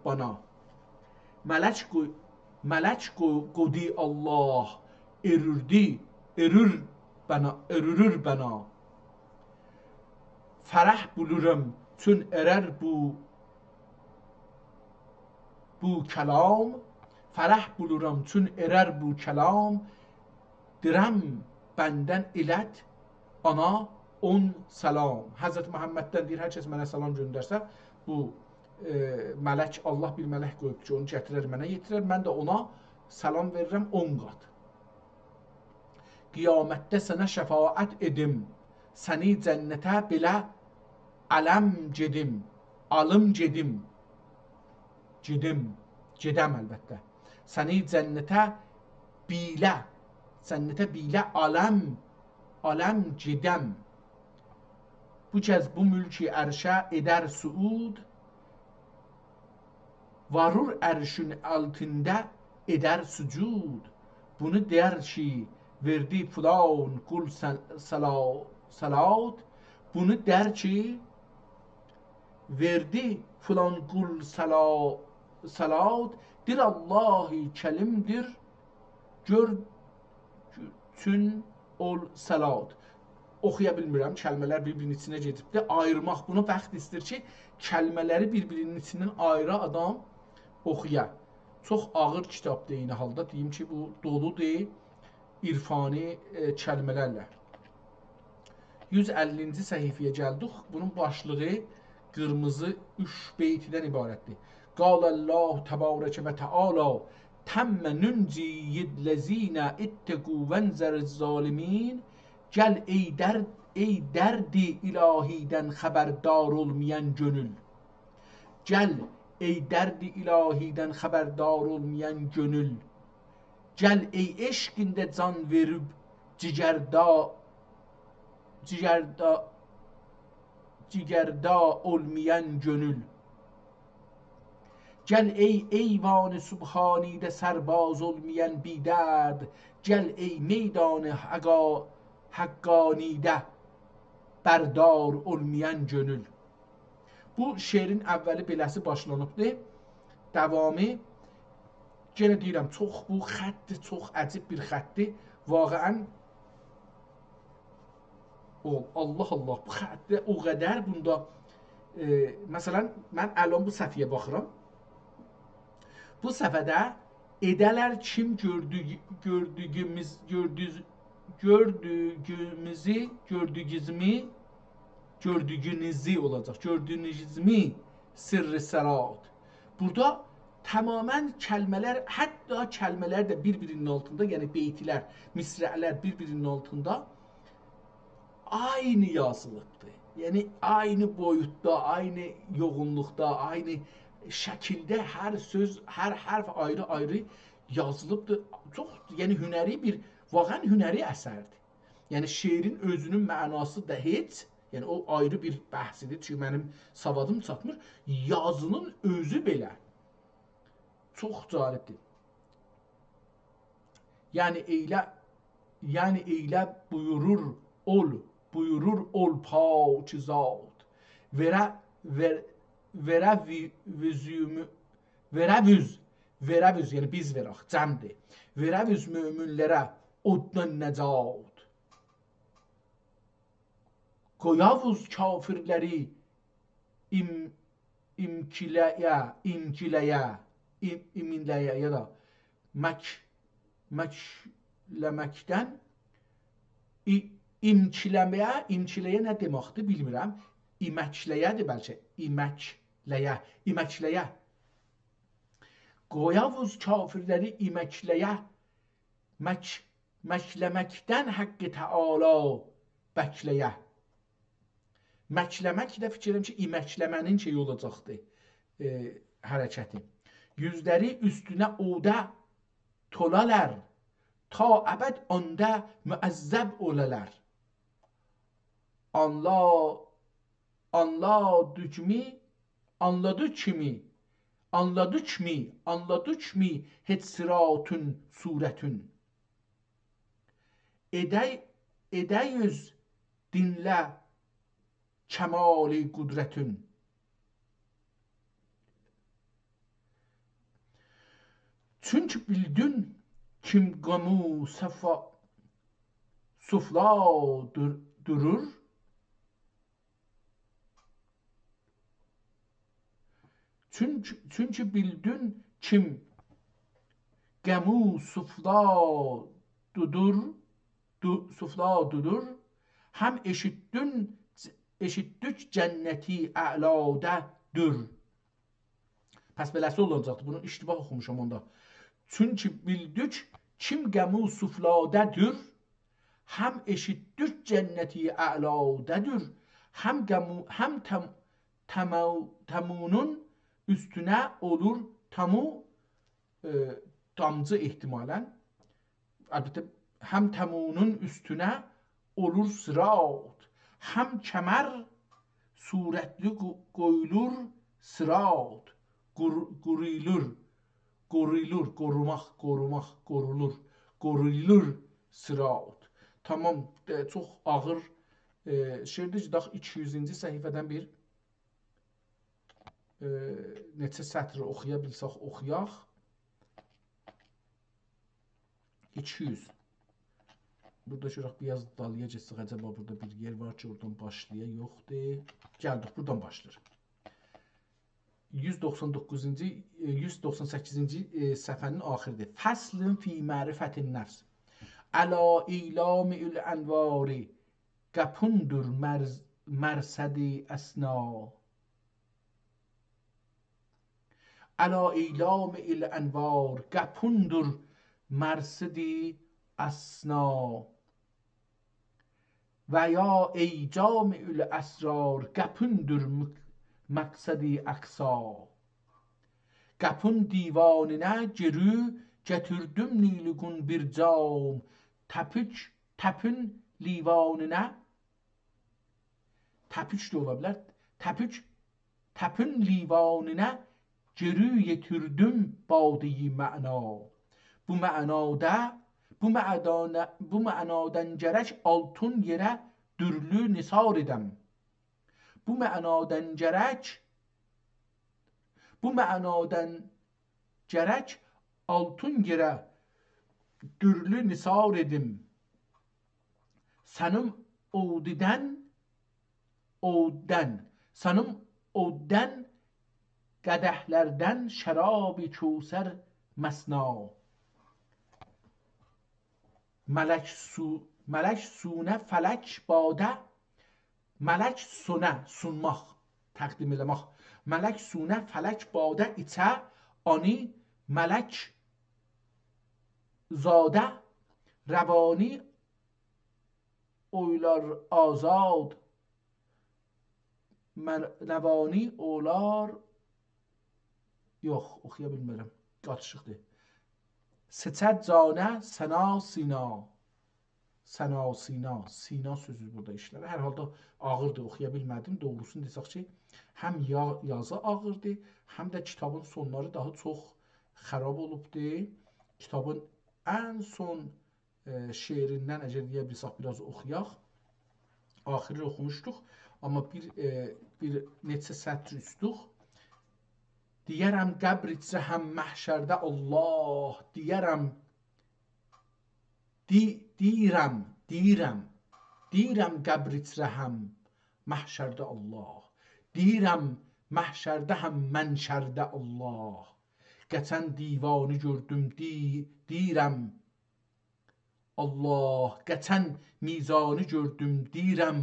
bana. Mələk qudi Allah erür bana. Fərəh bulurum çün erər bu kəlam, fərəh buluram çün erər bu kəlam, dirəm bəndən ilət ana on salam. Həzrət Məhəmməddən deyir, hər kəs mənə salam göndərsə, bu mələk, Allah bir mələk qoyub ki, onu gətirər, mənə yetirər, mən də ona salam verirəm 10 qat. Qiyamətdə sənə şəfaət edim, səni cənnətə belə ələm gedim, alım gedim, gedəm əlbəttə. Səni cənnətə bilə aləm gedəm. Bu kəz bu mülki ərşə edər suud, varur ərşün altında edər sucud. Bunu der ki, verdi filan qul salat, bunu der ki, verdi filan qul salat, dil Allahi kəlimdir, gör çün ol salat. Oxuya bilmirəm, kəlmələr bir-birinin içinə gedibdir. Ayırmaq buna vaxt istəyir ki, kəlmələri bir-birinin içindən ayıra adam oxuya. Çox ağır kitabdır eyni halda. Deyim ki, bu doludur irfani kəlmələrlə. 150-ci səhifəyə gəldik. Bunun başlığı qırmızı 3 beytidən ibarətdir. Qaləllahu təbarəkə və təala təmmə nünciyidləzinə ittəqu vənzəriz-zalimin. Gəl ey dərdi ilahidən xəbərdar olmayan gönül. Gəl ey dərdi ilahidən xəbərdar olmayan gönül. Gəl ey eşqində can verib cigərda olmayan gönül. Gəl ey eyvan-ı subhanidə sərbaz olmayan bidərd. Gəl ey meydan haqqanidə bərdar olmayan gönül. Bu şeirin əvvəli beləsi başlanıbdır. Davamı, yenə deyirəm, bu xətti çox əcib bir xətti. Vaqəən, Allah, bu xətti o qədər bunda, məsələn, mən ələn bu səhifəyə baxıram. Bu səhifədə edələr kim gördüyünüzü olacaq. Gördüyünüzü sirri sərat. Burada tamamən kəlmələr, hətta kəlmələr də bir-birinin altında, yəni beytilər, misrələr bir-birinin altında aynı yazılıbdır. Yəni aynı boyutda, aynı yoğunluqda, aynı şəkildə hər söz, hər hərf ayrı-ayrı yazılıbdır. Çox, yəni hünəri bir, vaqən hünəri əsərdir. Yəni şeirin özünün mənası da heç, yəni o ayrı bir bəhsidir, çünki mənim savadım çatmır. Yazının özü belə çox cəlibdir. Yəni eylə buyurur ol pakizat. Verəvüz, yəni biz verək, cəmdir. Verəvüz möminlərə oddan nəcat. Qoyavuz kafirləri imkiləyə ya da məkləməkdən imkiləyə nə deməkdir bilmirəm. İməkləyədir bəlkə, iməkləyə. Qoyavuz kafirləri iməkləyə, məkləməkdən Haqqı Teala bəkləyə. Məkləmək də fikirəm ki, iməkləmənin şey olacaqdır, hərəkəti. Yüzləri üstünə odə tolalar, ta əbəd onda müəzzəb olalar. Anladık mi heç sıratun surətün. Edəyiz dinlə kəmali qudrətün. Çünki bildin kim qamu sufla durur. Çünki bildin kim qamu sufla dudur. Həm eşitdük cənnəti əladadır. Pəs beləsi olacaqdır. Bunu iştibah oxumuşam onda. Çünki bildik kim qəmu sufladədir. Həm eşitdük cənnəti əladadır. Həm təmunun üstünə olur tamu, damcı ehtimalən. Əlbəttə, həm təmunun üstünə olur sırat. Həm kəmər surətli qoyulur sırat. Qorulur sırat. Tamam, çox ağır şeirdir. Dax 200-cü səhifədən bir neçə sətri oxuya bilsək oxuyaq. 200. Burada şuraq biraz dalıya geçsək, acaba burada bir yer var ki, oradan başlaya, yoxdur. Gəldik, buradan başlayır. 198-ci səhifənin axiridir. Fəslin fi mərifətin nəfs. Əla ilamil ənvari qəpundur mərsədi əsna. Əla ilamil ənvar qəpundur mərsədi əsna. Və ya ey camiül əsrar qəpundur məqsədi əqsa. Qəpun divanına girü gətirdim nilüqün bir cam. Təpün livanına, təpüç də ola bilər. Təpün livanına girü yetirdim badiyi məna. Bu mənadan gərək altın yerə dürlü nisar edəm. Bu mənadan gərək altın yerə dürlü nisar edim. Sənim oddən qədəhlərdən şərab-ı kəvsər məsna. Mələk sunə fələk badə. Mələk sunə, sunmaq, təqdim eləmək. Mələk sunə fələk badə içə ani mələk zadə. Rəvani oylar azad. Rəvani oylar, yox, oxuya bilmirəm, qatışıqdır. Seçər canə səna sina. Səna sina. Sina sözü burada işlər. Hər halda ağırdır, oxuya bilmədim. Doğrusunu desək ki, həm yazı ağırdır, həm də kitabın sonları daha çox xərab olubdur. Kitabın ən son şeirindən əgər deyə bilsək biraz oxuyaq. Axiri oxumuşduq, amma bir neçə sətr üstduq. Deyərəm qəbr içrə həm məhşərdə Allah. Deyirəm qəbr içrə həm məhşərdə Allah. Deyirəm məhşərdə həm mənşərdə Allah. Geçən divanı gördüm, deyirəm Allah. Geçən mizanı gördüm, deyirəm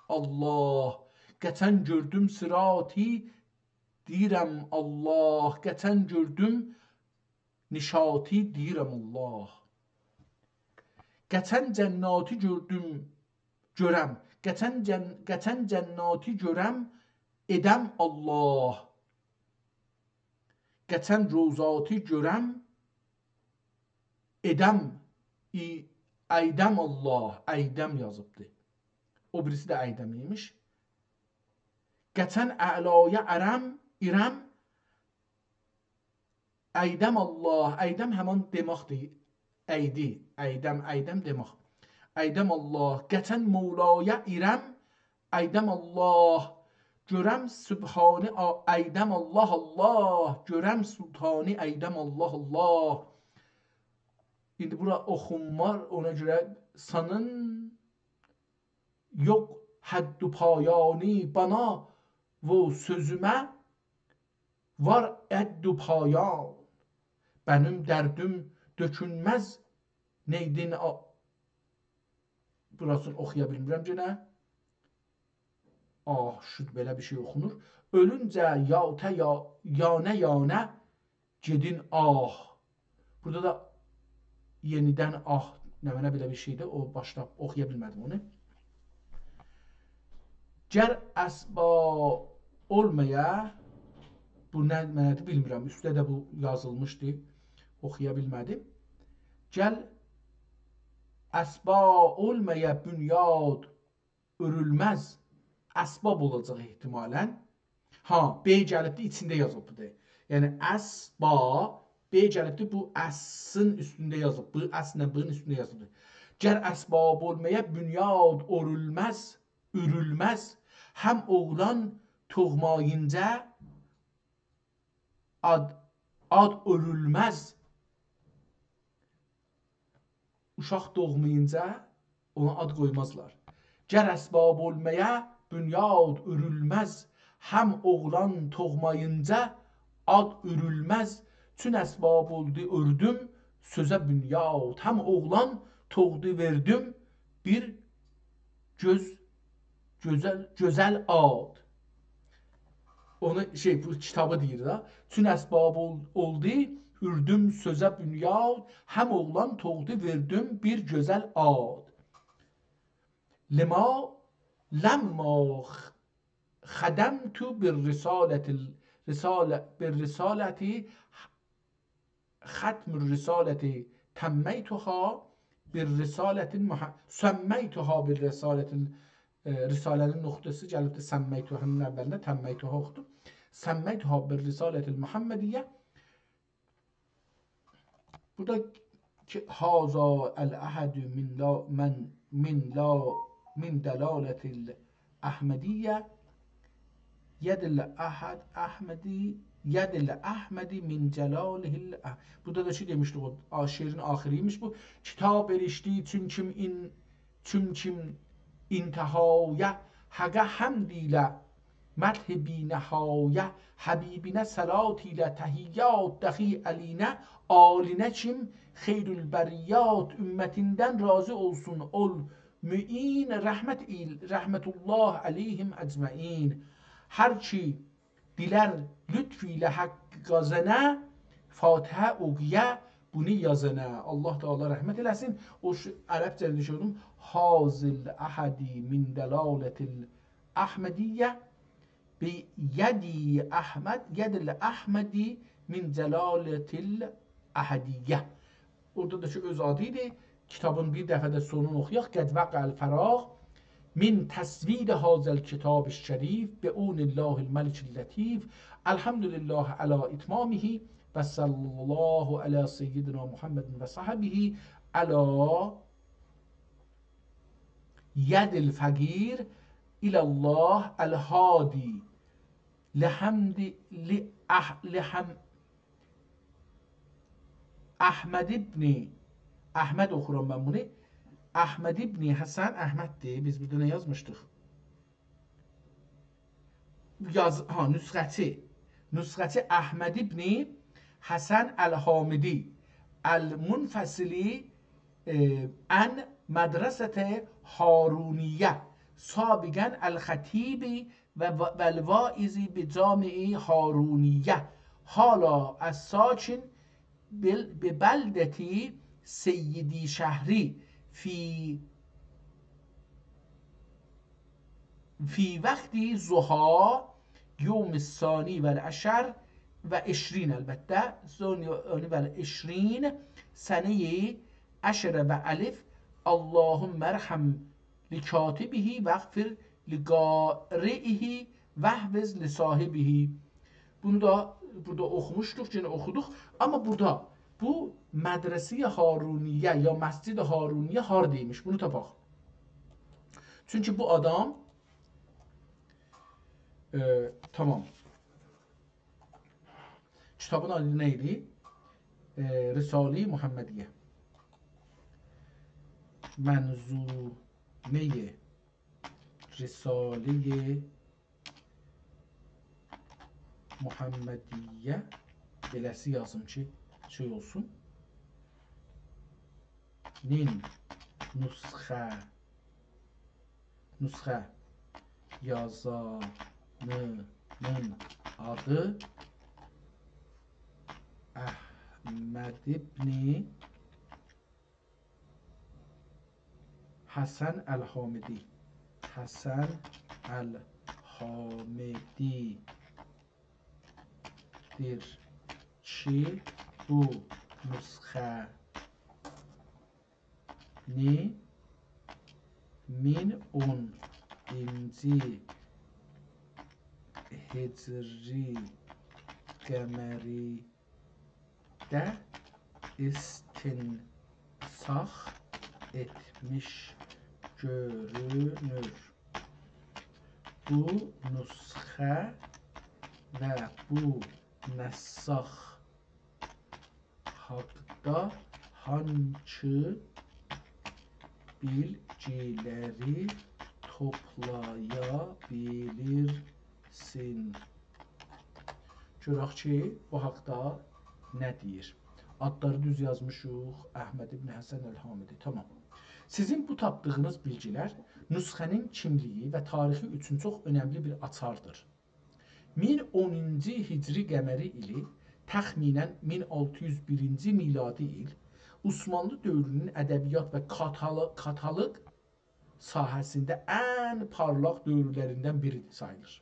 Allah. Geçən gördüm sirati, deyirəm Allah. Geçən gördüm nişati deyirəm Allah. Geçən cənnati görəm. Geçən cənnati görəm, edəm Allah. Geçən rozatı görəm, edəm, əydəm Allah. Əydəm yazıbdır. O birisi də əydəm imiş. Geçən əlaya irəm, əydəm Allah. Əydəm həman deməkdir. Əydi, əydəm demək. Əydəm Allah. Geçən Mevlaya irəm, əydəm Allah. Görəm Sübhani, əydəm Allah Allah. Görəm Sultani, əydəm Allah Allah. İndi bura oxunmar, ona görə sanın yok haddu payani bana və sözümə var eddu payan. Benim dərdim dökünməz neydin burasını oxuya bilmirəm yenə. Şud belə bir şey oxunur. Ölüncə yanə gedin Burada da yenidən nə belə bir şeydir. O başda oxuya bilmədim onu. Gər əsba olmaya, bu nə mənədir bilmirəm. Üstdə də bu yazılmışdı. Oxuya bilmədim. Gəl əsba olmaya bünyad örülməz. Əsbab olacaq ehtimalən. B gəlibdir, içində yazılıbdır. Yəni əsba, B gəlibdir, bu əsin üstündə yazılıb. Bu əslə bunun üstündə yazılıbdır. Gər əsbab olmaya bünyad örülməz. Həm oğlan toğmayınca ad örülməz. Uşaq doğmayınca ona ad qoymazlar. Gər əsbab olmaya bünyad örülməz. Həm oğlan toğmayınca ad örülməz. Çün əsbab oldu ördüm sözə bünyad. Həm oğlan toğdu verdim bir gözəl ad. Onu bu kitabı deyir da. Çün əsbab oldu ürdüm sözə bünyad. Həm oğlan toğdu verdim bir gözəl ad. Lemma خدمت بالرسالة ختم الرسالة تمیتها بالرسالة سمیتها بالرسالة Risalenin noktası gəlibdir səmməytuhanın əvvəlinə təmməytuha oxudum. Səmməytuha بالرسالة Muhammediyyə. Burada ki haza el-ahadu min delaletil Ahmediyyə. Yedil ahad Ahmedi min celalihil. Burada da demiştik, o şiirin ahiriymiş bu. Kitab erişti çün kim intihaya haga hamdiyle مدح بی نهایه حبیبینه سلاتیله تهیات دخی aline aline çim xeyrül beriyat ümmetinden razı olsun ol mü'in rahmetullah aleyhim ecmain. Her ki diler lütfiyle hakka zene Fatiha ogiye bunu yazana. Allah Teala rahmet eylesin. O Arapçada düşündüm. Hazil ahadi min delaletil Ahmediyye bi yedi Ahmed yedil Ahmedi min celaletil ahadiyye. Orada da öz adıydı. Kitabın bir dəfə də sonunu oxuyaq. Qəd vəqəl fəraq min təsvid hazəl kitab-ı şərif bi unillahil məlikil lətif. Elhamdülillah əla itmamihi və sallallahu əla seyyidina Muhammedin və sahabihi əla yədil fəqir ilallah əl-hadi lihamdi Ahmed ibni Ahmed okuram ben bunu. Ahmed ibni Hasan Ahmed'di. Biz burada ne yazmıştık? Nüsxəti Ahmed ibni Hasan el-Hamidi el-Munfasili en medresete Haruniye sabiqen el-Xatibi vel-Vaizi bi cami'i Haruniye hala as-sakin bebeldeti seyyidi şehri fi vakti zuha yevm sani vel eşer ve eşrin elbette sani vel eşrin seneyi eşere ve elif Allahümme erham li katibihi ve gfir li gari'ihi ve hfiz li sahibihi. Bunu da burada oxumuşduq, yenə oxuduq. Amma burada bu Mədrəsə-i Haruniyə ya Məscid-i Haruniyə harda imiş? Bunu tapaq. Çünki bu adam tamam. Kitabın adı nə idi? Risale-i Muhammediyyə. Mənzume-i Risale-i Muhammediyyə beləsi yazım ki, şey olsun. Nin nüsxə yazanının adı Əhməd ibn Həsən Əl-Hamidi. Həsən Əl-Hamididir ki, bu nüsxəni 1010-ci Hicri qəməridə istinsaq etmiş görünür. Bu nüsxə və bu nəssax haqda hansı bilgiləri toplaya bilirsin? Görək ki, bu haqda nə deyir? Adları düz yazmışıq. Əhməd ibn Həsən Əl-Hamidi. Tamam. Sizin bu tapdığınız bilgilər nüsxənin kimliyi və tarixi üçün çox önəmli bir açardır. 1010-cu Hicri qəməri ili təxminən 1601-ci miladi il Osmanlı dövrünün ədəbiyyat və katalıq sahəsində ən parlaq dövrlərindən biri sayılır.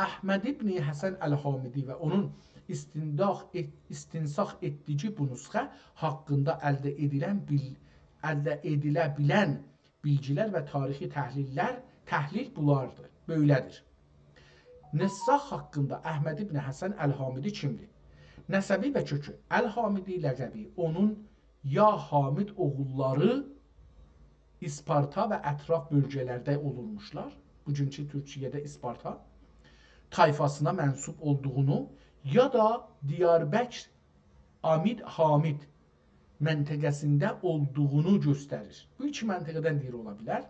Əhməd ibn Həsən Əl-Hamidi və onun istinsax etdiyi bu nüsxə haqqında əldə edilə bilən bilgilər və tarixi təhlil bulardır, böylədir. Nəssax haqqında Əhməd ibn Həsən Əl-Hamidi kimdir? Nəsəbi və kökü Əl-Hamidi ləqəbi onun ya Hamid oğulları İsparta və ətraf bölgələrdə olurmuşlar. Bugünkü Türkiyədə İsparta tayfasına mənsub olduğunu ya da Diyarbəkr Amid Hamid məntəqəsində olduğunu göstərir. Bu iki məntəqədən biri ola bilər.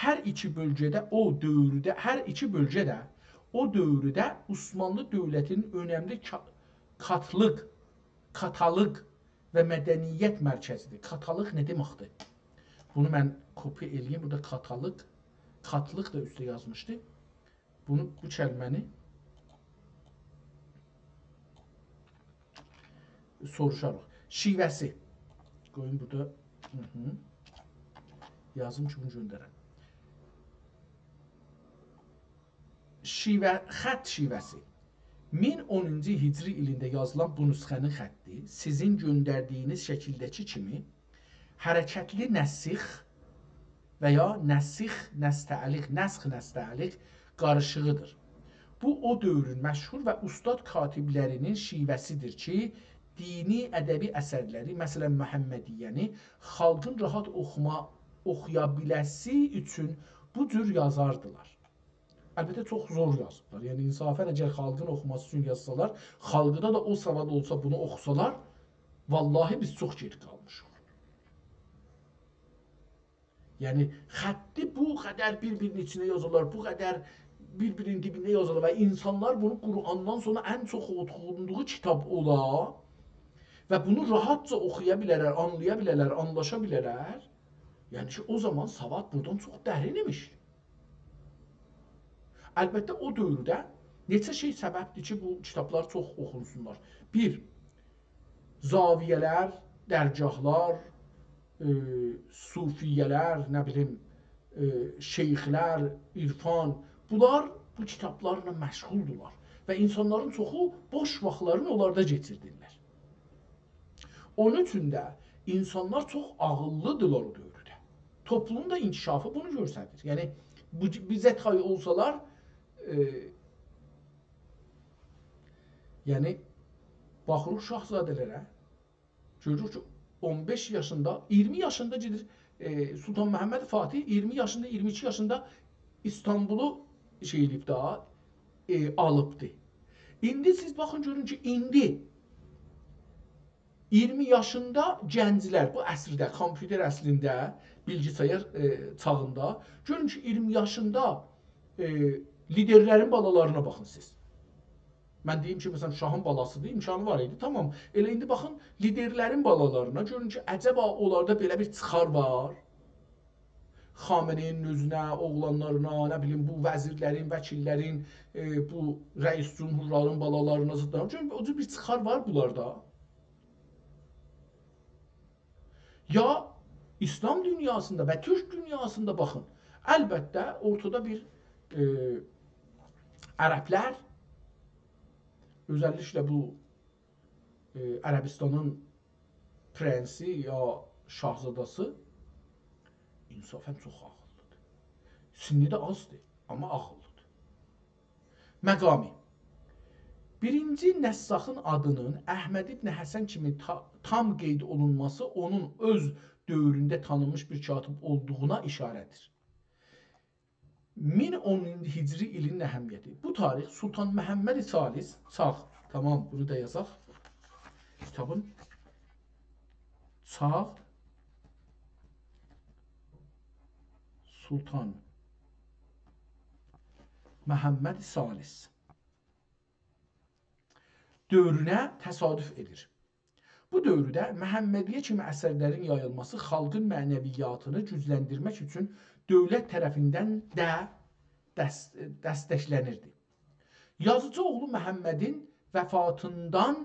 Hər iki bölgədə o dövrdə Osmanlı dövlətinin önəmli katalıq və mədəniyyət mərkəzidir. Katalıq nə deməkdir? Bunu mən kopya eləyim. Burada katlıq da üstə yazmışdı. Bu kəlməni soruşarıq. Şivəsi. Qoyun burada. Yazım ki, bunu göndərəm. Xətt şivəsi. 1010-cu Hicri ilində yazılan bu nüsxənin xətti sizin göndərdiyiniz şəkildəki kimi hərəkətli nəsix və ya nəsx-nəstəliq qarışığıdır. Bu, o dövrün məşhur və ustad katiblərinin şivəsidir ki, dini ədəbi əsərləri, məsələn, Məhəmmədiyyəni xalqın rahat oxuya biləsi üçün bu cür yazardılar. Əlbəttə, çox zor yazırlar. Yəni, insafən əgər xalqın oxuması üçün yazsalar, xalqıda da o savad olsa bunu oxusalar, vallahi biz çox geri qalmışıq. Yəni, xətti bu qədər bir-birinin içində yazırlar, bu qədər bir-birinin dibində yazırlar və insanlar bunu Qurandan sonra ən çox oxunduğu kitab ola və bunu rahatca oxuya bilərlər, anlaya bilərlər, anlaşa bilərlər. Yəni ki, o zaman savad buradan çox dərin imiş. Əlbəttə, o dövrdə neçə şey səbəbdir ki, bu kitablar çox oxunsunlar. Bir, zaviyələr, dərgahlar, sufiyələr, nə bilim, şeyxlər, irfan, bunlar bu kitablarla məşğuldurlar və insanların çoxu boş vaxtlarını onlarda keçirdirlər. Onun üçün də insanlar çox ağıllıdırlar o dövrdə. Toplumun da inkişafı bunu göstərir. Yəni bizə tay olsalar, yəni baxırıq şahzadələrə, görürük ki 15 yaşında, 20 yaşında gedir Sultan Məhəmməd Fatih 20 yaşında, 22 yaşında İstanbulu şey edib daha alıbdı. İndi siz baxın görün ki, indi 20 yaşında gənclər bu əsrdə, kompüter əslində, bilgisayar çağında, görün ki, 20 yaşında liderlərin balalarına baxın siz. Mən deyim ki, məsələn, şahın balasıdır, imkanı var idi, tamam. Elə indi baxın, liderlərin balalarına, görün ki, əcəba onlarda belə bir çıxar var. Xameneyin özünə, oğlanlarına, nə bilim, bu vəzirlərin, vəkillərin, bu rəis cümhurların balalarına zıdlarına, görün, o cür bir çıxar var bunlarda. Ya İslam dünyasında və Türk dünyasında baxın, əlbəttə ortada bir ərəblər, özəlliklə bu Ərəbistanın prensi ya şahzadası insafən çox ağıllıdır. Sinni də azdır, amma ağıllıdır. Məqami. Birinci Nəssaxın adının Əhməd ibn Həsən kimi tam qeyd olunması onun öz dövründə tanınmış bir katib olduğuna işarədir. 1010 Hicri ilin əhəmiyyəti. Bu tarix Sultan Məhəmməd Salis, sağ, tamam, bunu da yazaq. Kitabın sağ Sultan Məhəmməd Salis dövrünə təsadüf edir. Bu dövrdə Məhəmmədiyyə kimi əsərlərin yayılması xalqın mənəviyyatını gücləndirmək üçün dövlət tərəfindən də dəstəklənirdi. Yazıcı oğlu Məhəmmədin vəfatından,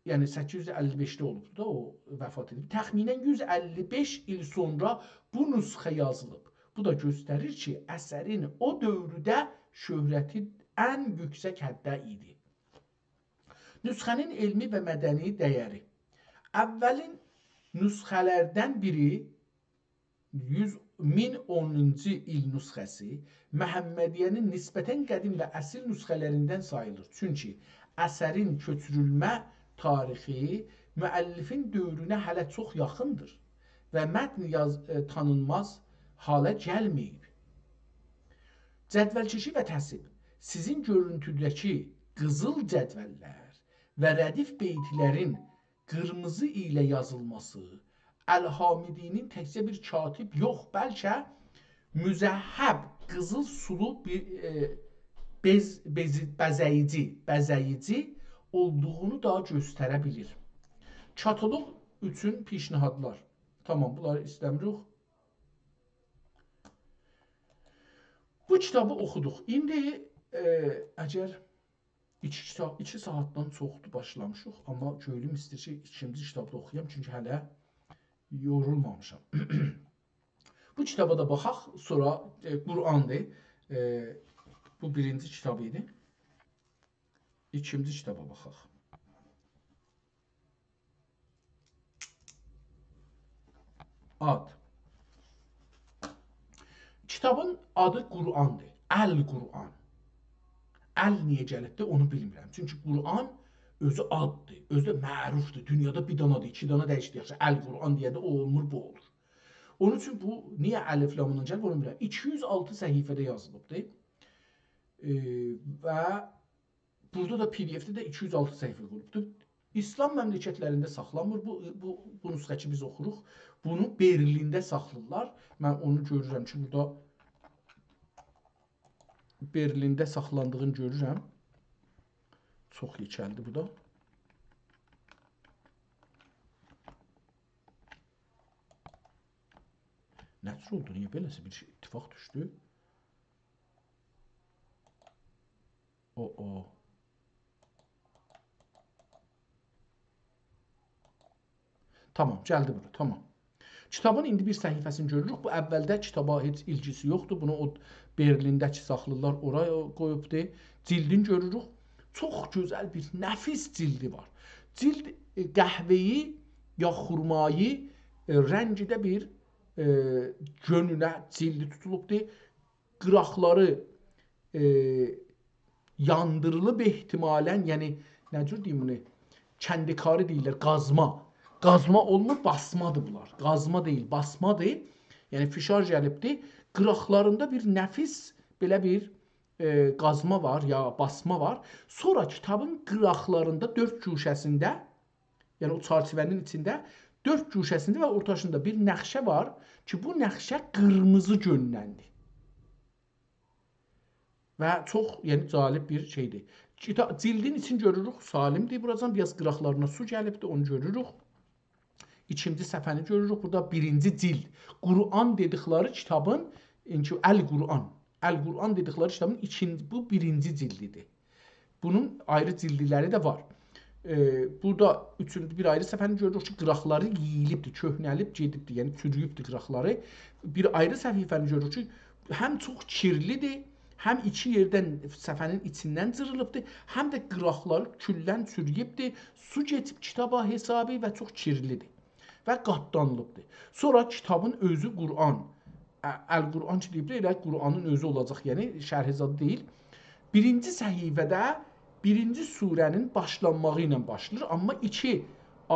yəni 855-də olub da o vəfat edib, təxminən 155 il sonra bu nüsxə yazılıb. Bu da göstərir ki, əsərin o dövrdə şöhrəti ən yüksək həddə idi. Nüsxənin elmi və mədəni dəyəri. Əvvəlin nüsxələrdən biri 1010-cu il nüsxəsi Məhəmmədiyyənin nisbətən qədim və əsil nüsxələrindən sayılır. Çünki əsərin köçürülmə tarixi müəllifin dövrünə hələ çox yaxındır və mətn tanınmaz hala gəlməyib. Cədvəlkeşi və təsib. Sizin görüntüdəki qızıl cədvəllər və rədif beytlərin qırmızı ilə yazılması Əl-Hamidinin təkcə bir katib yox, bəlkə müzəhhəb, qızıl sulu bir bəzəyici olduğunu da göstərə bilir. Kataloq üçün pişnihadlar. Tamam, bunları istəmirik. Bu kitabı oxuduq. İndi əgər 2 saatdan çoxdur başlamışıq, amma köylüm istəyir ki, ikinci kitabda oxuyam, çünki hələ yorulmamışam. Bu kitaba da baxaq, sonra Qur'andır. Bu birinci kitabı idi. İkinci kitaba baxaq. Ad. Kitabın adı Qur'andır. Əl-Qur'an. Əl niyə gəlibdir, onu bilmirəm. Çünki Qur'an özü addır, özü də mərufdur. Dünyada bir danadır, 2 dana dəyişdir. Yaxşı, Əl-Qur'an deyəndə o olmur, bu olur. Onun üçün bu niyə əlif lamından gəlib, onu bilmirəm. 206 səhifədə yazılıbdır. Və burada da PDF-də də 206 səhifə qurubdur. İslam məmləkətlərində saxlanmır. Bu nüsxəçi biz oxuruq. Bunu Berlində saxlayırlar. Mən onu görürəm ki, burada Berlində saxlandığını görürəm. Çox yekəldir bu da. Nəcür oldu? Niyə beləsə bir ittifaq düşdü? Tamam, gəldi bura. Tamam. Kitabın indi bir səhifəsini görürük. Bu əvvəldə kitaba heç ilgisi yoxdur. Bunu o Berlindəki saxlılar oraya qoyubdu. Cildini görürük. Çox gözəl bir nəfis cildi var. Cild qəhvəyi ya xurmayı rəngidə bir gönünə cildi tutulubdu. Qıraqları yandırılıb ehtimalən, yəni nə cür deyim bunu? Kəndikarı deyirlər, qazma. Qazma olmur, basmadır bunlar. Qazma deyil, basmadır. Yəni fişar gəlibdir. Qıraqlarında bir nəfis belə bir qazma var ya basma var. Sonra kitabın qıraqlarında 4 güşəsində, yəni o çərçivənin içində 4 güşəsində və ortasında bir nəqşə var ki, bu nəqşə qırmızı göndəndir. Və çox yəni cəlib bir şeydir. Cildin için görürük, salimdir. Buradan biraz qıraqlarına su gəlibdir, onu görürük. İkinci səhifəni görürük. Burada birinci cild. Quran dedikləri kitabın, Əl-Quran. Əl-Quran dedikləri kitabın bu birinci cildidir. Bunun ayrı cildiləri də var. Burada üçüncü bir ayrı səhifəni görürük ki, qıraqları yeyilibdir, köhnəlib gedibdir, yəni çürüyübdür qıraqları. Bir ayrı səhifəni görürük ki, həm çox kirlidir, həm iki yerdən səhifənin içindən cırılıbdır, həm də qıraqları küllən çürüyübdür, su keçib kitaba hesabı və çox kirlidir və qatlanılıbdır. Sonra kitabın özü Quran, Əl-Quran ki deyiblər, elə Quranın özü olacaq, yəni şərhizadə deyil. Birinci səhifədə birinci surənin başlanmağı ilə başlayır, amma 2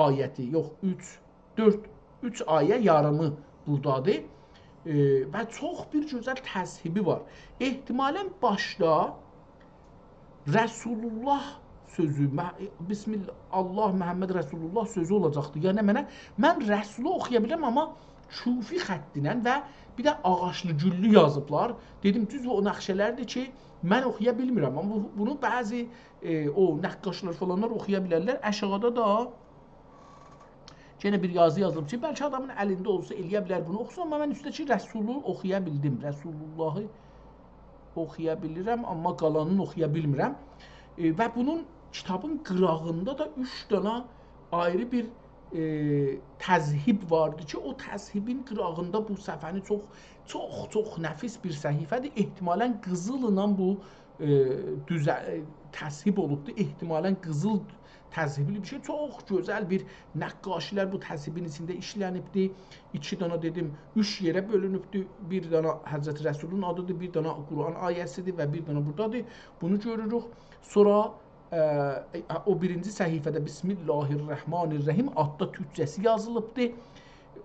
ayəti, yox 3 ayə yarımı buradadır. Və çox bir gözəl təzhibi var. Ehtimalən başda Rəsulullah sözü, Bismillah, Allah, Məhəmməd Rəsulullah sözü olacaqdı. Yəni mən Rəsulu oxuya biləm, amma Kufi xəttinə və bir də ağaçlı güllü yazıblar. Dedim, düz o nəqşələrdir ki, mən oxuya bilmirəm, amma bunu bəzi o nəqqaşlar falanlar oxuya bilərlər. Aşağıda da yenə bir yazı yazılıb ki, bəlkə adamın əlində olsa eləyə bilər bunu oxusun, amma mən üstəki Rəsulu oxuya bildim. Rəsulullahı oxuya bilirəm, amma qalanını oxuya bilmirəm. Və bunun kitabın qırağında da 3 dənə ayrı bir təzhib vardı ki, o təzhibin qırağında bu səhifəni çox nəfis bir səhifədir. Ehtimalən qızılla bu təzhib olubdur. Ehtimalən qızıl təzhibli bir şey. Çox gözəl bir nəqqaşilər bu təzhibin içində işlənibdir. 2 dənə dedim, 3 yerə bölünübdür. Bir dənə Həzrəti Rəsulun adıdır, bir dənə Quran ayəsidir və bir dənə buradadır. Bunu görürük. Sonra o birinci səhifədə Bismillahirrahmanirrahim adda türkçəsi yazılıbdır.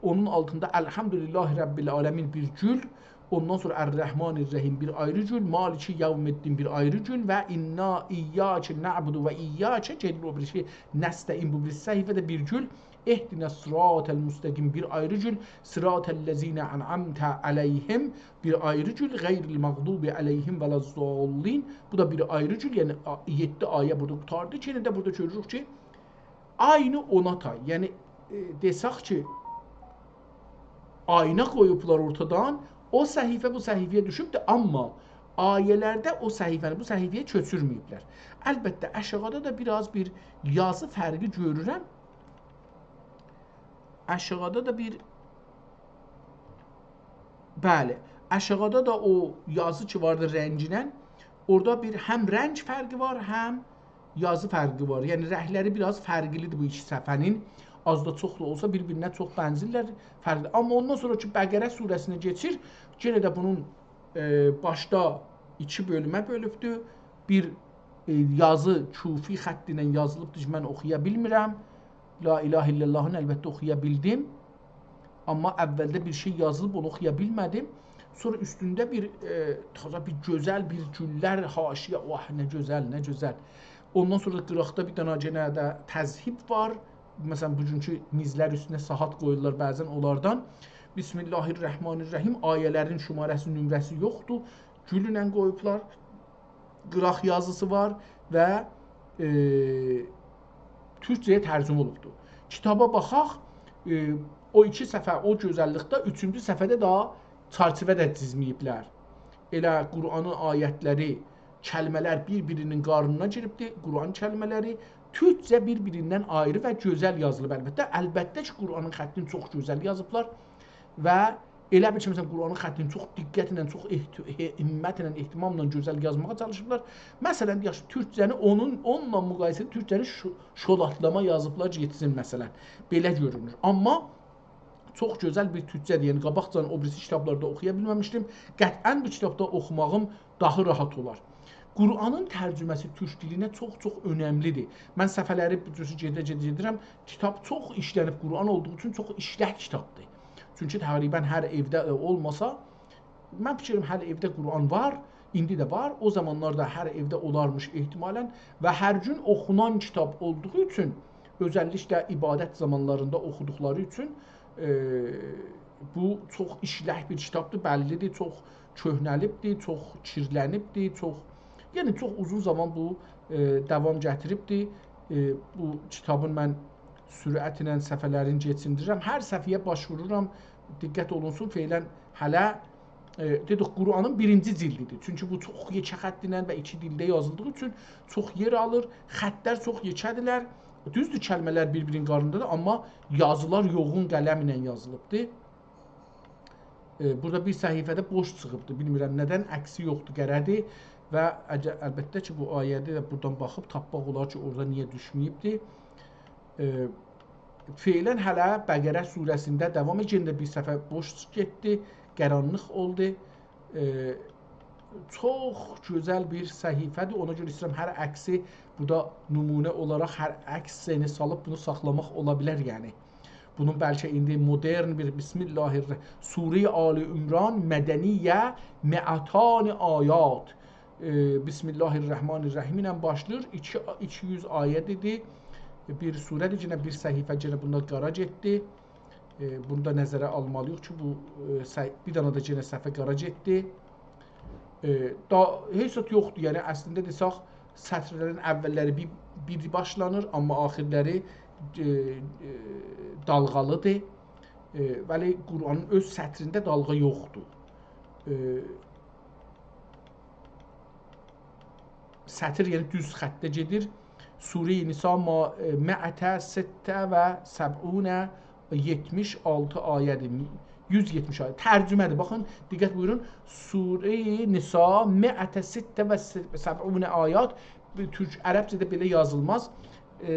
Onun altında Elhamdülillahi Rabbil Alemin bir gül. Ondan sonra Ər-Rəhmanir-Rəhim bir ayrı gül, Maliki Yevmiddin bir ayrı gül və İnna İyyâke na'budu və İyyâke gedir o bir şey. Nəstəin bu bir səhifədə bir gül. Ehdinə sıratel müstəqim bir ayrı gül. Sıratellezine en'amte aleyhim bir ayrı gül. Gayril mağdubi aleyhim və lazzallin. Bu da bir ayrı gül. Yəni 7 ayə burada qutardı. Yenə də burada görürük ki, aynı ona tay. Yəni desək ki, ayna qoyublar ortadan. O səhifə bu səhifəyə düşübdür, amma ayələrdə o səhifəni bu səhifəyə köçürməyiblər. Əlbəttə, aşağıda da biraz bir yazı fərqi görürəm. Aşağıda da bir bəli, aşağıda da o yazı ki vardı rənginən, orada bir həm rəng fərqi var, həm yazı fərqi var. Yəni rəhləri biraz fərqlidir bu iki səhifənin. Az da çox da olsa bir-birinə çox bənzirlər, fərqli. Amma ondan sonra ki Bəqərə surəsinə keçir, yenə də bunun başda 2 bölümə bölübdür. Bir yazı Kufi xətti ilə yazılıbdır ki, mən oxuya bilmirəm. La ilahe illallahın əlbəttə oxuya bildim. Amma əvvəldə bir şey yazılıb, onu oxuya bilmədim. Sonra üstündə bir taza bir gözəl bir güllər, haşiyə, oh nə gözəl, nə gözəl. Ondan sonra qıraqda bir dənə yenə də təzhib var. Məsələn, bugünkü mizlər üstünə saat qoyurlar bəzən onlardan. Bismillahirrahmanirrahim ayələrin şumarəsi, nömrəsi yoxdur. Gül ilə qoyublar. Qıraq yazısı var və türkcəyə tərcümə olubdur. Kitaba baxaq, o 2 səfə o gözəllikdə, 3-cü səfədə daha çərçivə də çizməyiblər. Elə Quranın ayətləri, kəlmələr bir-birinin qarnına giribdir, Quran kəlmələri. Türkcə bir-birindən ayrı və gözəl yazılıb əlbəttə. Əlbəttə ki, Quranın xəttini çox gözəl yazıblar və elə bir ki, məsələn, Quranın xəttini çox diqqətlə, çox himmətlə, ehtimamla gözəl yazmağa çalışıblar. Məsələn, türkcəni onunla müqayisədə türkcəni şolatlama yazıblar getsin məsələn. Belə görünür. Amma çox gözəl bir türkcədir. Yəni qabaqcadan o birisi kitablarda oxuya bilməmişdim. Qətvən bu kitabda oxumağım daha rahat olar. Quranın tərcüməsi türk dilinə çox-çox önəmlidir. Mən səfərləri gedirəm. Kitab çox işlənib Quran olduğu üçün çox işləh kitabdır. Çünki təqribən hər evdə olmasa, mən fikrim hər evdə Quran var, indi də var. O zamanlarda hər evdə olarmış ehtimalən və hər gün oxunan kitab olduğu üçün, özəlliklə ibadət zamanlarında oxuduqları üçün bu çox işləh bir kitabdır, bəllidir, çox köhnəlibdir, çox kirlənibdir, yəni çox uzun zaman bu davam gətiribdir. Bu kitabın mən sürətlə səfərlərini keçindirirəm. Hər səfiyyə baş vururam, diqqət olunsun, feylən hələ dedik Quranın birinci cildidir. Çünki bu çox yekə xətlə və iki dildə yazıldığı üçün çox yer alır, xəttlər çox yekədirlər. Düzdür, kəlmələr bir-birinin qarşısındadır, amma yazılar yoğun qələmlə yazılıbdır. Burada bir səhifədə boş çıxıbdır, bilmirəm nədən, əksi yoxdur, qərədir və əlbəttə ki, bu ayədə də buradan baxıb tapmaq olar ki, orada niyə düşməyibdir. Feylən hələ Bəqərə surəsində davam edəndə bir səfər boş getdi, qaranlıq oldu. Çox gözəl bir səhifədir, ona görə istəyirəm hər əksi burada nümunə olaraq hər əks səni salıb bunu saxlamaq ola bilər yəni. Bunun bəlkə indi modern bir Bismillahirrahmanirrahim Sure-i Ali İmran mədəniyyə mə'atan ayat Bismillahirrahmanirrahim ilə başlayır. 200 ayədidir. Bir surədir, yenə bir səhifə yenə bunda qara getdi. Bunu da nəzərə almalıyıq ki, bu bir dana da yenə səhifə qara getdi. Heç zət yoxdur, yəni əslində desaq sətrlərin əvvəlləri bir başlanır, amma axirləri dalğalıdır. Bəli, Quranın öz sətrində dalğa yoxdur. Sətr yəni düz xəttdə gedir. Sure-i Nisa mə'ətə sittə və səb'unə 76 ayədir. 170 ayət. Tərcümədir. Baxın, diqqət buyurun. Sure-i Nisa mə'ətə sittə və səb'unə ayət. Türk, ərəbcədə belə yazılmaz.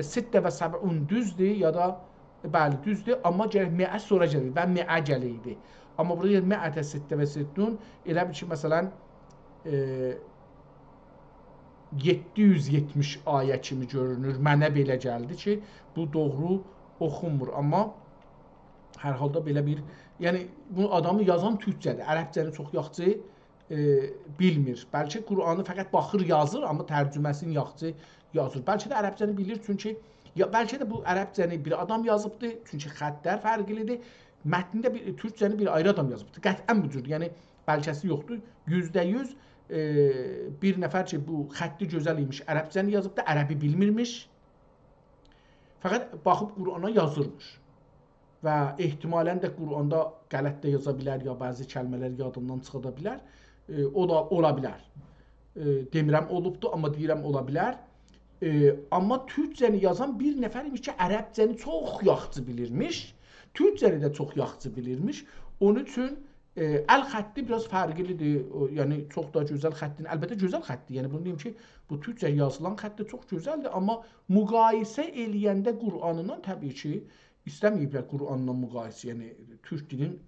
Sittə və səb'un düzdür, ya da bəli, düzdür. Amma gərək mə'ə sonra gəlir və mə'ə gələydi. Amma burada mə'ətə sittə və sittun elə bir ki, məsələn, 770 ayə kimi görünür. Mənə belə gəldi ki, bu doğru oxunmur. Amma hər halda belə bir, yəni bunu adamı yazan türkcədir. Ərəbcəni çox yaxşı bilmir. Bəlkə Quranı fəqət baxır, yazır, amma tərcüməsini yaxşı yazır. Bəlkə də ərəbcəni bilir, çünki bəlkə də bu ərəbcəni bir adam yazıbdır, çünki xəttlər fərqlidir. Mətnində türkcəni bir ayrı adam yazıbdır. Qətvən bu cür, yəni bəlkəsi yoxdur. %100 bir nəfər ki, bu xətti gözəl imiş, ərəbcəni yazıbdır, ərəbi bilmirmiş. Fəqət baxıb Qurana yazırmış. Və ehtimalən də Quranda qələt də yaza bilər, ya bəzi kəlmələr yadından çıxa da bilər. O da ola bilər. Demirəm olubdur, amma deyirəm ola bilər. Amma türkcəni yazan bir nəfər imiş ki, ərəbcəni çox yaxşı bilirmiş. Türkcəni də çox yaxşı bilirmiş. Onun üçün əl xətti biraz fərqlidir. Yəni çox da gözəl xəttin. Əlbəttə gözəl xətdir. Yəni bunu deyim ki, bu türkcə yazılan xətti çox gözəldir, amma müqayisə eləyəndə Quranla təbii ki, istəməyiblər Quranla müqayisə. Yəni türk dilin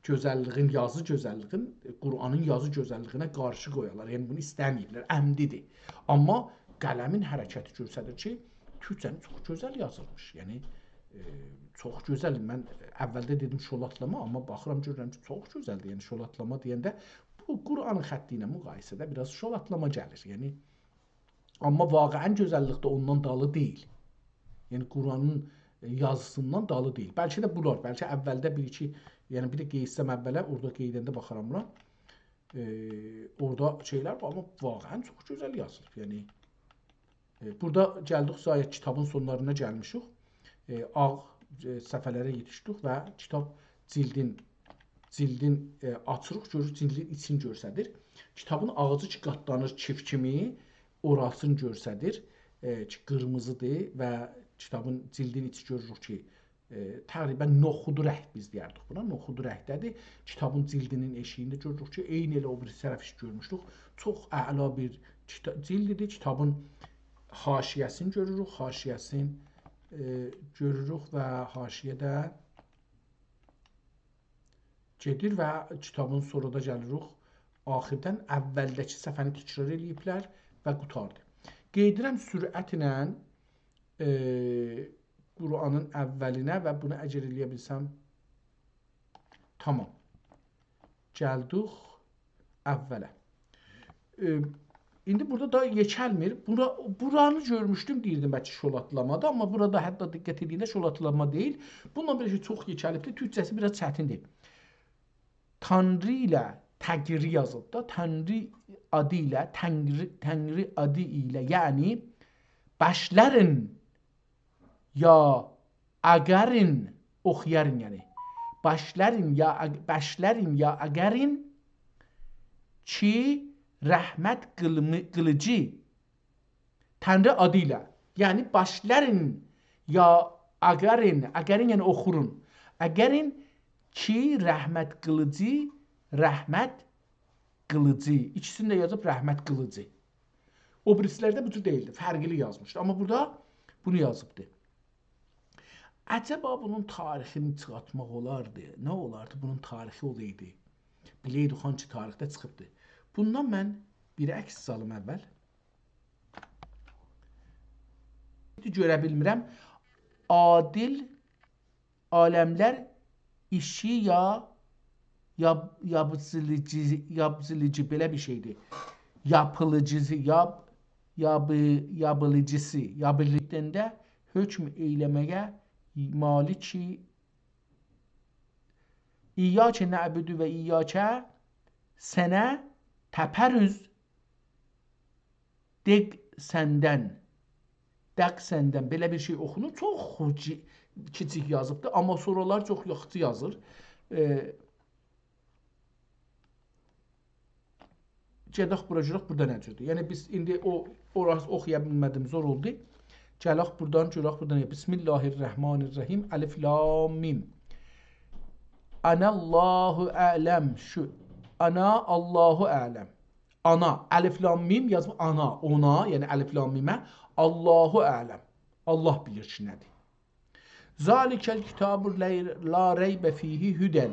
gözəlliyin, yazı gözəlliyin Quranın yazı gözəlliyinə qarşı qoyarlar. Yəni bunu istəməyiblər, əmdidir. Amma qələmin hərəkəti göstərir ki, türkcəni çox gözəl yazılmış. Yəni çox gözəl. Mən əvvəldə dedim şolatlama, amma baxıram görürəm ki, çox gözəldir. Yəni şolatlama deyəndə bu Quranın xətti ilə müqayisədə biraz şolatlama gəlir. Yəni amma vaqəən gözəllik də ondan dalı deyil. Yəni Quranın yazısından dalı deyil. Bəlkə də bunlar, bəlkə əvvəldə bir-iki, yəni bir də qeysəm əvvələ, orada qeydəndə baxaram buna. Orada şeylər var, amma vaqəən çox gözəl yazılıb. Yəni burada gəldik zayət kitabın sonlarına gəlmişik. Ağ səfələrə yetişdik və kitab cildin açırıq, görür, cildin içini göstərir. Kitabın ağacı ki qatlanır çift kimi, orasını göstərir. ki, qırmızıdır və kitabın cildini heç görürük ki, təqribən noxudu rəng biz deyərdik buna. Noxudu rəngdədir. Kitabın cildinin eşiyində görürük ki, eyni elə o bir tərəf görmüşdük. Çox əla bir cildidir. Kitabın haşiyəsini görürük. Haşiyəsini görürük və haşiyədə gedir və kitabın sonra da gəlirik. Axirdən əvvəldəki səhifəni təkrar eləyiblər və qurtardı. Qeyd edirəm sürətlə Quranın əvvəlinə və bunu əcr eləyə bilsəm tamam. Gəldik əvvələ. İndi burada da yekəlmir. Buranı görmüşdüm, deyirdim bəlkə şolatlamadı, amma burada hətta diqqət edin də şolatlama deyil. Bununla belə ki, çox yekəlibdir. Türkçəsi biraz çətindir. Tanrı ilə təqri yazılıb da. Tanrı adı ilə, Tanrı adı ilə, yəni bəşlərin ya əgərin oxuyarın, yəni bəşlərin ya əgərin ki rəhmət qılıcı Tanrı adı ilə, yəni başlərin ya əgərin yəni oxurun, əgərin ki rəhmət qılıcı, rəhmət qılıcı, ikisini də yazıb rəhmət qılıcı. O birislərdə bu cür deyildi, fərqli yazmışdı, amma burada bunu yazıbdı. Əcəba bunun tarixini çıxartmaq olardı. Nə olardı? Bunun tarixi olaydı. Biləydi xan ki, tarixdə çıxıbdı. Bundan mən bir əks salım əvvəl. Görə bilmirəm. Adil aləmlər işi ya yapıcısı belə bir şeydir. Yapılıcısı, yapılıcıda hökm eyləməyə malik ki İyyâke nə'budu və İyyâke sənə təpərüz dəq səndən belə bir şey oxunur. Çox kiçik yazıbdır, amma sonralar çox yaxşı yazır. Gedək bura görək, burada necədir? Yəni biz indi orası oxuya bilmədim, zor oldu. Gələk buradan görək, buradan Bismillahirrahmanirrahim. Alif lam mim. Anallahu a'lem. Şu ana Allahu a'lem. Ana alif lam mim yazıb ana, ona, yəni alif lam mimə Allahu a'lem. Allah bilir ki nədir. Zalikəl kitabur la reybə fihi huden.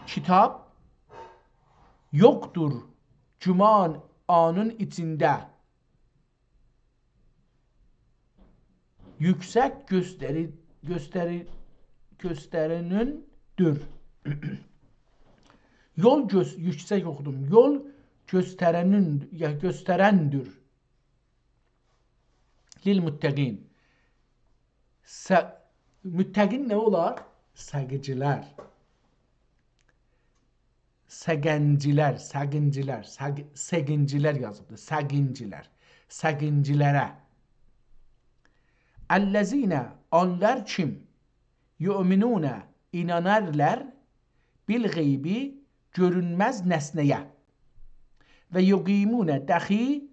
Kitab yoktur güman anın içində. Yüksək göstərenindir. Yol yüksək oxudum. Yol göstərəndir. Lil muttəqin. Müttəqin nə olar? Səqicilər. Səgəncilər yazıbdır. Səgincilərə. Əlləzinə, onlar kim? Yu'minunə, inanarlar bil qeybi, görünməz nəsnəyə. Və yuqimunə, dəxi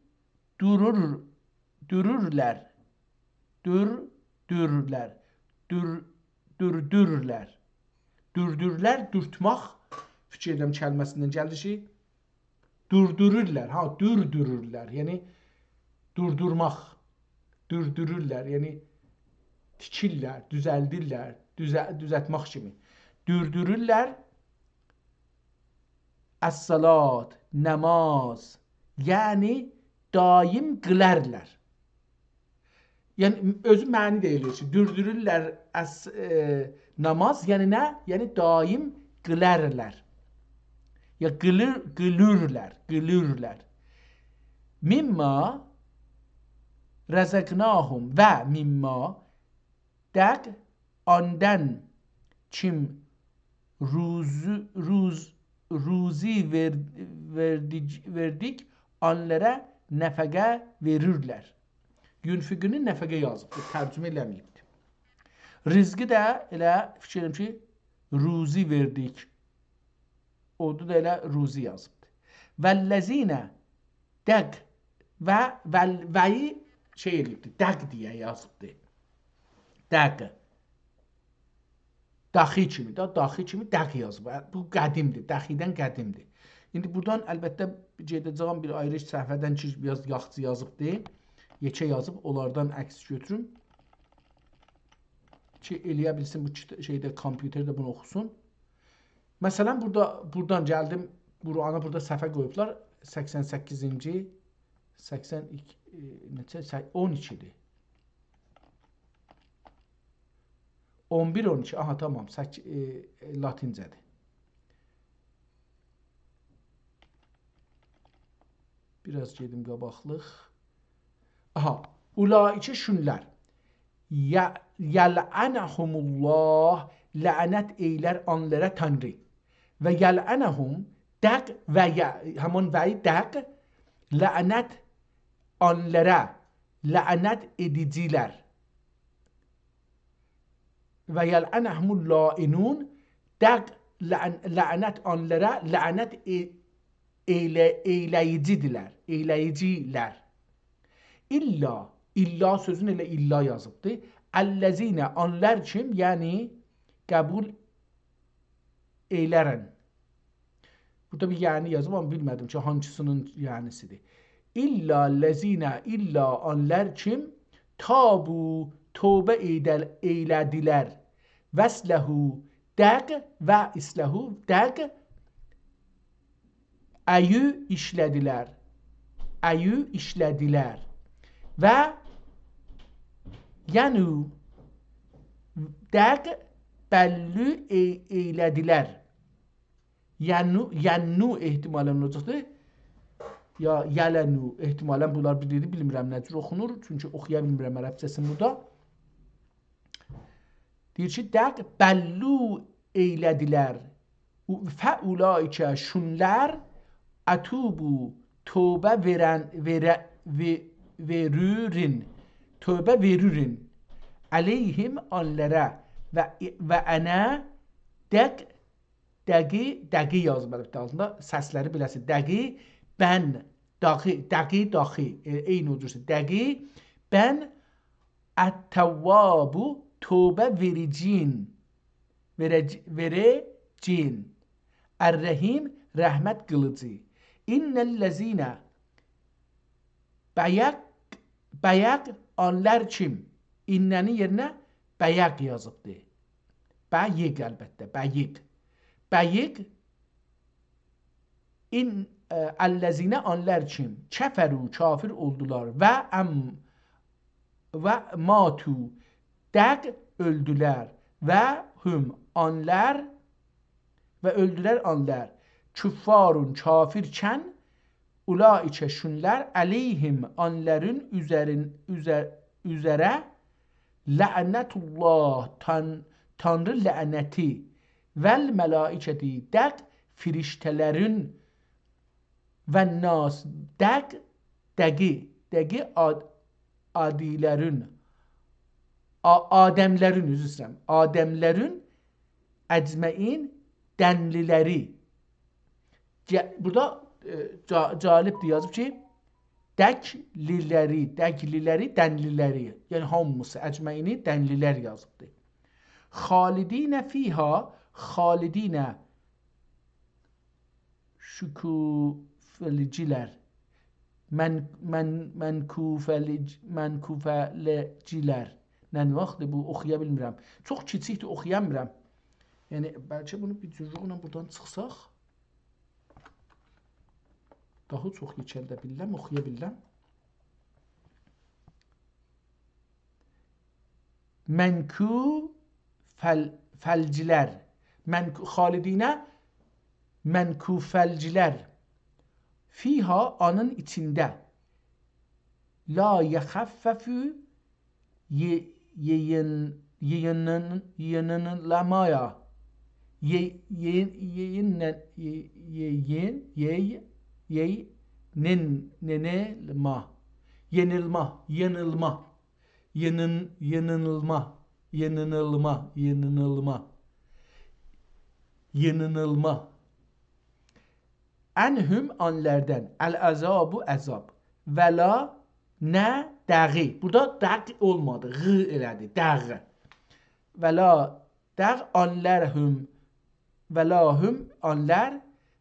durdururlar, dürtmaq, fikir edirəm kəlməsindən gəldi ki, durdururlar, yəni durdurmaq, durdururlar, yəni tikirlər, düzəldirlər, düzəltmək kimi. Durdururlar əs-salat, namaz, yəni daim qılarlar. Yəni özü məni də eləyir ki, durdururlar namaz, yəni nə? Yəni daim qılarlar. Ya qılırlar. Mimma rəzəqnahum və mimma dəq ondan kim ruzi verdik onlara nəfəqə verirlər. Yunfiqini nəfəqə yazıbdır, tərcümə eləməyibdir. Rizqi də elə fikir edirəm ki, ruzi verdik. Orada da elə ruzi yazıbdır. Vəlləzinə dəq və vəyi şey edibdi, dəq deyə yazıbdı. Dəq. Daxi kimi də, daxi kimi dəq yazıb. Bu qədimdir, dəxidən qədimdir. İndi buradan əlbəttə gedəcəyim bir ayrı səhifədən ki, biraz yaxçı yazıbdı. Yekə yazıb, onlardan əks götürüm. Ki, eləyə bilsin bu şeydə, kompüterdə bunu oxusun. Məsələn, buradan gəldim, Qur'ana burada səhifə qoyublar. 88-ci, 82, neçə, 12-dir. 11-12, aha tamam, latincədir. Biraz gedim qabaqlıq. Aha, ulaikə şunlər. Yəl'ənəhumullah, lənət eylər onlara Tanrı. Və yəl'ənəhum, dəq və həmin vəyi dəq, lənət onlara, lənət edicilər. Və yəl'ənəhumul lainun, dəq lənət onlara, lənət eyləyicilər. İlla sözün elə illa yazıbdı. Əlləzinə, onlar kim? Yəni, qəbul eylərən. Burada bir yəni yazıb, amma bilmədim ki, hansısının yənisidir. İlla ləzinə, illa onlar kim? Tabu, tövbə eylədilər. Vəsləhu, dəq və isləhu, dəq əyü işlədilər. Və yəni dəq bəlli eylədilər. Yənnu ehtimalən olacaqdır. Ya yələnnu ehtimalən bunlar bilirdi, bilmirəm nə cür oxunur. Çünki oxuya bilmirəm ərəbcəsini burada. Deyir ki, dəq bəllu eylədilər. Fəulaikə şunlər ətubu tövbə veririn əleyhim onlara və ənə dəqi yazıb altında səsləri biləsi. Dəqi bən, dəqi, eyni olursa. Dəqi bən ət-təvvabu tövbə vericin. Ər-rəhim rəhmət qılıcı. İnnəl-ləzinə bəyəq onlar kim? İnnənin yerinə bəyəq yazıbdır. Bəyiq əlbəttə, bəyiq. Bəyiq əlləzinə onlar kim? Kəfəru, kafir oldular. Və matu, dəq öldülər. Və hüm, onlar və öldülər onlar. Küffarun, kafirkən, ulaikə şunlər, əleyhim, onların üzərə lənətullah, Tanrı lənəti, vəl mələikəti, dəq firiştələrin və nas, dəqi adilərin, adəmlərin, üzr istəyirəm, adəmlərin əcməin dənliləri. Burada calibdir yazıb ki, dəqliləri, dənliləri, yəni hamısı, əcməyini dənlilər yazıbdır. Xalidinə fiha, xalidinə şükufəlicilər, mənkufəlicilər. Nə vaxtdır bu, oxuya bilmirəm. Çox kiçikdir, oxuya bilmirəm. Yəni, bəlkə bunu bir cürruqla buradan çıxsaq, daha çox yekəldə bilirəm, oxuya bilirəm. Mənkufəlcilər, xalidinə mənkufəlcilər, fiha anın içində, la yəxəffəfü yeyinləmaya, yenilmə. Ənhüm onlardan, əl-əzabu əzab, və la nə dəği. Burada dəq olmadı. Ğ elədi. Dəğ. Və la dəğ anlərhum və lahum anlər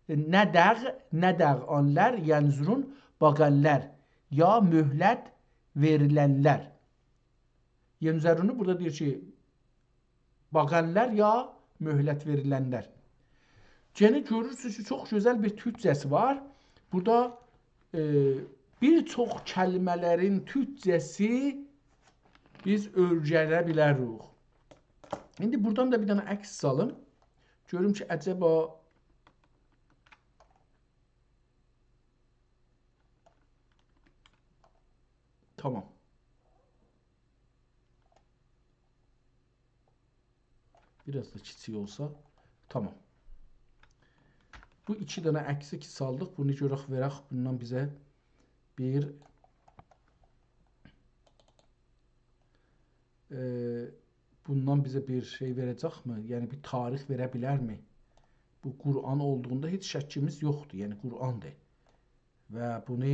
nə dəğ anlər yənzurun bagənlər ya möhlət verilənlər. Yenzərunu burada deyir ki, bagənlər ya möhlət verilənlər. Gene görürsünüz ki, çox gözəl bir türkcəsi var. Burada bir çox kəlmələrin türkcəsi biz öyrənə bilərik. İndi buradan da bir dənə əks salım. Görüm ki, əcəba tamam. Biraz da kiçik olsa tamam. Bu iki dənə əksi ki saldıq. Bunu görək verək. Bundan bizə bir bundan bizə bir şey verəcəkmi? Yəni bir tarix verə bilərmi? Bu Quran olduğunda heç şəkkimiz yoxdur. Yəni Qurandır. Və bunu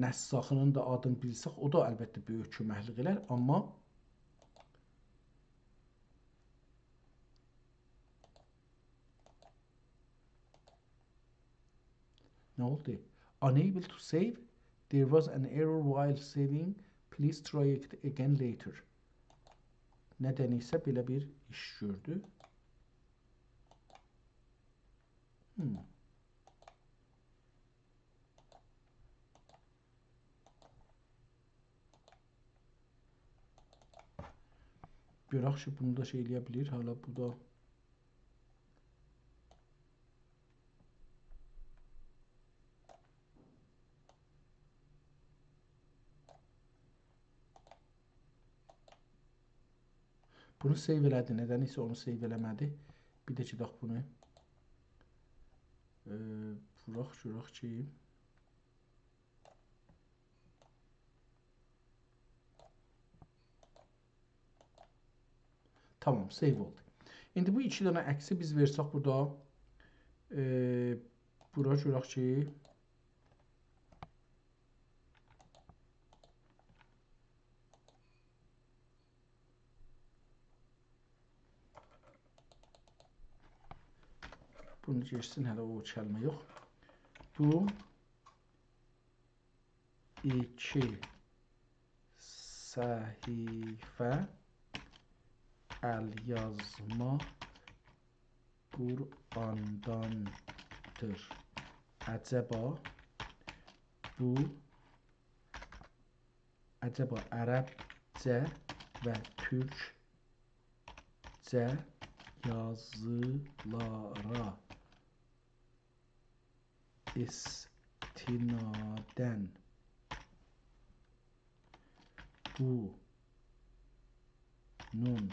Nəssaxının da adını bilsək, o da əlbəttə böyük köməklik elər. Amma nə oldu? Unable to save. There was an error while saving. Please try it again later. Nədənsə belə bir iş gördü. Görək ki, bunu da şey eləyə bilir. Hala bu da bunu save elədi. Nədənsə onu save eləmədi. Bir də ki, dax bunu vuraq, görək ki, tamam, save oldu. İndi bu iki dənə əksi biz versək burada bura görək ki, bunu geçsin, hələ o kəlmə yox. Bu iki səhifə əlyazma Qur'andandır. Əcəba bu ərəbcə və türkcə yazılara istinadən bunun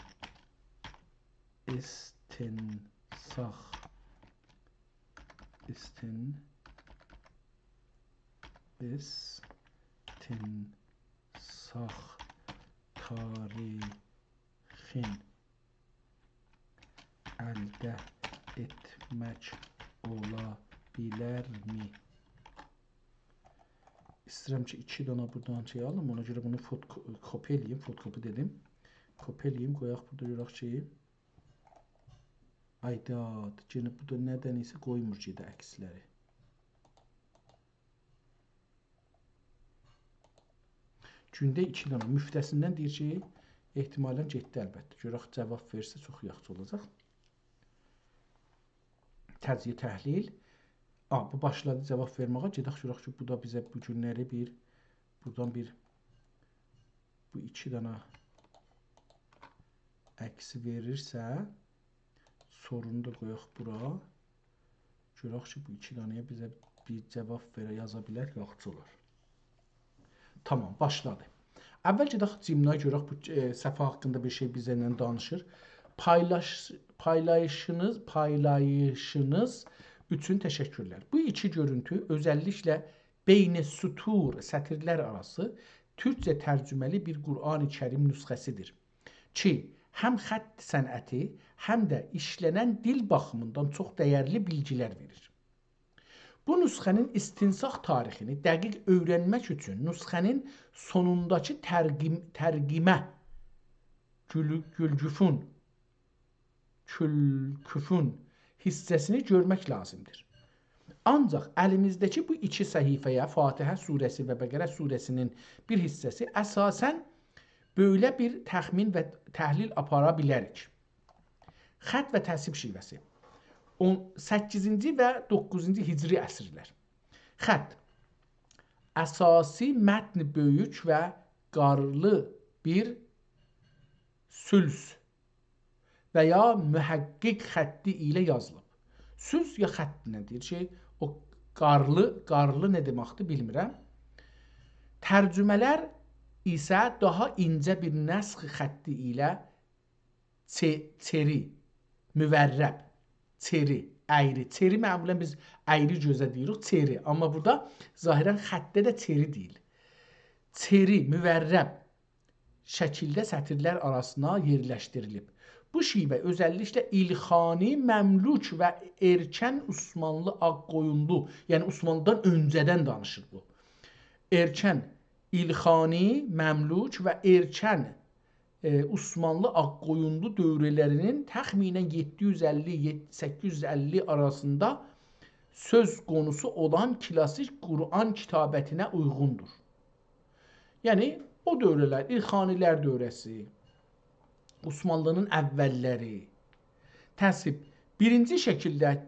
istinsaq tarixin əldə etmək ola bilərmi? İstəyirəm ki, iki dana buradan şey alım. Ona görə bunu kopya eləyim. Fotokopi dedim. Kopya eləyim. Qoyaq burada görək ki, aydat. Gene bu da nədən isə qoymur ki, əksləri. Gündə iki dana müftəsindən deyir ki, ehtimalən getdi əlbəttə. Görək cavab versə çox yaxşı olacaq. Təciyə təhlil. Bu başladı cavab verməyə. Gedək görək ki, bu da bizə bu günləri buradan bu iki dana əksi verirsə, sorunu da qoyaq bura. Görək ki, bu iki danaya bizə bir cavab yaza bilər, yaxşı olar. Tamam, başladı. Əvvəl gedək cimnaya görək bu səhifə haqqında bir şey bizlə danışır. Paylayışınız üçün təşəkkürlər. Bu iki görüntü özəlliklə beyni sutur, sətirlər arası türkcə tərcüməli bir Qur'an-ı Kərim nüsxəsidir ki, həm xətt sənəti, həm də işlənən dil baxımından çox dəyərli bilgilər verir. Bu nüsxənin istinsaq tarixini dəqiq öyrənmək üçün nüsxənin sonundakı tərqimə külküfün hissəsini görmək lazımdır. Ancaq əlimizdəki bu iki səhifəyə Fatihə surəsi və Bəqərə surəsinin bir hissəsi əsasən böyle bir təxmin və təhlil apara bilərik. Xətt və təsib şivəsi 8-ci və 9-cu hicri əsrlər. Xətt əsasi mətn böyük və qarlı bir süls və ya mühəqqiq xətti ilə yazılıb. Süls ya xətt nədir ki, o qarlı nə deməkdir bilmirəm. Tərcümələr isə daha incə bir nəsx xətti ilə çeri, müvərrəb, çeri, əyri. Çeri məmulən biz əyri gözə deyirik, çeri. Amma burada zahirən xəttdə də çeri deyil. Çeri, müvərrəb şəkildə sətirlər arasına yerləşdirilib. Bu şivə özəlliklə İlxani, Məmlük və erkən Osmanlı Ağqoyunlu, yəni Osmanlıdan öncədən danışır bu. Erkən İlxani, Məmlük və erkən Osmanlı Ağqoyunlu dövrlərinin təxminən 750-850 arasında söz konusu olan klasik Qur'an kitabətinə uyğundur. Yəni, o dövrlər, İlxanilər dövrəsi, Osmanlının əvvəlləri, təsib, birinci şəkildə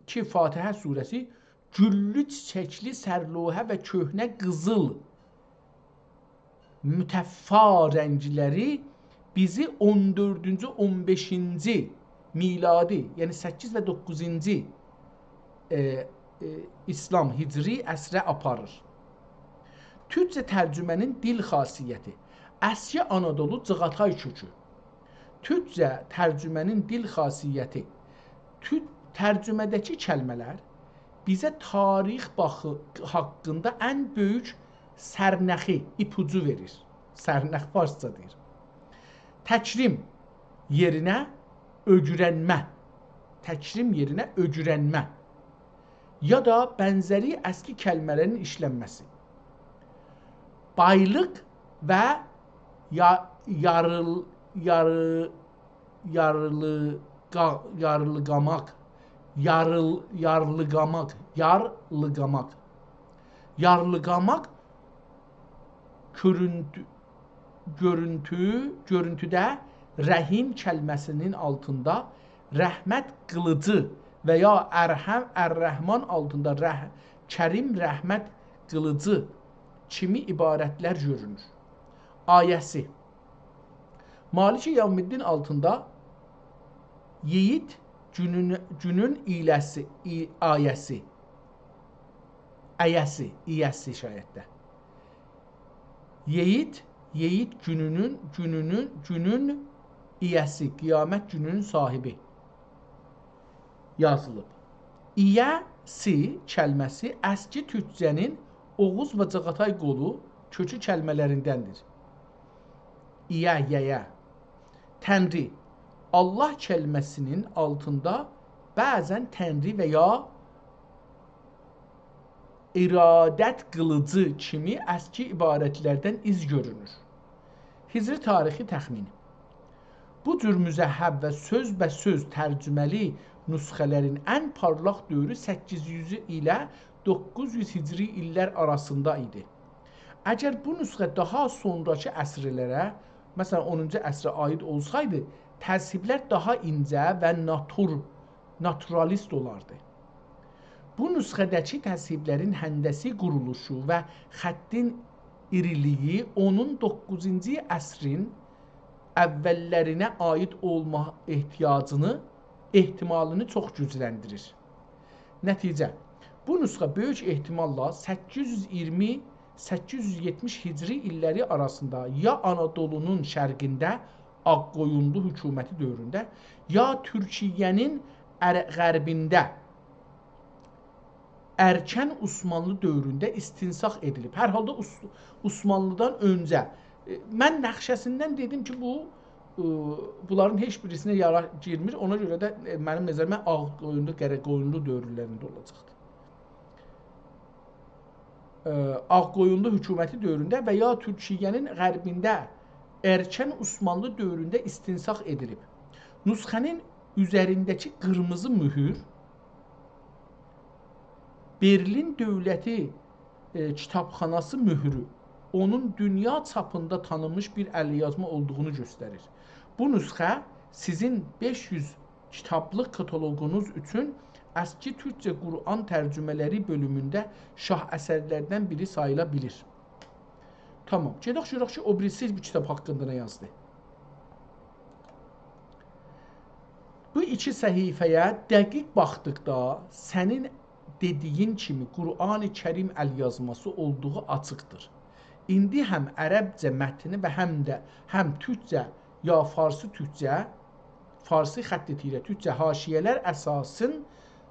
ki, Fatihə surəsi güllü çiçəkli sərlohə və köhnə qızıl mütəffa rəngləri bizi 14-cü, 15-ci miladi, yəni 8 və 9-cu İslam hicri əsrə aparır. Türkcə tərcümənin dil xasiyyəti Əsya Anadolu Cığatay kökü. Türkcə tərcümənin dil xasiyyəti tərcümədəki kəlmələr bizə tarix haqqında ən böyük sərnəxi, ipucu verir. Sərnəx farsça deyir. Təkrim yerinə öcürənmə. Təkrim yerinə öcürənmə. Ya da bənzəri əski kəlmələrin işlənməsi. Baylıq və yarlıqamaq görüntüdə rəhim kəlməsinin altında rəhmət qılıcı və ya ər-Rəhman altında Kərim rəhmət qılıcı kimi ibarətlər görünür. Ayəsi Maliki Yevmiddin altında Yiğit günün iləsi ayəsi iyəsi şayətdə. Yiğit günün iyəsi, qiyamət gününün sahibi yazılıb. İyəsi kəlməsi əski türkcənin Oğuz və Cığatay qolu kökü kəlmələrindəndir. İyə. Tənri. Allah kəlməsinin altında bəzən tənri və ya iradət qılıcı kimi əski ibarətlərdən iz görünür. Hicri tarixi təxmini. Bu cür müzəhhəb və söz tərcüməli nüsxələrin ən parlaq dövrü 800 ilə 900 hicri illər arasında idi. Əgər bu nüsxə daha sonraki əsrlərə, məsələn 10-cu əsrə aid olsaydı, təzhiblər daha incə və naturalist olardı. Bu nüsxədəki təzhiblərin həndəsi quruluşu və xəttin iriliyi onun 9-cu əsrin əvvəllərinə aid olma ehtimalını çox gücləndirir. Nəticə, bu nüsxə böyük ehtimalla 820-870 hicri illəri arasında ya Anadolunun şərqində Ağqoyunlu hökuməti dövründə, ya Türkiyənin qərbində erkən Osmanlı dövründə istinsaq edilib. Hər halda Osmanlıdan öncə. Mən nəxşəsindən dedim ki, bunların heç birisinə yara girmir. Ona görə də mənim nəzərimə Ağqoyunlu, Qərəqoyunlu dövrlərində olacaqdır. Ağqoyunlu hökuməti dövründə və ya Türkiyənin qərbində erkən Osmanlı dövründə istinsaq edilib. Nüsxənin üzərindəki qırmızı mühür Berlin Dövləti Kitabxanası mührü onun dünya çapında tanınmış bir əlyazma olduğunu göstərir. Bu nüsxə sizin 500 kitablıq kataloqunuz üçün əski Türkcə Quran tərcümələri bölümündə şah əsərlərdən biri sayıla bilir. Tamam. Gedək görək ki, o birisi bu kitab haqqında nə yazdı. Bu iki səhifəyə dəqiq baxdıqda sənin dediyin kimi Qur'an-ı Kərim əlyazması olduğu açıqdır. İndi həm ərəbcə mətni və həm türkcə ya farsi-türkcə, farsi xətti tirə türkcə haşiyələr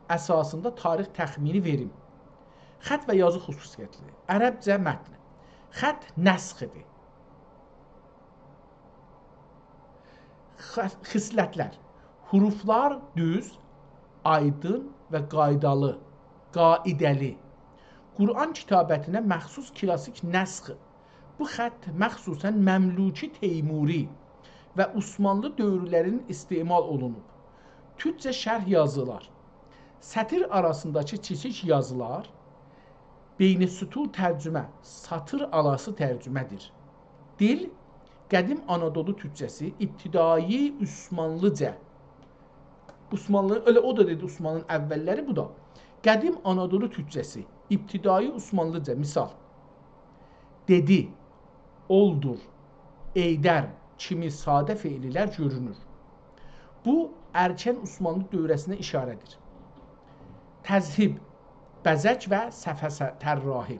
əsasında tarix təxmini verim. Xət və yazı xüsusiyyətli. Ərəbcə mətn. Xət nəsxidir. Xislətlər. Huruflar düz, aydın və qaydalı, qaidəli. Quran kitabətinə məxsus klasik nəsx. Bu xətt məxsusən Məmluki Teymuri və Osmanlı dövrlərinin istemal olunub. Türkcə şərh yazılar. Sətir arasındakı kiçik yazılar beyni-sütur tərcümə, satır alası tərcümədir. Dil, qədim Anadolu türkcəsi, ibtidai Osmanlıca. Osmanlı, öyle o da dedi Osmanlının əvvəlləri, bu da. Qədim Anadolu türkcəsi, ibtidai Osmanlıca, misal. Dedi, oldur, eydər kimi sadə feillər görünür. Bu, erkən Osmanlı dövrəsinə işarədir. Təzhib, bəzək və səfə tərrahi.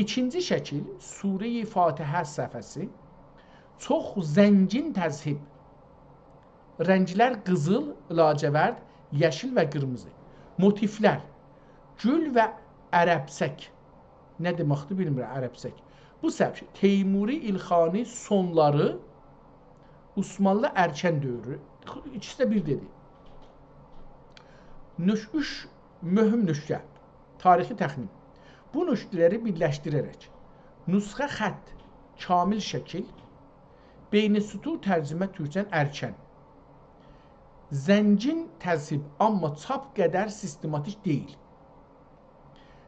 İkinci şəkil, Sure-i Fatihə səfəsi, çox zəngin təzhib. Rənglər qızıl, lacəvərd, yeşil və qırmızı. Motiflər, gül və ərəbsək. Nə deməkdir bilmirəm ərəbsək. Bu səbəb Teymuri İlxani sonları Osmanlı erkən dövrü. İkisi də bir dedi. Üç mühüm nüsxə. Tarixi təxmin. Bu nüsxələri birləşdirərək nüsxə xətt, kamil şəkil, beyni-sütur tərcümə türkcən erkən. Zəngin təzhib, amma çap qədər sistematik deyil.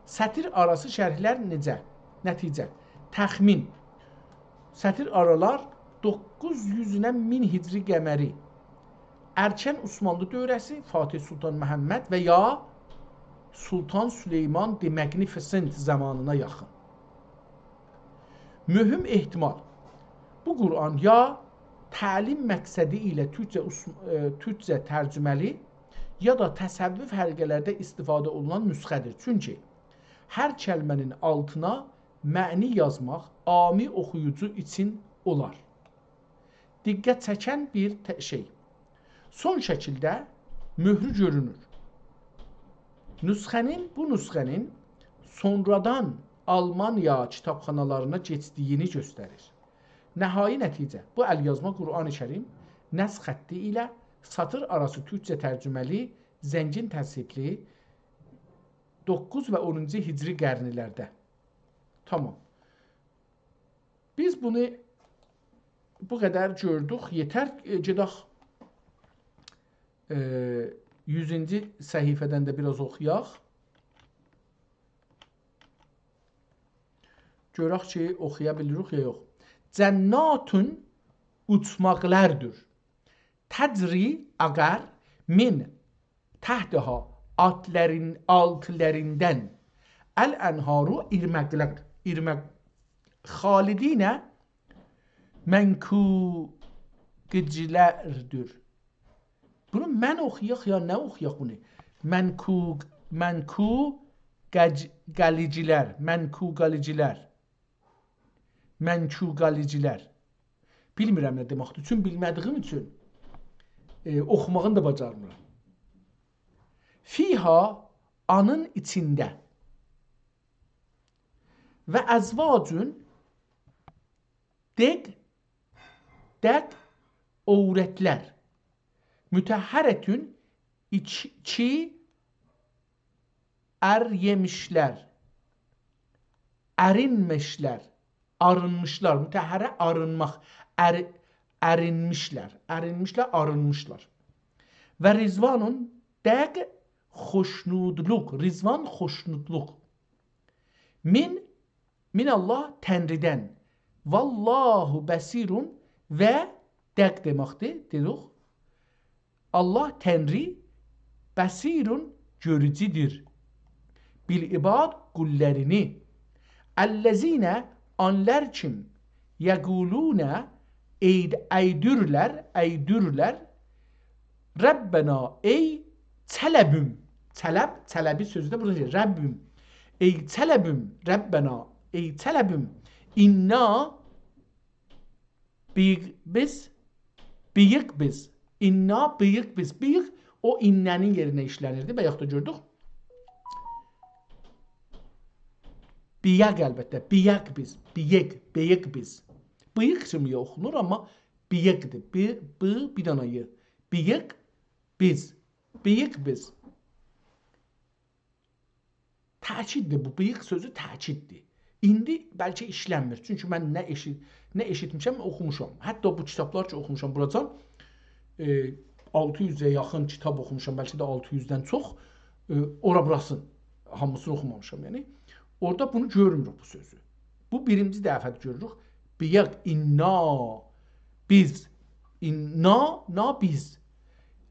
Sətir arası şərhlər necə? Nəticə. Təxmin. Sətir aralar 900-dən 1000 hicri qəməri. Erkən Osmanlı dövrəsi Fatih Sultan Məhəmməd və ya Sultan Süleyman the Magnificent zamanına yaxın. Mühüm ehtimal. Bu Quran ya təlim məqsədi ilə türkcə tərcüməli ya da təsəvvüf həlqələrdə istifadə olunan nüsxədir. Çünki hər kəlmənin altına məni yazmaq ami oxuyucu üçün olar. Diqqət çəkən bir şey. Son şəkildə mührü görünür. Bu nüsxənin sonradan Almanya kitabxanalarına keçdiyini göstərir. Nəhai nəticə, bu əlyazma Qur'an-ı Kərim nəsx xətti ilə satır arası türkcə tərcüməli, zəngin təzhibli 9 və 10-cu hicri qərnilərdə. Tamam. Biz bunu bu qədər gördük. Yetər, gedək 100-ci səhifədən də biraz oxuyaq. Görək ki, oxuya bilirik ya yox. Cənnatun uçmaqlardır. Təcri əqər min təhdəha altlərindən əl-ənharu irməqlər. Xalidinə mənkugicilərdir. Bunu mən oxuyaq ya nə oxuyaq bunu? Mənkugalicilər. Bilmirəm nə deməkdir. Üçün bilmədiyim üçün oxumağını da bacarmıram. Fiha anın içində və əzvacun dəq övrətlər mütəhhərətün iki ər yemişlər ərinmişlər, arınmışlar, mütəhhərə arınmaq, ərinmişlər, arınmışlar. Və rizvanun dəq xoşnudluq, rizvan xoşnudluq. Min Allah Tənridən. Vallahu bəsirun və dəq deməkdir, dedik. Allah Tənri bəsirun görücüdür. Bil ibad qullərini. Əlləzinə anlar kim yəqulunə əydürlər Rəbbena ey tələbüm. Tələbi sözü də burada Rəbbüm. Ey tələbüm Rəbbena ey tələbüm inna biz inna biz o innənin yerinə işlənirdi və yaxud da gördük. Biyaq əlbəttə, biyaq biz. Bıyıq kimi oxunur, amma biyaqdır. Bir dana y. Biyaq biz. Təkiddir bu, bıyıq sözü təkiddir. İndi bəlkə işlənmir. Çünki mən nə eşitmişəm, oxumuşam. Hətta bu kitablar ki oxumuşam buracan 600-ə yaxın kitab oxumuşam, bəlkə də 600-dən çox. Ora burasın, hamısını oxumamışam yəni. Orada bunu görmürük bu sözü. Bu birinci dəfədir görürük. Biyaq inna biz. Biz.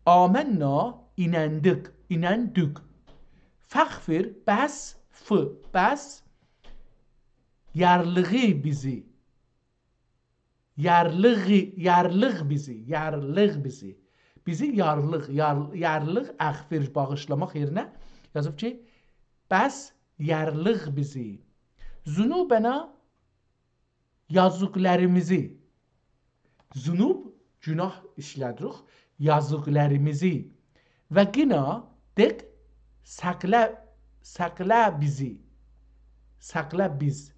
Amənna inəndik. Fəxfir bəs yarlığı bizi. Bizi yarlıq əxfir bağışlamaq yerinə yazıb ki, bəs yarlıq bizi. Zunubena yazıqlarımızı. Zunub günah işlədirik. Yazıqlarımızı. Və qina dek sakla bizi. Sakla biz.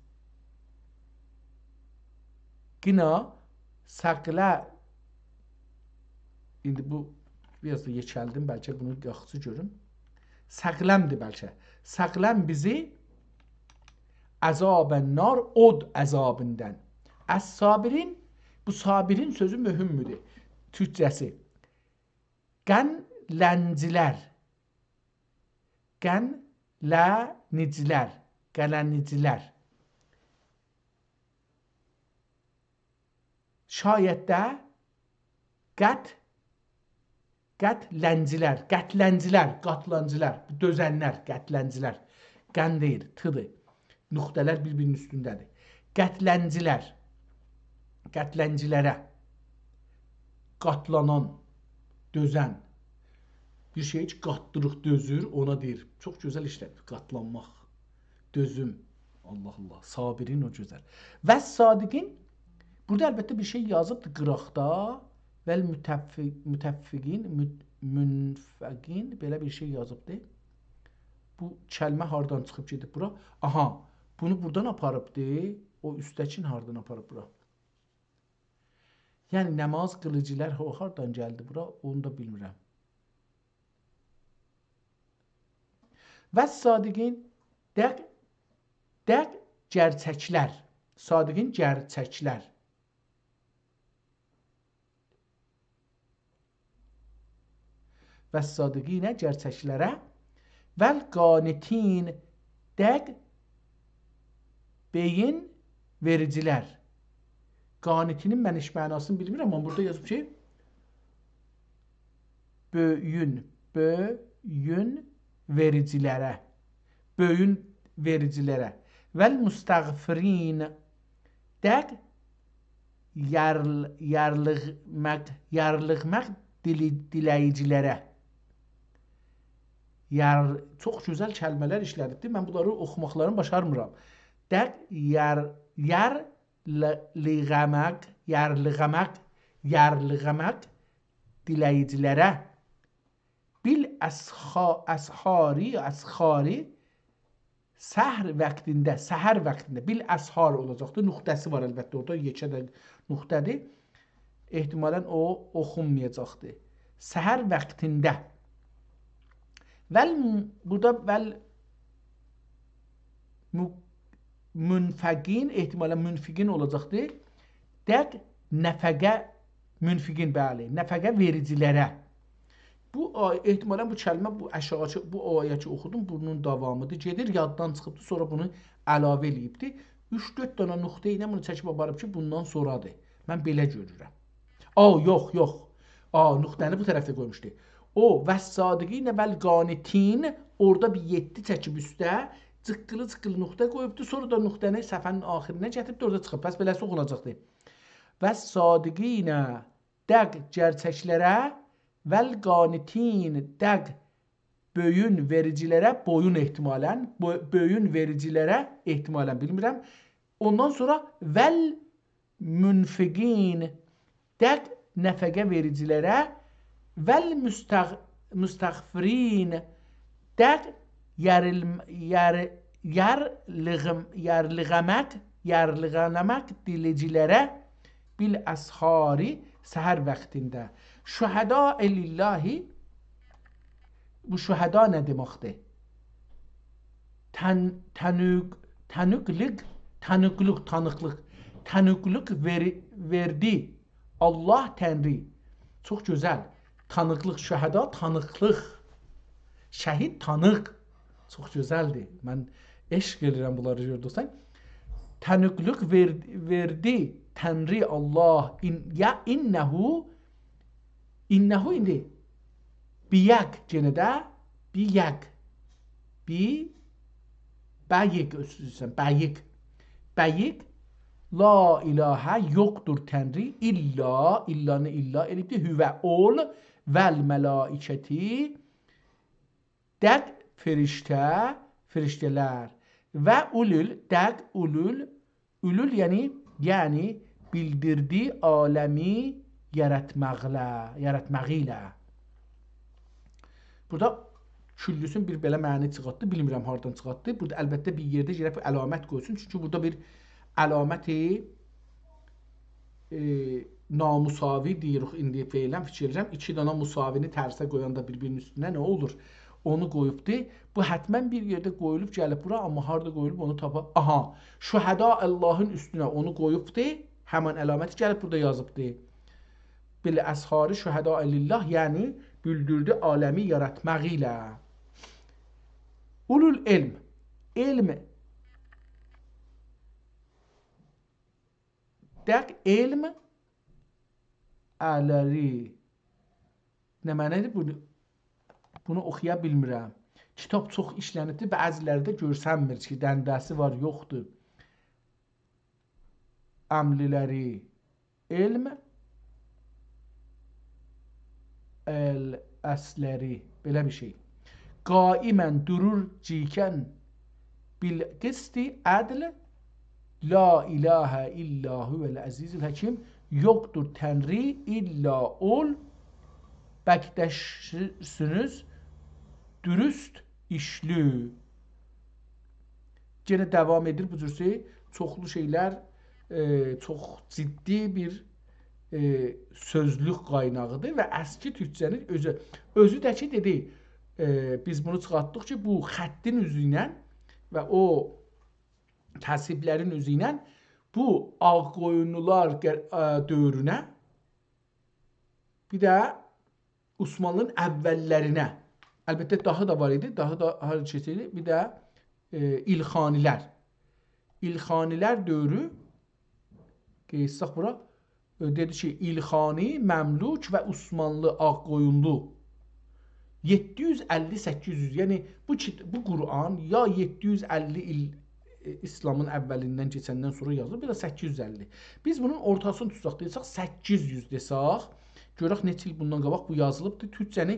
Qina sakla. İndi bu biraz da yekəldim. Bəlkə bunu yaxşı görün. Saklamdır bəlkə. Saklam bizi əzabən nar od əzabından. Əs-sabirin, bu sabirin sözü mühümmüdür. Türkçəsi. Qənləncilər. Qələnicilər. Şayətdə qatlancılar, dözənlər, qətləncilər. Qən deyil, tıdır. Nüqtələr bir-birinin üstündədir. Qətləncilərə, qatlanan, dözən. Bir şey ki, qatdırıq, dözür, ona deyir. Çox gözəl işlədir, qatlanmaq, dözüm. Allah Allah, sabirin o gözəl. Və sadiqin, burada əlbəttə bir şey yazıbdır qıraqda. Vəl münfəqin, belə bir şey yazıbdır. Bu kəlmə hardan çıxıb gedib bura? Aha, bunu buradan aparıbdır. O üstəkin hardan aparıb bura? Yəni, namaz qılıcılar hardan gəldi bura? Onu da bilmirəm. Və sadiqin dəq gerçəklər. Sadiqin gerçəklər. Və sadiqinə gerçəklərə vəl qanitin dəq beyin vericilər. Qanitinin mən iş mənasını bilmirəm, amma burada yazıb ki böyün vericilərə. Böyün vericilərə. Vəl müstəğfirin dəq yarlıqmaq diləyicilərə. Çox gözəl kəlmələr işlədibdir. Mən bunları oxumaqlarını başarmıram. Dəq yarlıqamaq diləyicilərə. Bil əshari səhər vaxtında bil əshar olacaqdır. Nüqtəsi var əlbəttə orada. Yekə də nüqtədir. Ehtimalən o oxunmayacaqdır. Səhər vaxtında. Burada münfəqin ehtimalən münfiqin olacaqdı. Dəq nəfəqə münfiqin, bəli, nəfəqə vericilərə. Bu ehtimalən bu kəlmə bu aşağıcı bu ayəti oxudum, bunun davamıdır. Gedir yaddan çıxıbdı, sonra bunu əlavə eləyibdi. 3-4 dənə nöqtə ilə bunu çəkib aparıb ki, bundan sonradır. Mən belə görürəm. Yox. Nöqtəni bu tərəfdə qoymuşdu. Vəs-sadiqinə vəl-qanitin orada bir 7 çəkib üstə cıqqılı nöqtə qoyubdu. Sonra da nöqtəni səfənin axirinə gətirib orada çıxıb. Bəs beləsi oxunacaqdı. Vəs-sadiqinə dəq gerçəklərə vəl-qanitin dəq böyün vericilərə, boyun ehtimalən, böyün vericilərə ehtimalən bilmirəm. Ondan sonra vəl münfiqin dəq nəfəqə vericilərə vəl müstəğfirin dəq yarlıqamək dilicilərə bil əshari səhər vaxtında. Şühəda lillahi, bu şühəda nə deməkdir? Tanıqlıq verdi Allah Tənri. Çox gözəl. Tanıqlıq, şühəda tanıqlıq. Şəhid tanıq. Çox gözəldir. Mən eşq edirəm bunları gördüksən. Tanıqlıq verdi Tənri Allah. İnnehu indi. Biyək yenə də biyək. Bəyik özürsən. Bəyik la ilahə yoxdur Tənri illanı illa elibdir. Hüvə ol vəl mələikəti dəq firiştələr və ulul yəni bildirdi aləmi yaratmağı ilə. Burada küllüsün bir belə məni çıxartdı. Bilmirəm hardan çıxartdı. Burada əlbəttə bir yerdə girək əlamət qoysun. Çünki burada bir əlaməti namusavi deyirik indi feylən fikirləm. 2 dana musavini tərsə qoyanda bir-birinin üstünə nə olur? Onu qoyubdu. Bu hətmən bir yerdə qoyulub gəlib bura, amma harda qoyulub onu tapa. Şühəda Allahın üstünə onu qoyubdu. Həmən əlaməti gəlib burada yazıbdı. Bil əshari şühəda lillah, yəni bildirdi aləmi yaratmağı ilə. Ulul elm dəq elm ələri nə mənədir? Bunu oxuya bilmirəm. Kitab çox işlənibdir, bəzilərdə görsənmir ki, dəndəsi var, yoxdur. Əmliləri elm əsləri, belə bir şey. Qaimən durur cikən bil qisti ədl la ilahə illa huvəl əzizül həkim yoxdur Tənri illa ol bəkdəşsünüz dürüst işlü. Yenə davam edir bu cürsə çoxlu şeylər, çox ciddi bir sözlük qaynağıdır və əski türkçənin özü də ki dedi, biz bunu çıxartdıq ki, bu xəttin üzü ilə və o təsiblərin üzü ilə bu Ağqoyunlular dövrünə bir də Osmanlının əvvəllərinə, əlbəttə daha da var idi, daha da keçirdi, bir də İlxanilər dövrü qeysaq bura dedi ki, İlxani, Məmluk və Osmanlı Ağqoyunlu 750-800, yəni bu Quran ya 750 il İslamın əvvəlindən keçəndən sonra yazılır, bir də 850. Biz bunun ortasını tutsaq desək 800 desək, görək neçə il bundan qabaq bu yazılıbdır. Türkçəni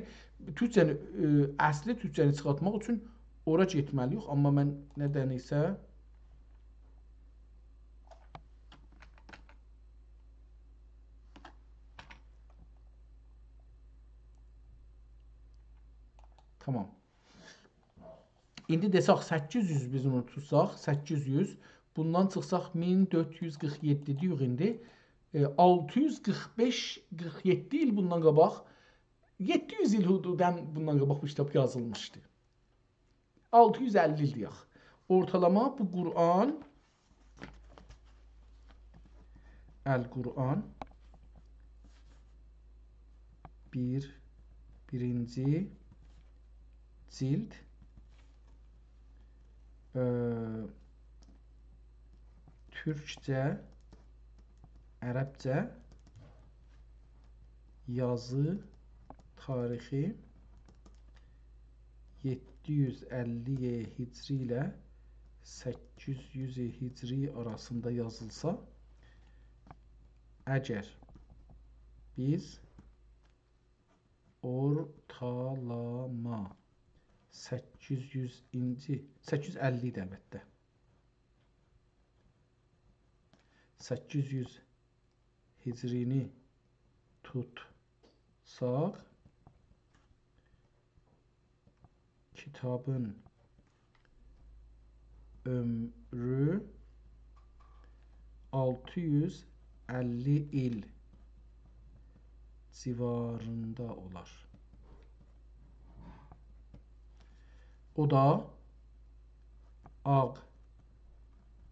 əsli türkçəni çıxartmaq üçün ora getməliyik, amma mən nədənsə tamam. İndi desək 800 biz onu tutsaq, 800, bundan çıxsaq 1447 deyirik indi. 645-47 il bundan qabaq, 700 il hududən bundan qabaq bu kitab yazılmışdı. 650 il deyək. Ortalama bu Quran Əl-Qur'an birinci cild Türkçə, ərəbcə yazı tarixi 750 hicri ilə 800 hicri arasında yazılsa, əgər biz ortalama 850 idi əlbəttə. 800 hicrini tutsaq, kitabın ömrü 650 il civarında olar. O da ağ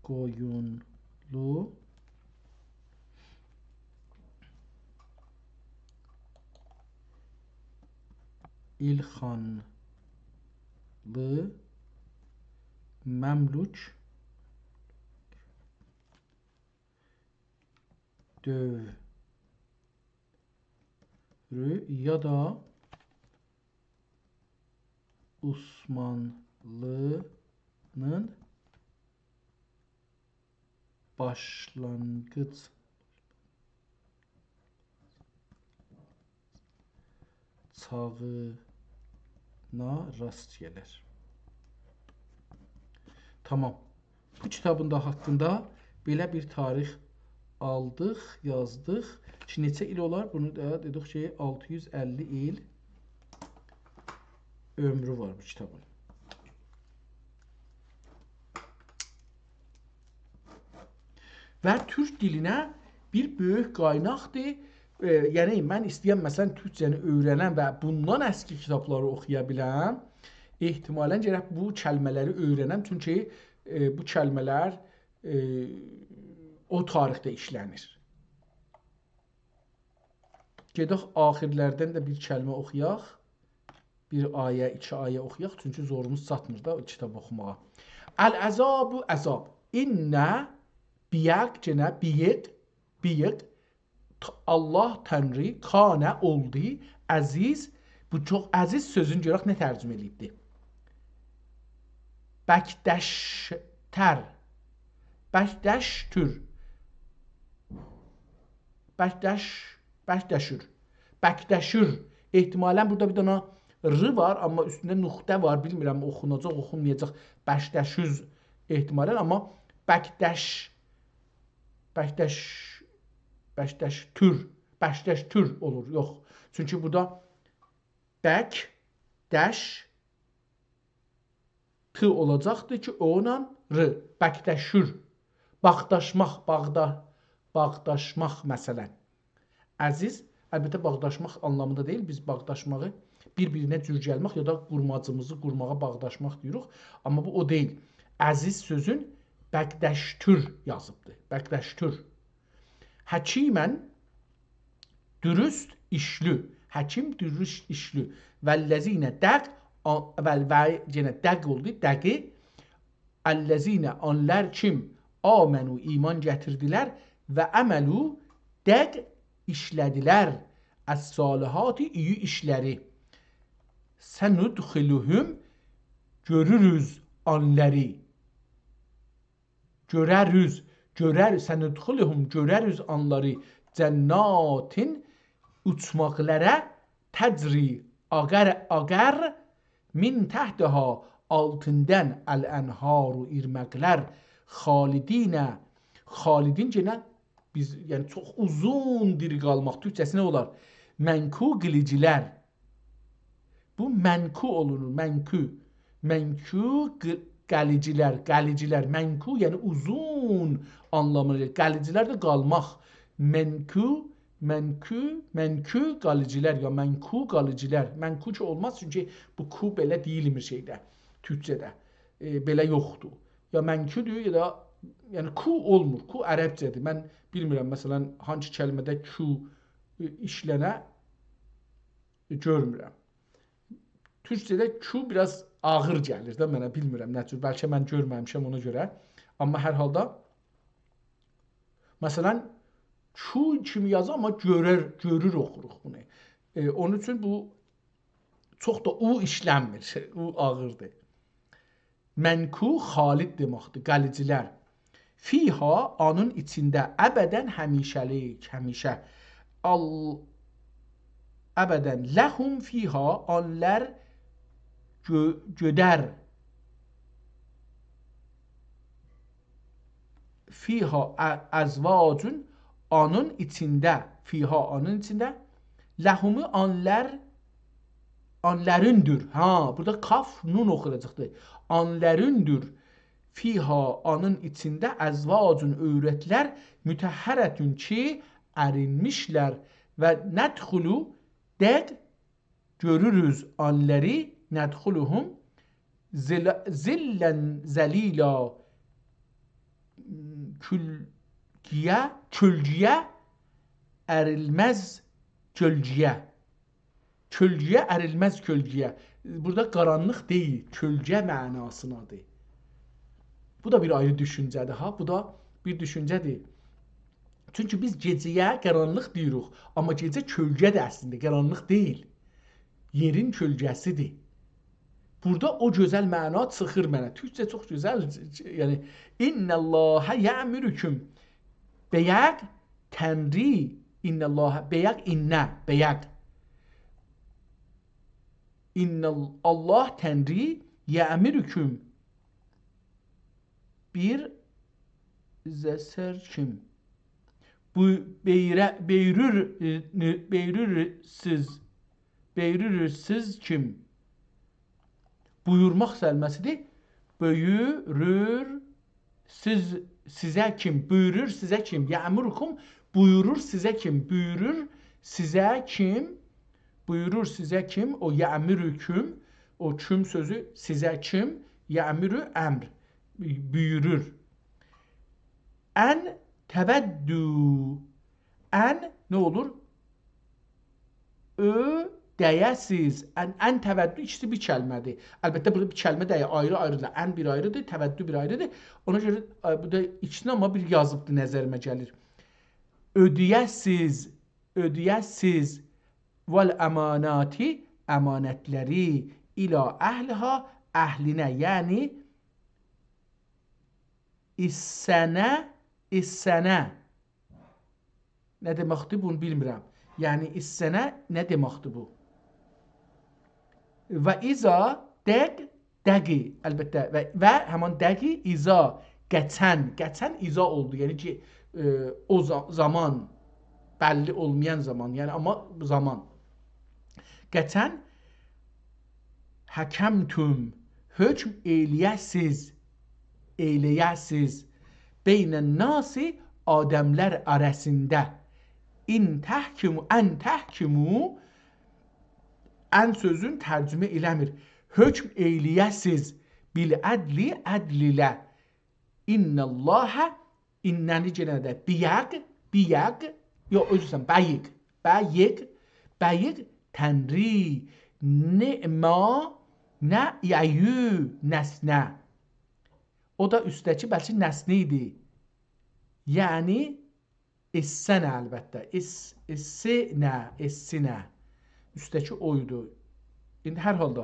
qoyunlu İlxanlı Məmlük dövrü ya da Osmanlı'nın başlangıç çağına rast gelir. Tamam. Bu kitabın da haqqında belə bir tarix aldıq, yazdıq. Ki, neçə il olar? Bunu da dedik ki, 650 il ömrü var bu kitabın. Və türk dilinə bir böyük qaynaqdır. Yəni, mən istəyəm, məsələn, türkcəni öyrənəm və bundan əski kitabları oxuya biləm. Ehtimalən gərək bu kəlmələri öyrənəm. Çünki bu kəlmələr o tarixdə işlənir. Gedək axirlərdən də bir kəlmə oxuyaq. Bir ayə, iki ayə oxuyaq. Çünki zorumuz çatmır da o kitab oxumağa. Əl-əzabu əzab. İnnə biyəq, cenə biyiq. Allah Tənri kanə oldu, əziz. Bu çox əziz sözün görək nə tərcümə edibdir. Bəkdəştər. Bəkdəştür. Bəkdəşür. Ehtimalən burada bir dana r var, amma üstündə nöqtə var. Bilmirəm, oxunacaq, oxunmayacaq. Bəkdəşüz ehtimalən, amma Bəkdəştür olur. Yox. Çünki burada bəkdəş t olacaqdır ki, o ilə r. Bəkdəşür. Bağdaşmaq məsələn. Əziz, əlbəttə bağdaşmaq anlamında deyil. Biz bağdaşmağı bir-birinə cür gəlmək ya da qurmacımızı qurmağa bağdaşmaq deyirik. Amma bu o deyil. Əziz sözün bəkdəştür yazıbdır. Bəkdəştür. Həkimən dürüst işlü. Həkim dürüst işlü. Vəlləzinə dəq yenə dəq oldu. Dəqi əlləzinə onlar kim amenü iman gətirdilər və əməlu dəq işlədilər. Əs-salihati iyi işləri. Sənudxiluhum görürüz onları. Sənudxiluhum görərüz onları. Cənnatin uçmaqlara təcri ağar min təhdəha altından əl-ənharu irməklər xalidin genə biz yəni çox uzun diri qalmaq türkçəsi nə olar? Mənku qılicilər. Bu mənku olur, mənku. Mənku qəlicilər. Mənku yəni uzun anlamını. Qəlicilər də qalmaq. Mənkü qalıcılar ya mənku qalıcılar. Mənku ki olmaz çünki bu ku belə deyilmir şeydə, türkçədə. Belə yoxdur. Ya mənküdür ya da yəni ku olmur. Ku ərəbcədir. Mən bilmirəm məsələn hansı kəlmədə ku işlənə görmürəm. Türkçədə ku biraz ağır gəlir də mənə, bilmirəm nə cür. Bəlkə mən görməmişəm ona görə. Amma hər halda məsələn ku kimi yazır amma görür oxuruq bunu. Onun üçün bu çox da u işlənmir. U ağırdır. Mənku xalid deməkdir, qalicilər. Fiha onun içində əbədən həmişəlik, həmişə. Əbədən ləhum fiha onlar gödər. Fiha əzvacun onun içində, fiha onun içindələhumu onlarındır. Burada kaf nun oxunacaqdır. Onlarındır. Fiha onun içində əzvacun övrətlər mütəhhərətün ki ərinmişlər və nədxulu dəq görürüz onları nədxuluhum zillən zəlila kölgiyə ərilməz kölgiyə. Kölgiyə ərilməz kölgiyə. Burada qaranlıq deyil, kölgə mənasındadır. Bu da bir ayrı düşüncədir ha. Bu da bir düşüncədir. Çünki biz gecəyə qaranlıq deyirik, amma gecə kölgədir əslində, qaranlıq deyil. Yerin kölgəsidir. Burada o gözəl məna çıxır mənə. Türkçə çox gözəl. Yəni İnnəllahə yə'mürüküm bəyəq tənri İnnəllahə bəyəq innə bəyəq Allah tənri yə'mürüküm bir zəsər kim? Bu beyürürsüz kim? Buyurmaq səlməsidir. Buyurur sizə kim? Buyurur sizə kim? Yə'murukum buyurur sizə kim? Buyurur sizə kim? Buyurur sizə kim? O yə'mürüküm, o küm sözü sizə kim? Yə'mürü əmr. Buyurur. Ən təvəddü. Ən nə olur? Dəyəsiz. Ən təvəddü ikisi bir kəlmədir. Əlbəttə burada bir kəlmə dəyə ayrı-ayrıdır. Ən bir ayrıdır, təvəddü bir ayrıdır. Ona görə bu da ikisini amma bir yazıbdır, nəzərimə gəlir. Ödəyəsiz, ödəyəsiz vəl əmanati, əmanətləri ilə əhliha, əhlinə, yəni İssənə nə deməkdir bunu bilmirəm. Yəni İssənə nə deməkdir bu? Və iza dəqi əlbəttə və həman dəqi iza geçən iza oldu. Yəni ki o zaman bəlli olmayan zaman, yəni amma zaman. Geçən həkəmtüm hökm eyləyəsiz beynən nasi adəmlər arasında ən təhkimu ən sözün tərcümə eləmir. Hökm eyləyəsiz bil ədli ədl ilə innəllahə innəni genədə biyəq yox özürsən bəyiq tənri ni'ma nə yəyü nəsnə. O da üstəki bəlkə nəsni idi. Yəni İssənə əlbəttə. İssinə. Üstəki oydu. İndi hər halda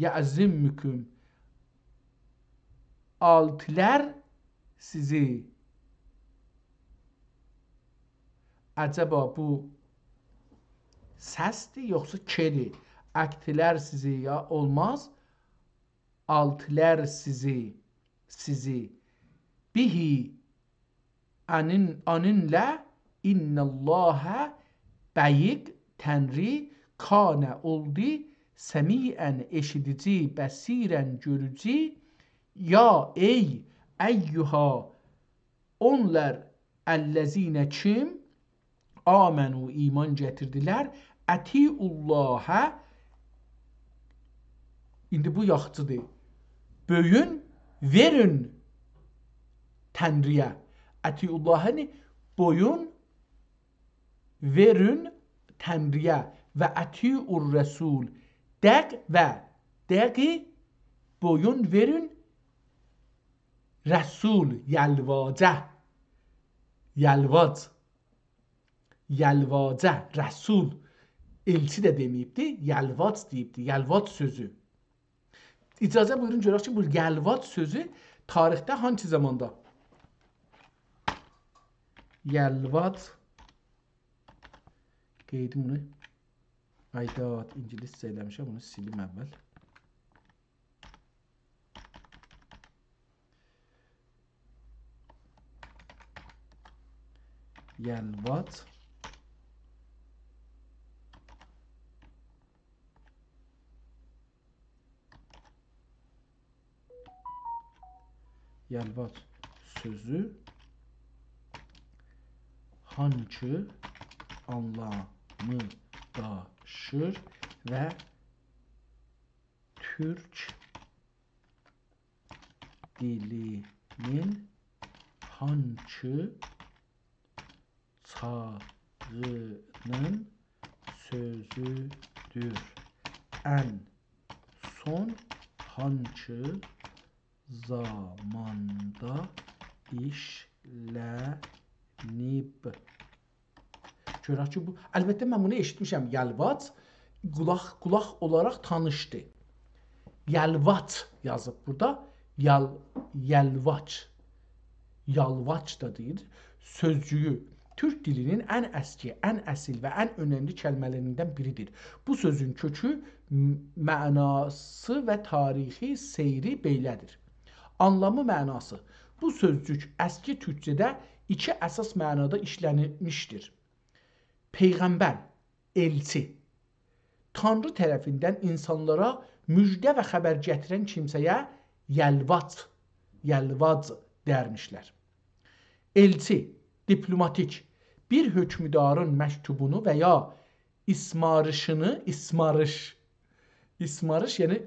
yəzimüküm altilər sizi. Acaba bu səsdir yoxsa kedir? Əktilər sizi ya olmaz. Altilər sizi bihi aninlə innəllahə bəyiq tənri kanə oldu səmiən eşidici bəsirən görücü ya ey əyyuha onlar əlləzinə kim amenü iman gətirdilər ətiullahə İndi bu yaxçıdır. Böyün, verin Tənriyə. Ətiullahəni boyun verin Tənriyə və ətiur Rəsul. Dəq və dəqi boyun verin Rəsul, yəlvacə. Yəlvac. Yəlvacə, Rəsul. Elçi də deməyibdi, yəlvac deyibdi. Yəlvac sözü. İcazə buyurun görək ki, bu yəlvac sözü tarixdə hangi zamanda? Yəlvac qeydim bunu. Aydat, ingiliscə eləmişəm, bunu silim əvvəl. Yəlvac Yəlvac sözü hangi anlamı daşır və Türk dilinin hangi çağının sözüdür? Ən son hangi zamanda işlənib? Görək ki, bu, əlbəttə mən bunu eşitmişəm. Yəlvac qulaq olaraq tanışdı. Yəlvac yazıb burada. Yəlvac. Yalvac da deyir. Sözcüyü Türk dilinin ən əski, ən əsil və ən önəmli kəlmələrindən biridir. Bu sözün kökü, mənası və tarixi seyri belədir. Anlamı, mənası. Bu sözcük əski türkcədə iki əsas mənada işlənilmişdir. Peyğəmbər, elçi, Tanrı tərəfindən insanlara müjdə və xəbər gətirən kimsəyə yəlvac dərmişlər. Elçi, diplomatik, bir hökmdarın məktubunu və ya ismarışını, ismarış yəni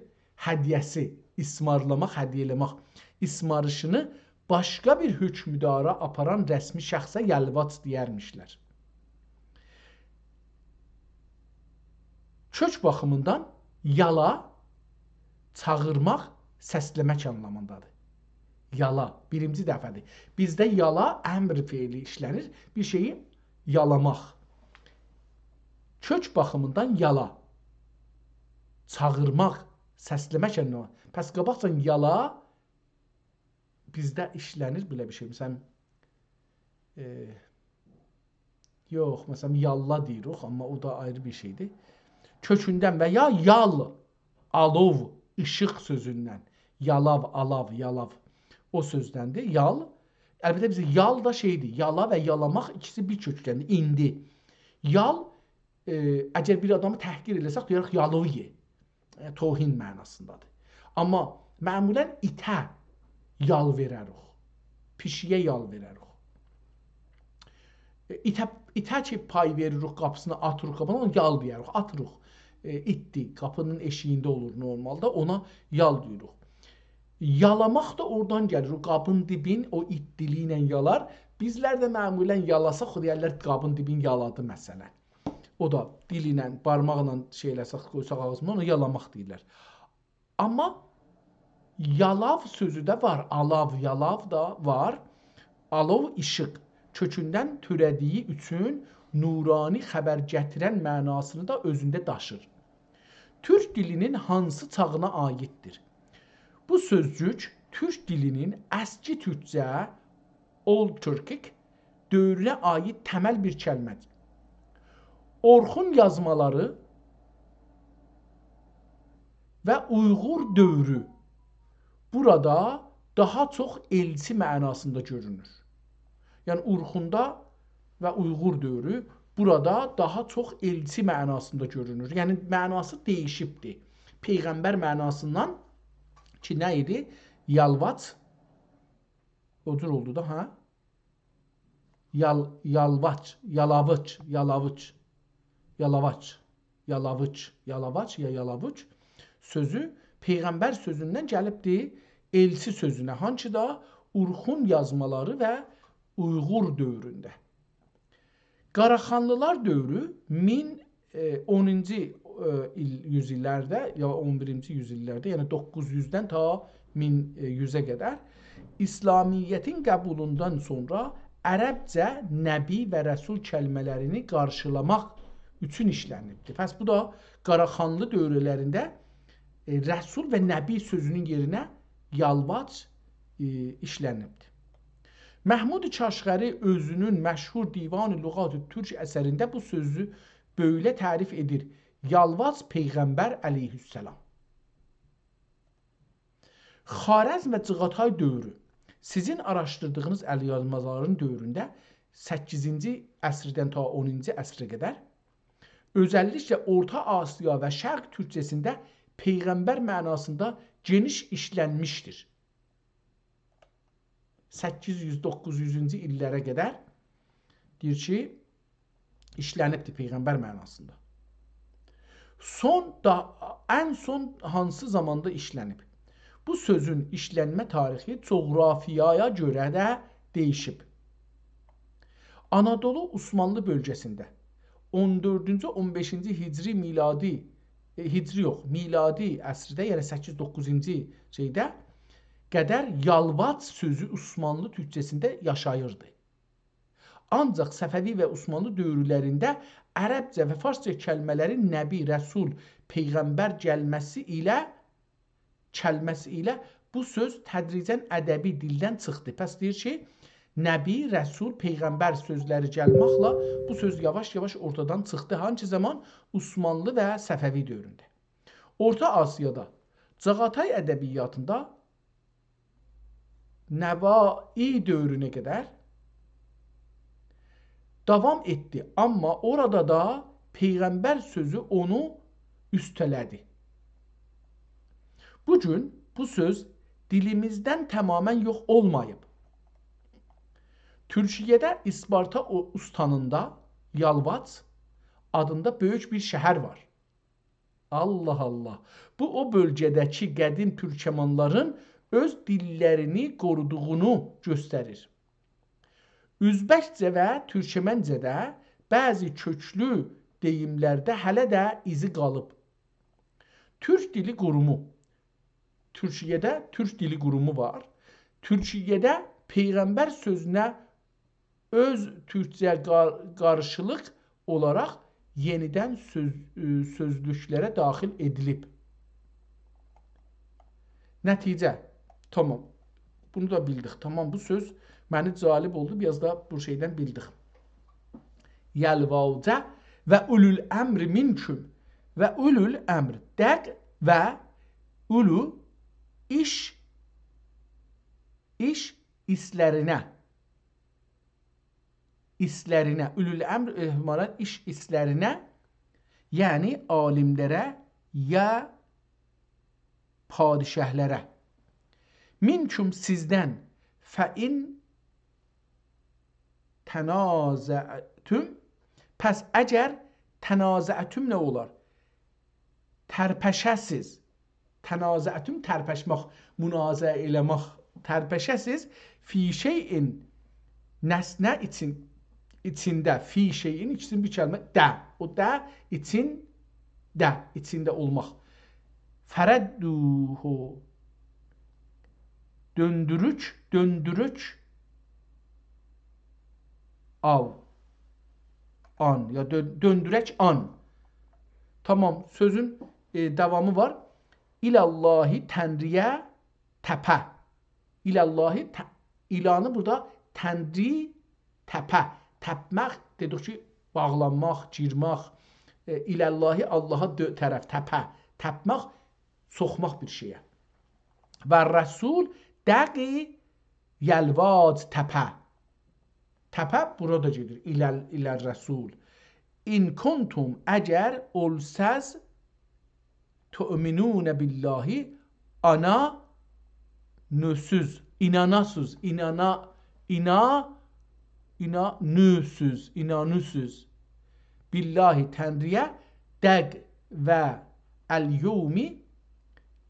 hədiyyəsi, ismarlamaq, hədiyyələmək, ismarışını başqa bir hökmdara aparan rəsmi şəxsə yəlvac deyərmişlər. Kök baxımından yala, çağırmaq, səsləmək anlamındadır. Yala, birinci dəfədir. Bizdə yala əmr feili işlənir, bir şeyi yalamaq. Kök baxımından yala, çağırmaq, səsləmək anlamındadır. Pəs qabaqcan yala bizdə işlənir belə bir şey. Məsələn, yox, məsələn, yalla deyirik, amma o da ayrı bir şeydir. Kökündən və ya yal, alov, işıq sözündən. Yalav, alav, yalav. O sözdəndir. Yal. Əlbəttə bizə yal da şeydir. Yala və yalamaq ikisi bir kökdəndir. İndi. Yal, əgər bir adamı təhqir eləsək, deyərək yalov ye. Tohin mənasındadır. Amma məmulən itə yal verərik. Pişiyə yal verərik. İtə ki pay veririk qapısına, atırıq qapına, ona yal deyərik, atırıq. İtdir, qapının eşiyində olur normalda, ona yal deyirik. Yalamaq da oradan gəlir, o qabın dibin, o it dili ilə yalar. Bizlər də məmulən yalasaq, o deyərlər qabın dibin yaladı məsələn. O da dil ilə, barmaqla şeyləsək, qoysaq ağzına, onu yalamaq deyirlər. Amma yalav sözü də var, alav, yalav da var. Alov, işıq. Kökündən törədiyi üçün nurani xəbər gətirən mənasını da özündə daşır. Türk dilinin hansı çağına aiddir? Bu sözcük Türk dilinin əski türkcə, Old Turkic dövrünə aid təməl bir kəlmədir. Orxun yazmaları və Uyğur dövrü burada daha çox elçi mənasında görünür. Yəni Urxunda və Uyğur dövrü burada daha çox elçi mənasında görünür. Yəni mənası dəyişibdir. Peyğəmbər mənasından ki nə idi? Yalvac. O cür oldu da, hə? Yalvac, yalavıç, yalavıç, yalavaç, yalavıç, yalavaç ya yalavuç sözü Peyğəmbər sözündən gəlibdir elçi sözünə, hansı da Urxun yazmaları və Uyğur dövründə. Qaraxanlılar dövrü 10-cu yüzillərdə ya 11-ci yüzillərdə, yəni 900-dən ta 1100-ə qədər İslamiyyətin qəbulundan sonra ərəbcə nəbi və rəsul kəlmələrini qarşılamaq üçün işlənibdir. Pəs bu da Qaraxanlı dövrlərində rəsul və nəbi sözünün yerinə yalvac işlənibdir. Məhmud Kaşğəri özünün məşhur Divan-ı Lüğat-ı Türk əsərində bu sözü böyle tərif edir. Yalvac Peyğəmbər əleyhissalam. Xarəzm və Cığatay dövrü sizin araşdırdığınız əlyazmaların dövründə 8-ci əsrdən ta 10-cu əsrə qədər özəlliklə Orta Asiya və Şərq türkcəsində Peyğəmbər mənasında geniş işlənmişdir. 800-900-cü illərə qədər deyir ki, işlənibdir Peyğəmbər mənasında. Ən son hansı zamanda işlənib? Bu sözün işlənmə tarixi coğrafiyaya görə də değişib. Anadolu Osmanlı bölgəsində 14-cü 15-ci miladi əsrdə, yəni 8-9-cu şeydə qədər yalvac sözü Osmanlı türkcəsində yaşayırdı. Ancaq Səfəvi və Osmanlı dövrlərində ərəbcə və farsça kəlmələrin nəbi, rəsul, peyğəmbər kəlməsi ilə bu söz tədricən ədəbi dildən çıxdı. Pəs deyir ki, nəbi, rəsul, peyğəmbər sözləri gəlməklə bu söz yavaş-yavaş ortadan çıxdı. Hangi zaman? Osmanlı və Səfəvi dövründə. Orta Asiyada Cağatay ədəbiyyatında Nəvai dövrünə qədər davam etdi. Amma orada da Peyğəmbər sözü onu üstələdi. Bugün bu söz dilimizdən tamamən yox olmayıb. Türkiyədə İsparta ustanında Yalvac adında böyük bir şəhər var. Allah Allah. Bu o bölgədəki qədim türkəmanların öz dillərini qoruduğunu göstərir. Üzbəkcə və türkməncədə bəzi köklü deyimlərdə hələ də izi qalıb. Türk dili qurumu. Türkiyədə Türk dili qurumu var. Türkiyədə Peyğəmbər sözünə öz türkcə qarşılıq olaraq yenidən sözlüklərə daxil edilib. Nəticə. Tamam. Bunu da bildik. Tamam, bu söz məni cəlb oldu. Biraz da bu şeydən bildik. Yəlvavcə və ulul əmri minküm və ulul əmr dəq və ulu iş islərinə ulul əmr ehmarat iş islərinə, yəni alimlərə ya padişahlərə. Minküm sizdən fəin tənazəətüm, pəs əgər tənazəətüm nə olar? Tərpəşəsiz. Tənazəətüm tərpəşmək, münazə eləmək, tərpəşəsiz. Fi şeyin nəsnə içində, fi şeyin ikisinin bir kəlmə də. O də içində olmaq. Fərədduhu döndürük av an ya döndürək an. Tamam, sözün davamı var. İlallahi tənriyə təpə. İlallahi ilanı burada tənri təpə. Təpmək dedik ki, bağlanmaq, girmək. İlallahi Allaha tərəf təpə. Təpmək, soxmaq bir şeyə. Və rəsul dəqi yəlvac təpə. Təpə burada gedir. İlə rəsul. İn kuntum əgər olsəz tu'minun billahi ana nüsüz. İnanasız. İnanüsüz. Billahi tənriyə dəq və əl-yevmi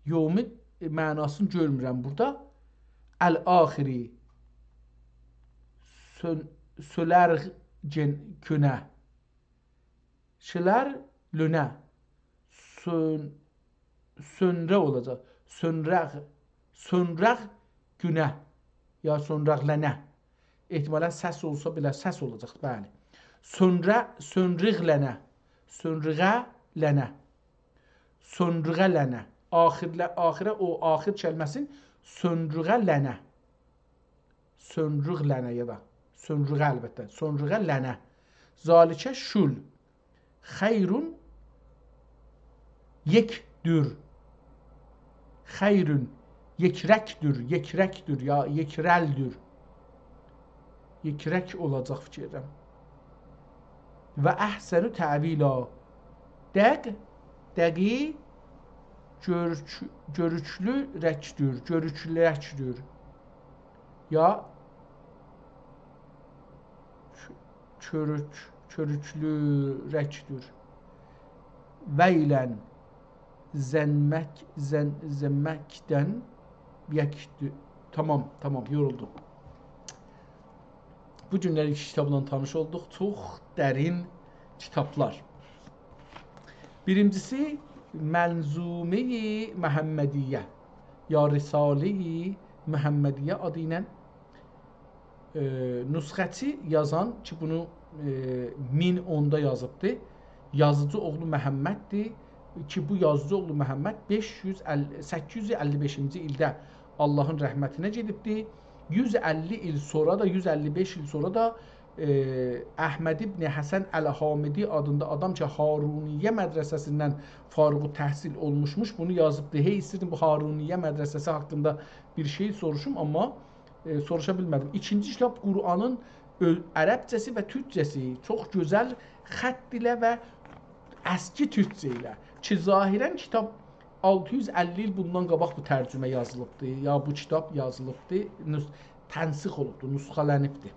Yomi mənasını görmürəm burada. Əl-axiri sölər künə şilər lünə sönrə olacaq. Sönrəq günə ya sönrəqlənə. Ehtimalən səs olsa belə səs olacaq. Bəli. Sönriqlənə. Sönriqələnə. Sönriqələnə. Axirə o axir kəlməsin sönriqələnə. Sönriqlənə ya da sönriqə əlbəttə. Sönriqələnə. Zalikə şul. Xeyrun yekdür. Xeyrun yekrəkdür. Yekrəkdür ya yekrəldir. Yekrək olacaq fikirəm. Və əhsənü təvila. Dəqi görüklü rəkdür. Görüklü rəkdür. Ya körüklü rəkdür. Veylən zəmməkdən yəkdür. Tamam, yoruldum. Bu günlər iki kitabla tanış olduq. Çox dərin kitablar. Birincisi Mənzume-i Məhəmmədiyyə ya Risale-i Məhəmmədiyyə adı ilə nüsxəçi yazan ki bunu 1010-da yazıbdır. Yazıcı oğlu Məhəmməddir ki bu yazıcı oğlu Məhəmməd 855-ci ildə Allahın rəhmətinə gedibdir. 150 il sonra da 155 il sonra da Əhməd ibn Həsən Əl-Hamidi adında adam ki Haruniyyə mədrəsəsindən fariğ təhsil olmuşmuş bunu yazıbdır. Hey istəyirdim bu Haruniyyə mədrəsəsi haqqında bir şey soruşum amma soruşa bilmədim. İkinci kitab Qur'anın ərəbcəsi və türkcəsi çox gözəl xətt ilə və əski türkcə ilə ki zahirən kitab 650 il bundan qabaq bu tərcümə yazılıbdır ya bu kitab yazılıbdır, tənsix olubdur, nüsxələnibdir.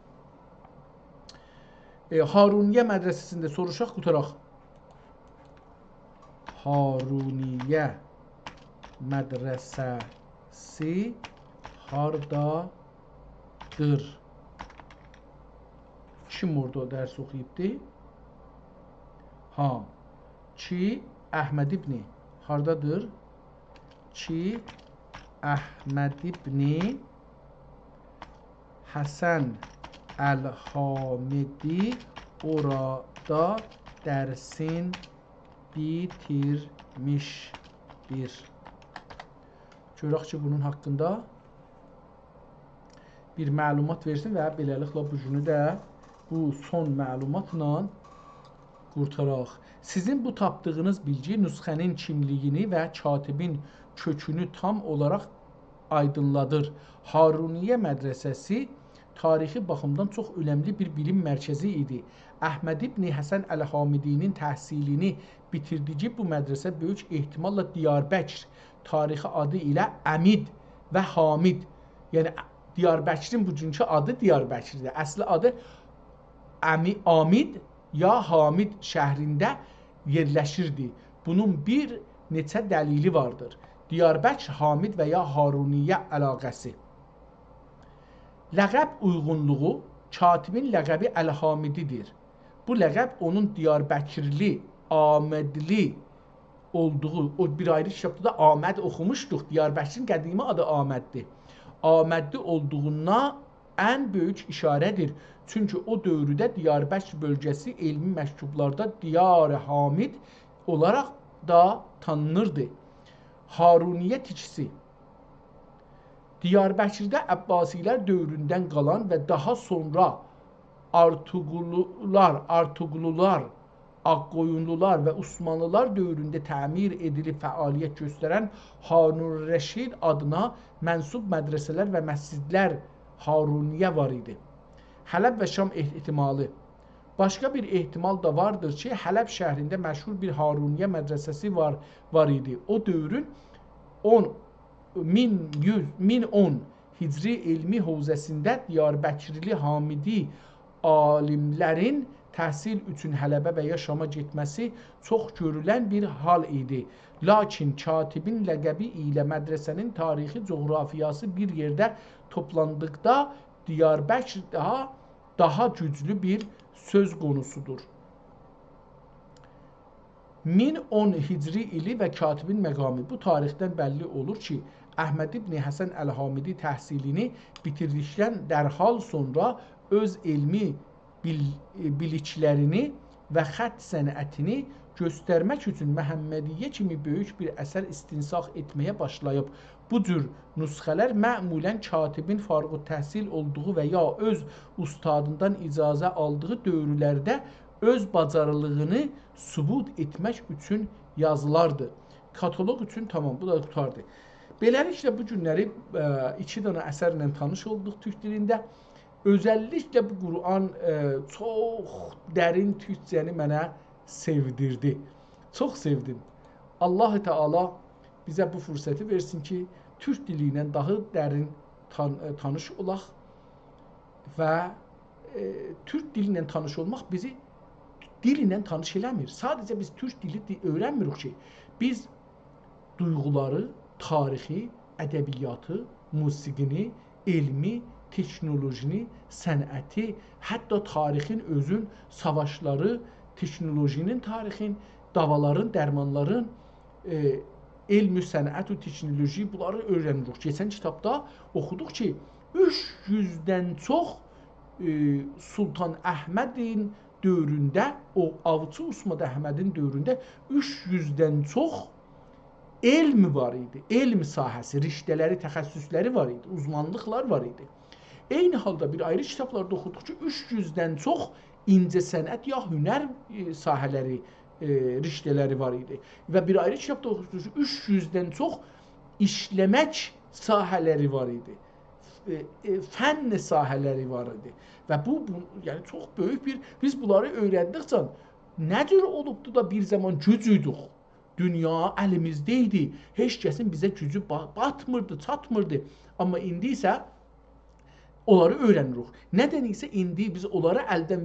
Haruniyyə mədrəsəsində soruşaq qutaraq. Haruniyyə mədrəsəsi hardadır? Kim orada dərs oxuyubdur? Ki Əhməd ibn hardadır? Ki Əhməd ibn Həsən Əl-Hamidi orada dərsin bitirmişdir. Görək ki bunun haqqında bir məlumat versin və beləliklə bu günü də bu son məlumatla qurtaraq. Sizin bu tapdığınız bilgi nüsxənin kimliyini və katibin kökünü tam olaraq aydınladır. Haruniyyə mədrəsəsi tarixi baxımdan çox önəmli bir bilim mərkəzi idi. Əhməd ibn Həsən Əl-Hamidinin təhsilini bitirdiyi bu mədrəsə böyük ehtimalla Diyarbəkir tarixi adı ilə Əmid və Hamid. Yəni Diyarbəkirin bugünkü adı Diyarbəkirdir. Əsli adı Amid ya Hamid şəhrində yerləşirdi. Bunun bir neçə dəlili vardır. Diyarbəkir, Hamid və ya Haruniyyə əlaqəsi. Ləqəb uyğunluğu katibin ləqəbi Əl-Hamididir. Bu ləqəb onun Diyarbəkirli, Amədli olduğu, o bir ayrı kitabda da Aməd oxumuşduq. Diyarbəkirin qədimi adı Aməddir. Amədli olduğuna ən böyük işarədir. Çünki o dövrdə Diyarbəkir bölgəsi elmi məktublarda Diyar-ı Hamid olaraq da tanınırdı. Haruniyyə tikisi Diyarbəkirdə Əbbasilər dövründən qalan və daha sonra Artuqlular, Ağqoyunlular və Osmanlılar dövründə təmir edilib fəaliyyət göstərən Harun-ər-Rəşid adına mənsub mədrəsələr və məscidlər Haruniyyə var idi. Hələb və Şam ehtimalı. Başqa bir ehtimal da vardır ki, Hələb şəhrində məşhur bir Haruniyyə mədrəsəsi var idi. O dövrün 1010 Hicri elmi hovzəsində Diyarbəkirli Hamidi alimlərin təhsil üçün Hələbə və ya Şama getməsi çox görülən bir hal idi. Lakin katibin ləqəbi ilə mədrəsənin tarixi, coğrafiyası bir yerdə toplandıqda Diyarbəkr daha güclü bir söz konusudur. 1010 Hicri ili və katibin məqamı. Bu tarixdən bəlli olur ki, Əhməd ibn Həsən Əl-Hamidi təhsilini bitirdikdən dərhal sonra öz elmi biliklərini və xətt sənətini göstərmək üçün Məhəmmədiyyə kimi böyük bir əsər istinsaq etməyə başlayıb. Bu cür nüsxələr məmulən katibin fərğu təhsil olduğu və ya öz ustadından icazə aldığı dövrlərdə öz bacarılığını sübut etmək üçün yazılardı. Kataloq üçün tamam, bu da qutardı. Beləliklə bu günləri 2 dənə əsərlə tanış olduq türk dilində. Özəlliklə bu Quran çox dərin türkcəni mənə sevdirdi. Çox sevdim. Allah-u Teala bizə bu fürsəti versin ki, türk dili ilə daha dərin tanış olaq və türk dili ilə tanış olmaq bizi dil ilə tanış eləmir. Sadəcə biz türk dili öyrənmirik ki, biz duyğuları, tarixi, ədəbiyyatı, musiqini, elmi, teknolojini, sənəti, hətta tarixin özün, savaşları, teknolojinin tarixin, davaların, dərmanların, elmi, sənət və teknoloji bunları öyrənirik. Keçən kitabda oxuduq ki, 300-dən çox Sultan Əhmədin dövründə, o Avcı Osman Əhmədin dövründə 300-dən çox elm var idi. Elm sahəsi, riştələri, təxəssüsləri var idi, uzmanlıqlar var idi. Eyni halda bir ayrı kitablarda oxuduq ki, 300-dən çox incə sənət ya hünər sahələri, riştələri var idi. Və bir ayrı kitabda oxuduq ki, 300-dən çox işləmək sahələri var idi. Fənn sahələri var idi. Və bu yəni çox böyük bir, biz bunları öyrəndikcə nə cür olubdu da bir zaman gücüydük. Dünya əlimizdə idi. Heç kəsin bizə gücü batmırdı, çatmırdı. Amma indi isə onları öyrənirik. Nədən isə indi biz onları əldən